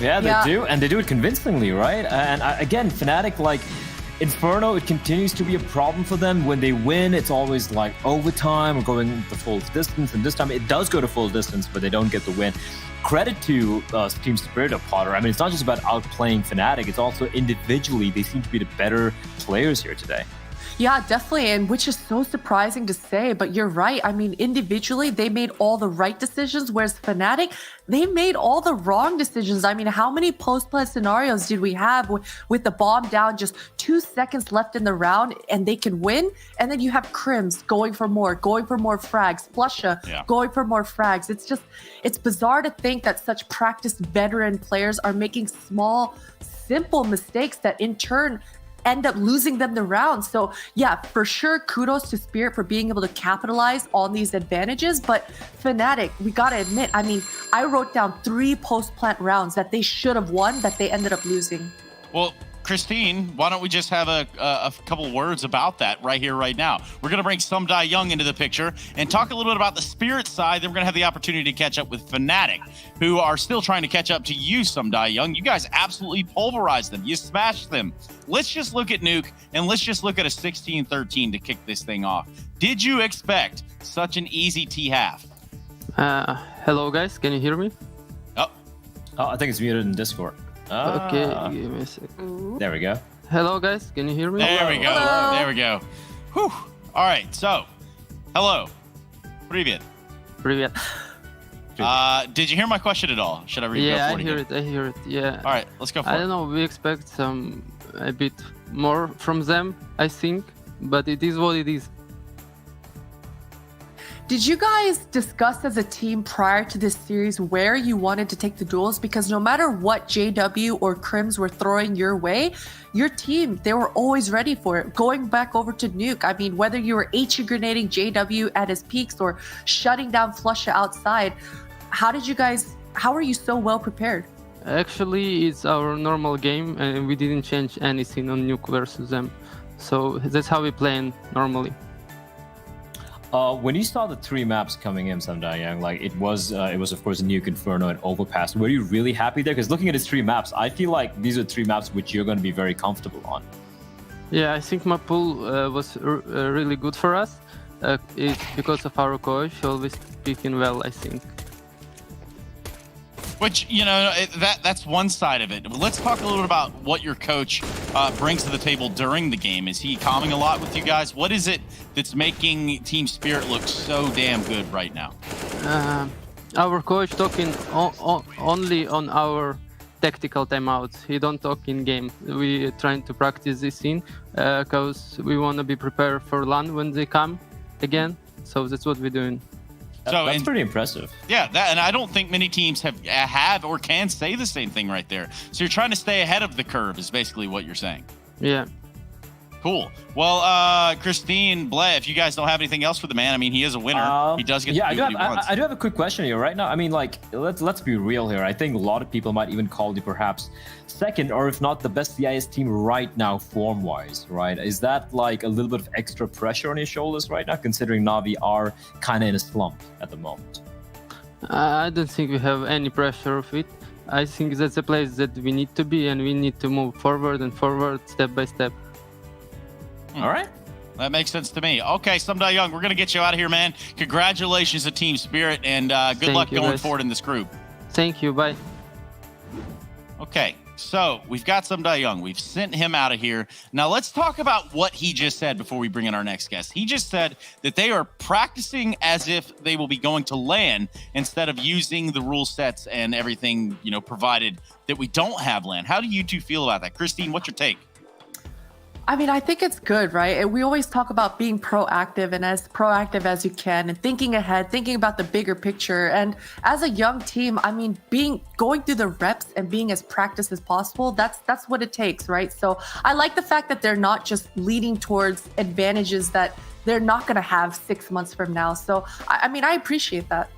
S11: Yeah, they do, and they do it convincingly, right? And again, Fnatic, like Inferno, it continues to be a problem for them. When they win, it's always like overtime or going the full distance, and this time it does go to full distance, but they don't get the win. Credit to Team Spirit of Potter. I mean, it's not just about outplaying Fnatic, it's also individually, they seem to be the better players here today.
S10: Yeah, definitely, and which is so surprising to say, but you're right. I mean, individually, they made all the right decisions, whereas Fnatic, they made all the wrong decisions. I mean, how many post-play scenarios did we have with the bomb down, just 2 seconds left in the round, and they can win? And then you have Crims going for more frags, Flusha going for more frags. It's bizarre to think that such practiced veteran players are making small, simple mistakes that in turn end up losing them the round. So yeah, for sure, kudos to Spirit for being able to capitalize on these advantages. But Fnatic, we gotta admit, I mean, I wrote down 3 post-plant rounds that they should have won that they ended up losing.
S9: Well, Christine, why don't we just have a couple words about that right here, right now? We're going to bring Sumdai Young into the picture and talk a little bit about the Spirit side. Then we're going to have the opportunity to catch up with Fnatic, who are still trying to catch up to you, Sumdai Young. You guys absolutely pulverized them. You smashed them. Let's just look at Nuke, and let's just look at a 16-13 to kick this thing off. Did you expect such an easy T-half?
S15: Hello, guys. Can you hear me?
S11: Oh, I think it's muted in Discord.
S15: Okay, give me a sec.
S11: There we go.
S15: Hello, guys. Can you hear me?
S9: There we go.
S10: Hello.
S9: There we go. Whew. All right. So, hello. Привет.
S15: Привет.
S9: Did you hear my question at all? Should I read
S15: Yeah, I hear it. Yeah.
S9: All right. Let's go for
S15: I
S9: it.
S15: don't know. We expect a bit more from them, I think, but it is what it is.
S10: Did you guys discuss as a team prior to this series where you wanted to take the duels? Because no matter what JW or Crims were throwing your way, your team, they were always ready for it. Going back over to Nuke, I mean, whether you were HE-grenading JW at his peaks or shutting down Flusha outside, how are you so well prepared?
S15: Actually, it's our normal game, and we didn't change anything on Nuke versus them. So that's how we play normally.
S11: When you saw the 3 maps coming in, Sumdai Young, like it was of course Nuke, Inferno, and Overpass. Were you really happy there? Because looking at his 3 maps, I feel like these are 3 maps which you're going to be very comfortable on.
S15: Yeah, I think my pool was really good for us. It's because of our coach always speaking well, I think.
S9: Which, you know, that's one side of it. But let's talk a little bit about what your coach brings to the table during the game. Is he calming a lot with you guys? What is it that's making Team Spirit look so damn good right now?
S15: Our coach talking only on our tactical timeouts. He don't talk in game. We trying to practice this in because we want to be prepared for LAN when they come again. So that's what we're doing.
S11: That's pretty impressive.
S9: Yeah, and I don't think many teams have or can say the same thing right there. So you're trying to stay ahead of the curve is basically what you're saying.
S15: Yeah.
S9: Cool. Well, Christine, Blay, if you guys don't have anything else for the man, I mean, he is a winner. He does get to do what he wants.
S11: I do have a quick question here right now. I mean, like, let's be real here. I think a lot of people might even call you perhaps second, or if not the best CIS team right now form-wise, right? Is that like a little bit of extra pressure on your shoulders right now, considering Na'Vi are kind of in a slump at the moment?
S15: I don't think we have any pressure of it. I think that's a place that we need to be, and we need to move forward and forward step by step.
S9: All right. That makes sense to me. Okay, Sumdai Young, we're going to get you out of here, man. Congratulations to Team Spirit, and good luck going forward in this group.
S15: Thank you. Bye.
S9: Okay, so we've got Sumdai Young. We've sent him out of here. Now let's talk about what he just said before we bring in our next guest. He just said that they are practicing as if they will be going to LAN instead of using the rule sets and everything, you know, provided that we don't have LAN. How do you two feel about that? Christine, what's your take?
S10: I mean, I think it's good, right? And we always talk about being proactive and as proactive as you can and thinking ahead, thinking about the bigger picture. And as a young team, I mean, going through the reps and being as practiced as possible, that's what it takes, right? So I like the fact that they're not just leading towards advantages that they're not going to have 6 months from now. So, I mean, I appreciate that.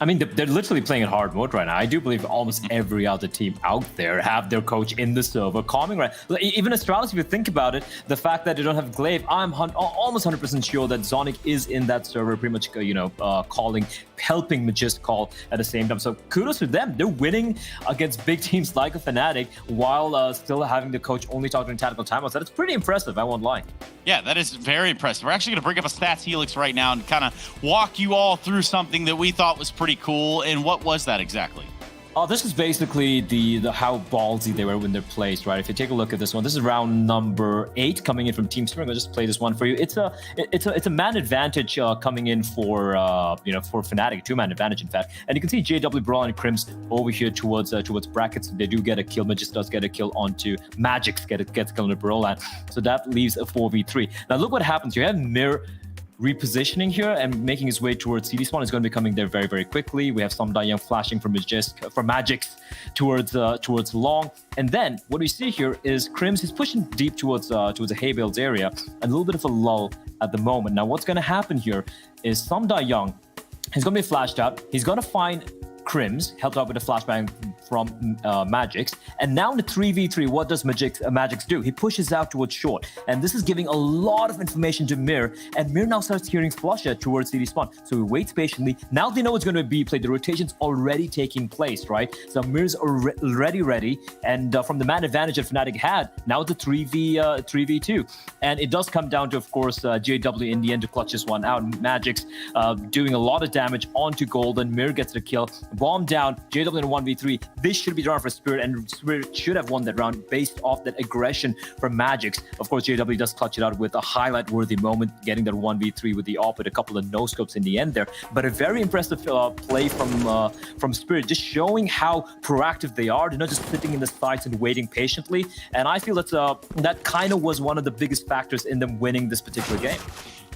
S11: I mean, they're literally playing in hard mode right now. I do believe almost every other team out there have their coach in the server calming, right? Even Astralis, if you think about it, the fact that they don't have Glaive, I'm almost 100% sure that Zonic is in that server, pretty much, calling, helping Magist call at the same time. So kudos to them. They're winning against big teams like a Fnatic while still having the coach only talking tactical timeouts. That's pretty impressive, I won't lie.
S9: Yeah, that is very impressive. We're actually going to bring up a stats helix right now and kind of walk you all through something that we thought was pretty cool. And what was that exactly?
S11: This is basically the how ballsy they were when they're placed, right? If you take a look at this one, this is round number 8 coming in from Team Spring. I'll just play this one for you. It's a man advantage coming in for for Fnatic, 2-man advantage in fact. And you can see JW, Brawl, and Crims over here towards brackets. They do get a kill. Magist does get a kill onto Magix, gets kill on the Brawl, so that leaves a 4v3. Now look what happens. You have Mir repositioning here and making his way towards CD spawn. Is going to be coming there very, very quickly. We have some Young flashing from Magix towards long, and then what we see here is Crims is pushing deep towards the hay bales area, and a little bit of a lull at the moment. Now what's going to happen here is some Young, he's going to be flashed out. He's going to find Crims, helped out with a flashbang from Magix. And now in the 3v3, what does Magix do? He pushes out towards short. And this is giving a lot of information to Mir. And Mir now starts hearing Flusha towards CD spawn. So he waits patiently. Now they know it's going to be played. The rotation's already taking place, right? So Mir's already ready. And from the man advantage that Fnatic had, now it's a 3v2. And it does come down to, of course, JW in the end to clutch this one out. Magix doing a lot of damage onto Golden. Mir gets the kill. Bomb down, JW in 1v3. This should be drawn for Spirit, and Spirit should have won that round based off that aggression from Magix. Of course, JW does clutch it out with a highlight-worthy moment, getting that 1v3 with the op with a couple of no-scopes in the end there. But a very impressive play from Spirit, just showing how proactive they are. They're not just sitting in the sights and waiting patiently. And I feel that kind of was one of the biggest factors in them winning this particular game.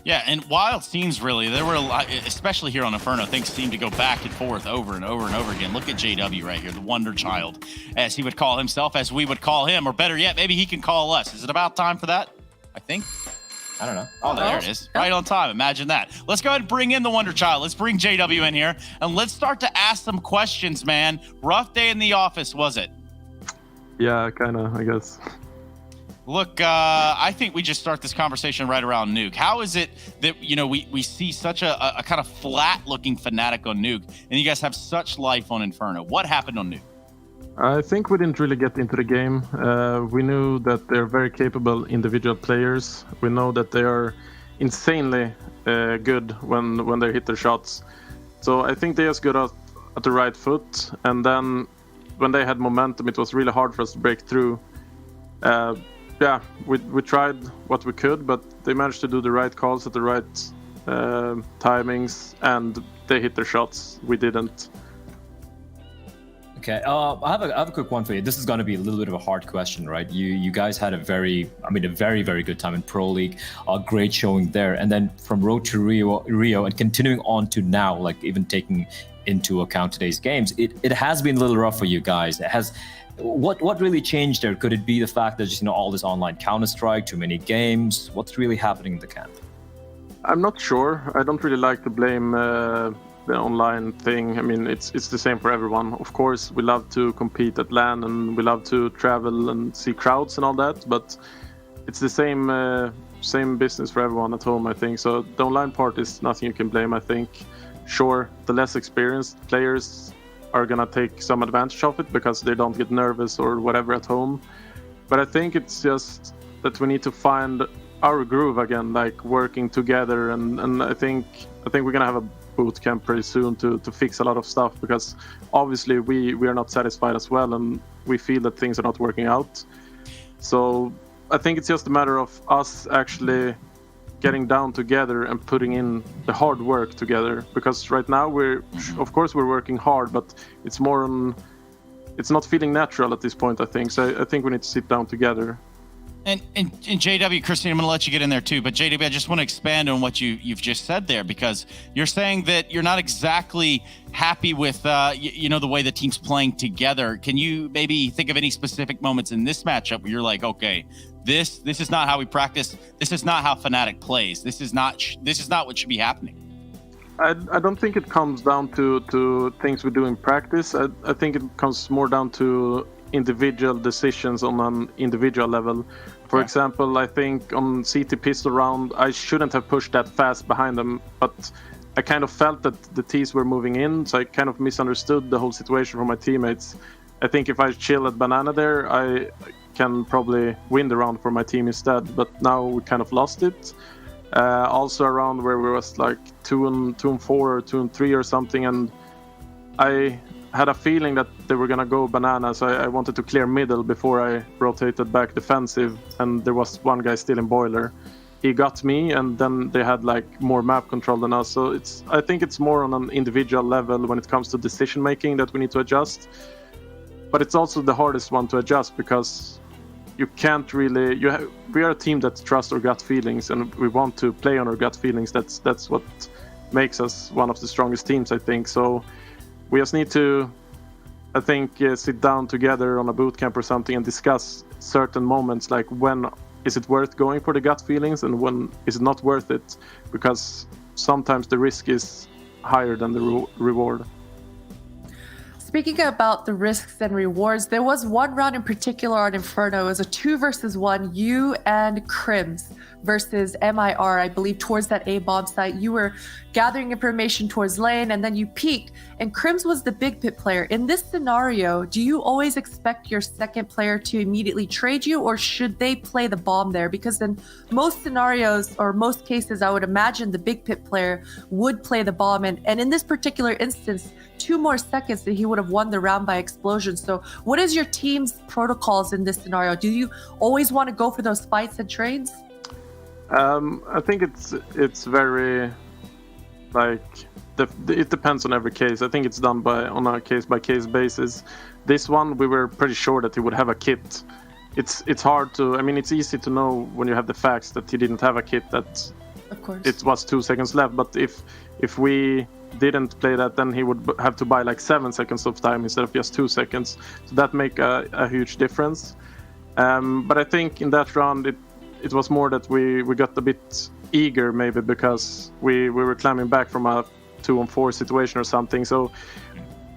S9: Yeah, and while it seems really, there were a lot, especially here on Inferno, things seem to go back and forth over and over and over again. Look at JW right here, the Wonder Child, as he would call himself, as we would call him, or better yet, maybe he can call us. Is it about time for that? I think.
S11: I don't know.
S9: Oh, there it is. Right on time. Imagine that. Let's go ahead and bring in the Wonder Child. Let's bring JW in here, and let's start to ask some questions, man. Rough day in the office, was it?
S16: Yeah, kind of, I guess.
S9: Look, I think we just start this conversation right around Nuke. How is it that, we see such a kind of flat-looking Fnatic on Nuke, and you guys have such life on Inferno? What happened on Nuke?
S16: I think we didn't really get into the game. We knew that they're very capable individual players. We know that they are insanely good when they hit their shots. So I think they just got out at the right foot, and then when they had momentum, it was really hard for us to break through. Yeah, we tried what we could, but they managed to do the right calls at the right timings, and they hit their shots. We didn't.
S11: Okay, I have a quick one for you. This is going to be a little bit of a hard question, right? You guys had a very, very good time in Pro League, a great showing there, and then from Road to Rio, and continuing on to now, like even taking into account today's games, it has been a little rough for you guys. It has. What really changed there? Could it be the fact that just all this online Counter-Strike, too many games? What's really happening in the camp?
S16: I'm not sure. I don't really like to blame the online thing. I mean, it's the same for everyone. Of course, we love to compete at LAN and we love to travel and see crowds and all that, but it's the same business for everyone at home, I think. So the online part is nothing you can blame, I think. Sure, the less experienced players are gonna take some advantage of it because they don't get nervous or whatever at home. But I think it's just that we need to find our groove again, like working together. And I think we're gonna have a boot camp pretty soon to fix a lot of stuff, because obviously we are not satisfied as well, and we feel that things are not working out. So I think it's just a matter of us actually getting down together and putting in the hard work together, because right now we're working hard, but it's not feeling natural at this point, I think. So I think we need to sit down together.
S9: And JW, Christine, I'm going to let you get in there too. But JW, I just want to expand on what you've just said there, because you're saying that you're not exactly happy with the way the team's playing together. Can you maybe think of any specific moments in this matchup where you're like, okay, this is not how we practice. This is not how Fnatic plays. This is not what should be happening.
S16: I don't think it comes down to things we do in practice. I think it comes more down to individual decisions on an individual level. For example, I think on CT pistol round, I shouldn't have pushed that fast behind them, but I kind of felt that the T's were moving in, so I kind of misunderstood the whole situation from my teammates. I think if I chill at banana there, I can probably win the round for my team instead, but now we kind of lost it. Also around where we was like 2-4 or 2-3 or something, and I had a feeling that they were gonna go banana, so I wanted to clear middle before I rotated back defensive, and there was one guy still in boiler. He got me, and then they had like more map control than us. So I think it's more on an individual level when it comes to decision making that we need to adjust. But it's also the hardest one to adjust, because you can't really. We are a team that trusts our gut feelings, and we want to play on our gut feelings. That's what makes us one of the strongest teams, I think. So we just need to, I think, sit down together on a boot camp or something and discuss certain moments, like when is it worth going for the gut feelings and when is it not worth it, because sometimes the risk is higher than the reward.
S10: Speaking about the risks and rewards, there was one round in particular on Inferno. It was a 2 versus 1, you and Crims versus MIR, I believe, towards that A-bomb site. You were gathering information towards lane, and then you peeked, and Crims was the big pit player. In this scenario, do you always expect your second player to immediately trade you, or should they play the bomb there? Because in most scenarios, or most cases, I would imagine the big pit player would play the bomb, and in this particular instance, 2 more seconds that he would have won the round by explosion. So what is your team's protocols in this scenario? Do you always want to go for those fights and trades?
S16: I think it's very, like, it depends on every case. I think it's done on a case-by-case basis. This one, we were pretty sure that he would have a kit. It's hard to, I mean, it's easy to know when you have the facts that he didn't have a kit, that
S10: of course
S16: it was 2 seconds left. But if we didn't play that, then he would have to buy like 7 seconds of time instead of just 2 seconds. So that make a huge difference. But I think in that round, it was more that we got a bit eager, maybe because we were climbing back from a 2-on-4 situation or something. So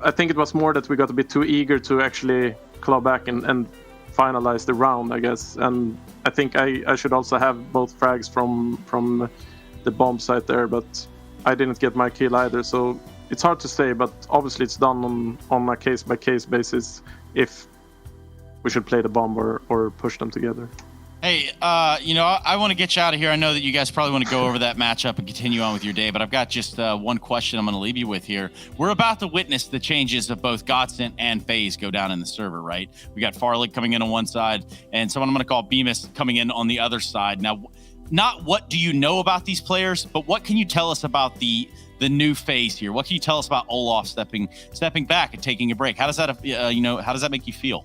S16: I think it was more that we got a bit too eager to actually claw back and finalize the round, I guess. And I think I should also have both frags from the bomb site there, but I didn't get my kill either. So it's hard to say, but obviously it's done on a case-by-case basis if we should play the bomb or push them together.
S9: Hey, I want to get you out of here. I know that you guys probably want to go over that matchup and continue on with your day, but I've got just one question I'm going to leave you with here. We're about to witness the changes of both Godsent and FaZe go down in the server, right? We got Farlig coming in on one side, and someone I'm going to call Bemis coming in on the other side. Now, not what do you know about these players, but what can you tell us about the new FaZe here? What can you tell us about Olaf stepping back and taking a break? How does that how does that make you feel?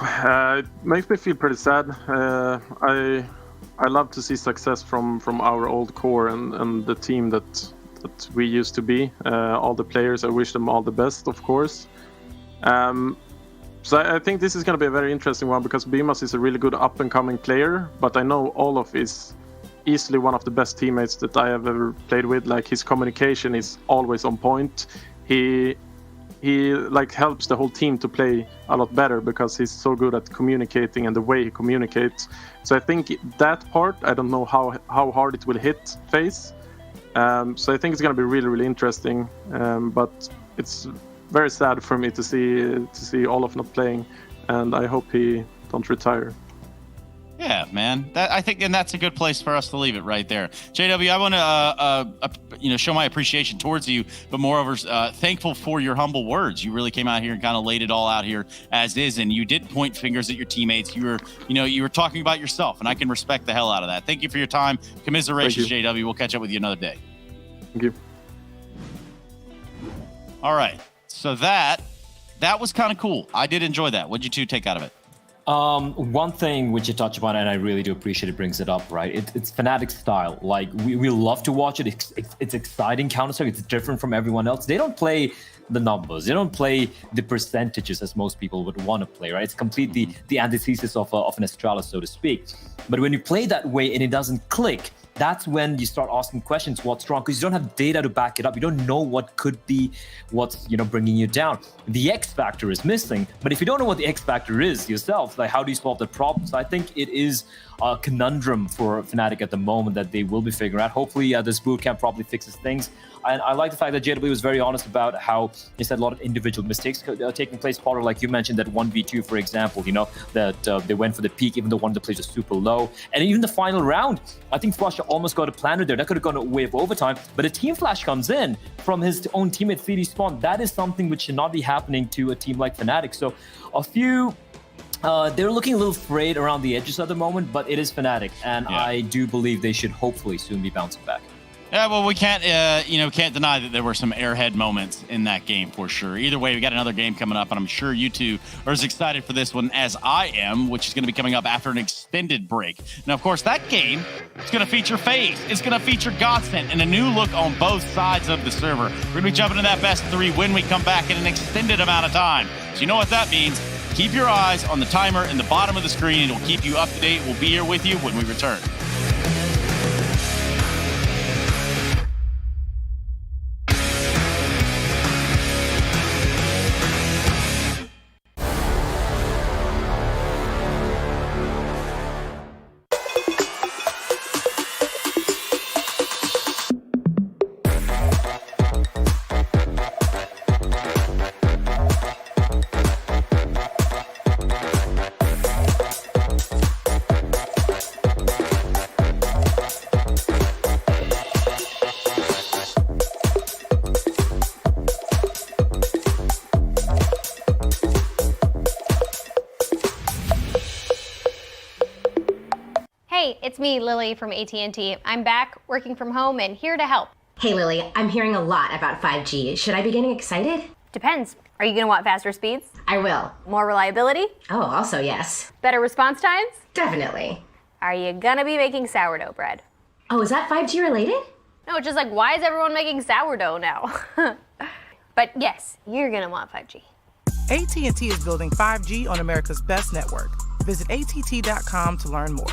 S16: It makes me feel pretty sad. I love to see success from our old core and the team that we used to be. All the players, I wish them all the best, of course. So I think this is going to be a very interesting one, because Bemis is a really good up-and-coming player, but I know Olaf is easily one of the best teammates that I have ever played with. Like, his communication is always on point. He like helps the whole team to play a lot better because he's so good at communicating and the way he communicates. So I think that part, I don't know how hard it will hit FaZe. So I think it's going to be really, really interesting. But it's very sad for me to see Olaf not playing, and I hope he don't retire.
S9: Yeah, man. I think, and that's a good place for us to leave it right there. JW, I want to, show my appreciation towards you, but moreover, thankful for your humble words. You really came out here and kind of laid it all out here as is, and you did point fingers at your teammates. You were talking about yourself, and I can respect the hell out of that. Thank you for your time. Commiserations, JW. We'll catch up with you another day.
S16: Thank you.
S9: All right. So that was kind of cool. I did enjoy that. What'd you two take out of it?
S11: One thing which you touch upon, and I really do appreciate it, brings it up, right? It's Fnatic's style. Like, we love to watch it. It's exciting Counter-Strike. It's different from everyone else. They don't play the numbers. They don't play the percentages as most people would want to play, right? It's completely the antithesis of an Astralis, so to speak. But when you play that way and it doesn't click, that's when you start asking questions, what's wrong? Because you don't have data to back it up. You don't know what could be what's, bringing you down. The X factor is missing. But if you don't know what the X factor is yourself, like, how do you solve that problem? So I think it is a conundrum for Fnatic at the moment that they will be figuring out. Hopefully this bootcamp probably fixes things. And I like the fact that JW was very honest about how he said a lot of individual mistakes taking place. Potter, like you mentioned, that 1v2, for example, that they went for the peak, even though one of the plays was super low. And even the final round, I think Flusha almost got a planter there. That could have gone away of overtime. But a team flash comes in from his own teammate, CD Spawn. That is something which should not be happening to a team like Fnatic. So a few... they're looking a little frayed around the edges at the moment, but it is Fnatic. And I do believe they should hopefully soon be bouncing back.
S9: Yeah, well, we can't, can't deny that there were some airhead moments in that game for sure. Either way, we got another game coming up, and I'm sure you two are as excited for this one as I am, which is going to be coming up after an extended break. Now, of course, that game is going to feature FaZe. It's going to feature Godsent and a new look on both sides of the server. We're going to be jumping into that best 3 when we come back in an extended amount of time. So you know what that means. Keep your eyes on the timer in the bottom of the screen. It will keep you up to date. We'll be here with you when we return.
S6: Hey, it's me, Lily from AT&T. I'm back, working from home, and here to help.
S7: Hey Lily, I'm hearing a lot about 5G. Should I be getting excited?
S6: Depends. Are you going to want faster speeds?
S7: I will.
S6: More reliability?
S7: Oh, also yes.
S6: Better response times?
S7: Definitely.
S6: Are you going to be making sourdough bread?
S7: Oh, is that 5G related?
S6: No, it's just like, why is everyone making sourdough now? But yes, you're going to want 5G.
S8: AT&T is building 5G on America's best network. Visit att.com to learn more.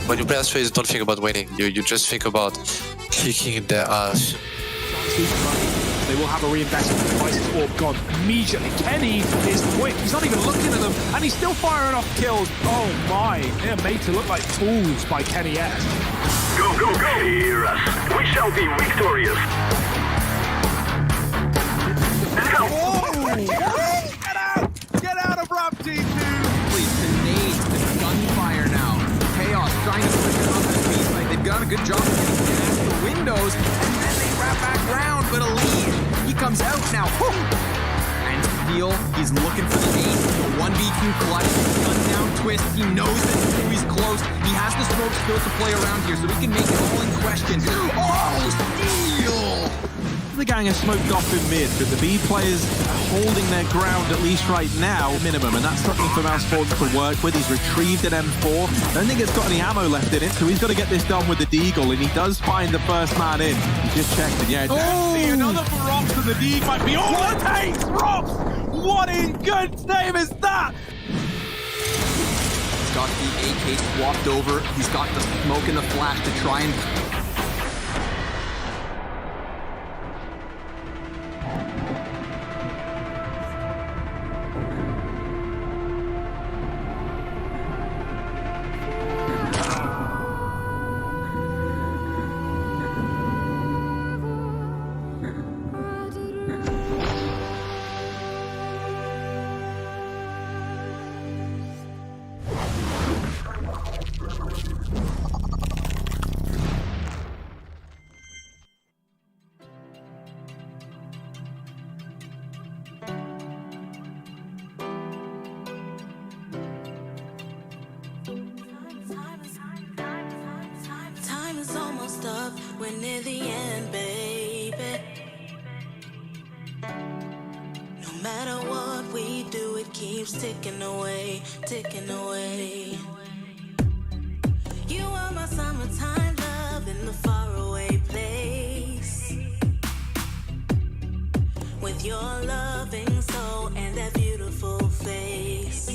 S17: When you play as FaZe, don't think about winning. You just think about kicking their ass.
S4: They will have a reinvestment. The device's orb gone immediately. Kenny is quick. He's not even looking at them, and he's still firing off kills. Oh my! They're made to look like tools by Kenny S.
S13: Go, go, go! Hear us. We shall be victorious. Now.
S3: Get out! Get out of Rob T2! Please, the nades, the gunfire now. Chaos trying to push it onto the B side. They've done a good job of getting past the windows, and then they wrap back round, but Elite, he comes out now. And Steel, he's looking for the ace, the 1v2 clutch, gun down twist, he knows that he's close, he has the smoke still to play around here, so he can make it all in question. Oh, Steel! The the gang are smoked off in mid, but the B players are holding their ground, at least right now, minimum, and that's something for Mousesports to work with. He's retrieved an M4. I don't think it's got any ammo left in it, so he's got to get this done with the Deagle, and he does find the first man in. He just checked, and yeah, see another for Rops, and the Deagle might be all it takes. Rops, what in good name is that?
S18: He's got the AK swapped over. He's got the smoke and the flash to try and...
S5: Time is almost up, we're near the end, baby. No matter what we do, it keeps ticking away, ticking away. You are my summertime love in the faraway place. With your loving soul and that beautiful face.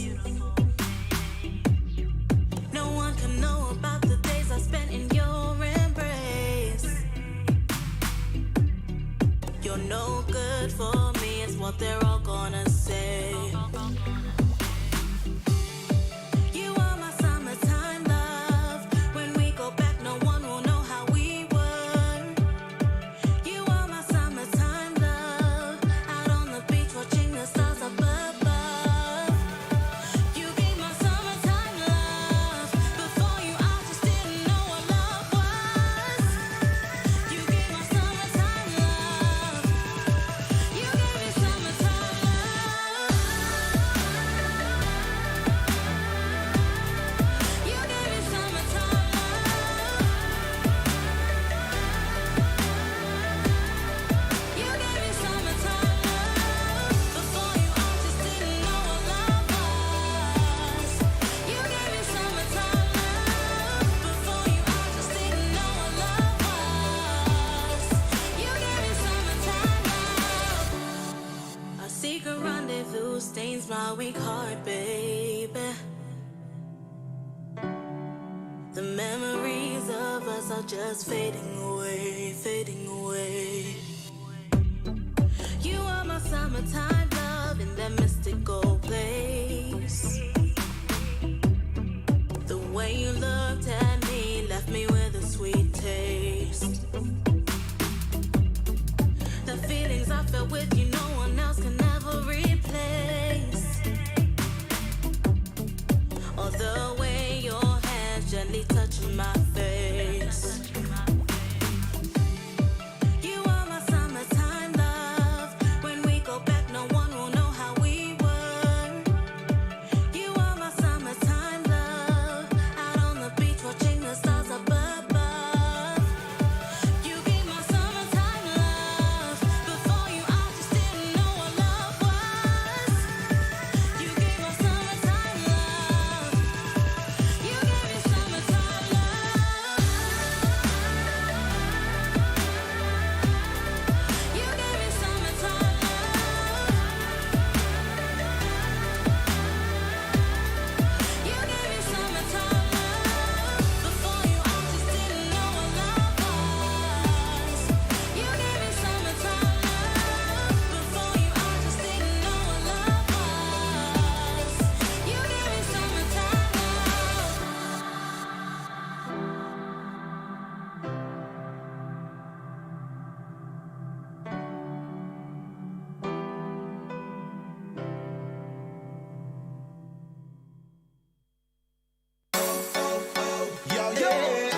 S5: No one can know about the days I spent in your embrace. You're no good for me, it's what they're all gonna say. You are my summertime love. When we go back, no one will know how we were. You are my summertime love. Out on the beach watching the stars up above. You gave my summertime love. Before you, I just didn't know what love was. You gave my summertime love. You gave me summertime love. You gave me summertime love. You gave me summertime love. Before you, I just didn't know what love was. You gave me summertime love. Before you, I just didn't know what love was. You gave me summertime love. Our secret rendezvous stains my weak heart, baby. The memories of us are just fading away, fading away. You are my summertime love in that mystical place. The way you looked at me left me with a sweet taste. The feelings I felt with you, no one else can ever replace. Or the way your hands gently touching my face. You are my summertime love. When we go back, no one will know how we were. You are my summertime love. Out on the beach watching the stars up above. You gave my summertime love. Before you, I just didn't know what love was. You gave my summertime love. You gave me summertime love. You gave me summertime love. You gave me summertime love. Before you, I just didn't know what love was. You gave me summertime love. Before you, I just didn't know what love was. You gave me summertime Yo, yeah.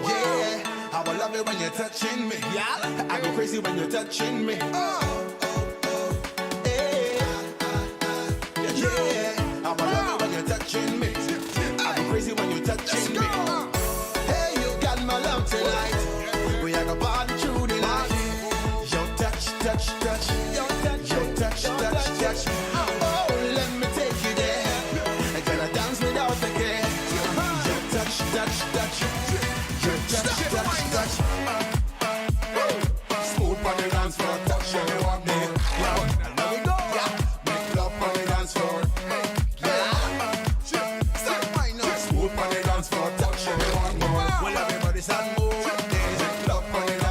S5: Yeah. I will love it when you're touching me. I go crazy when you're touching me.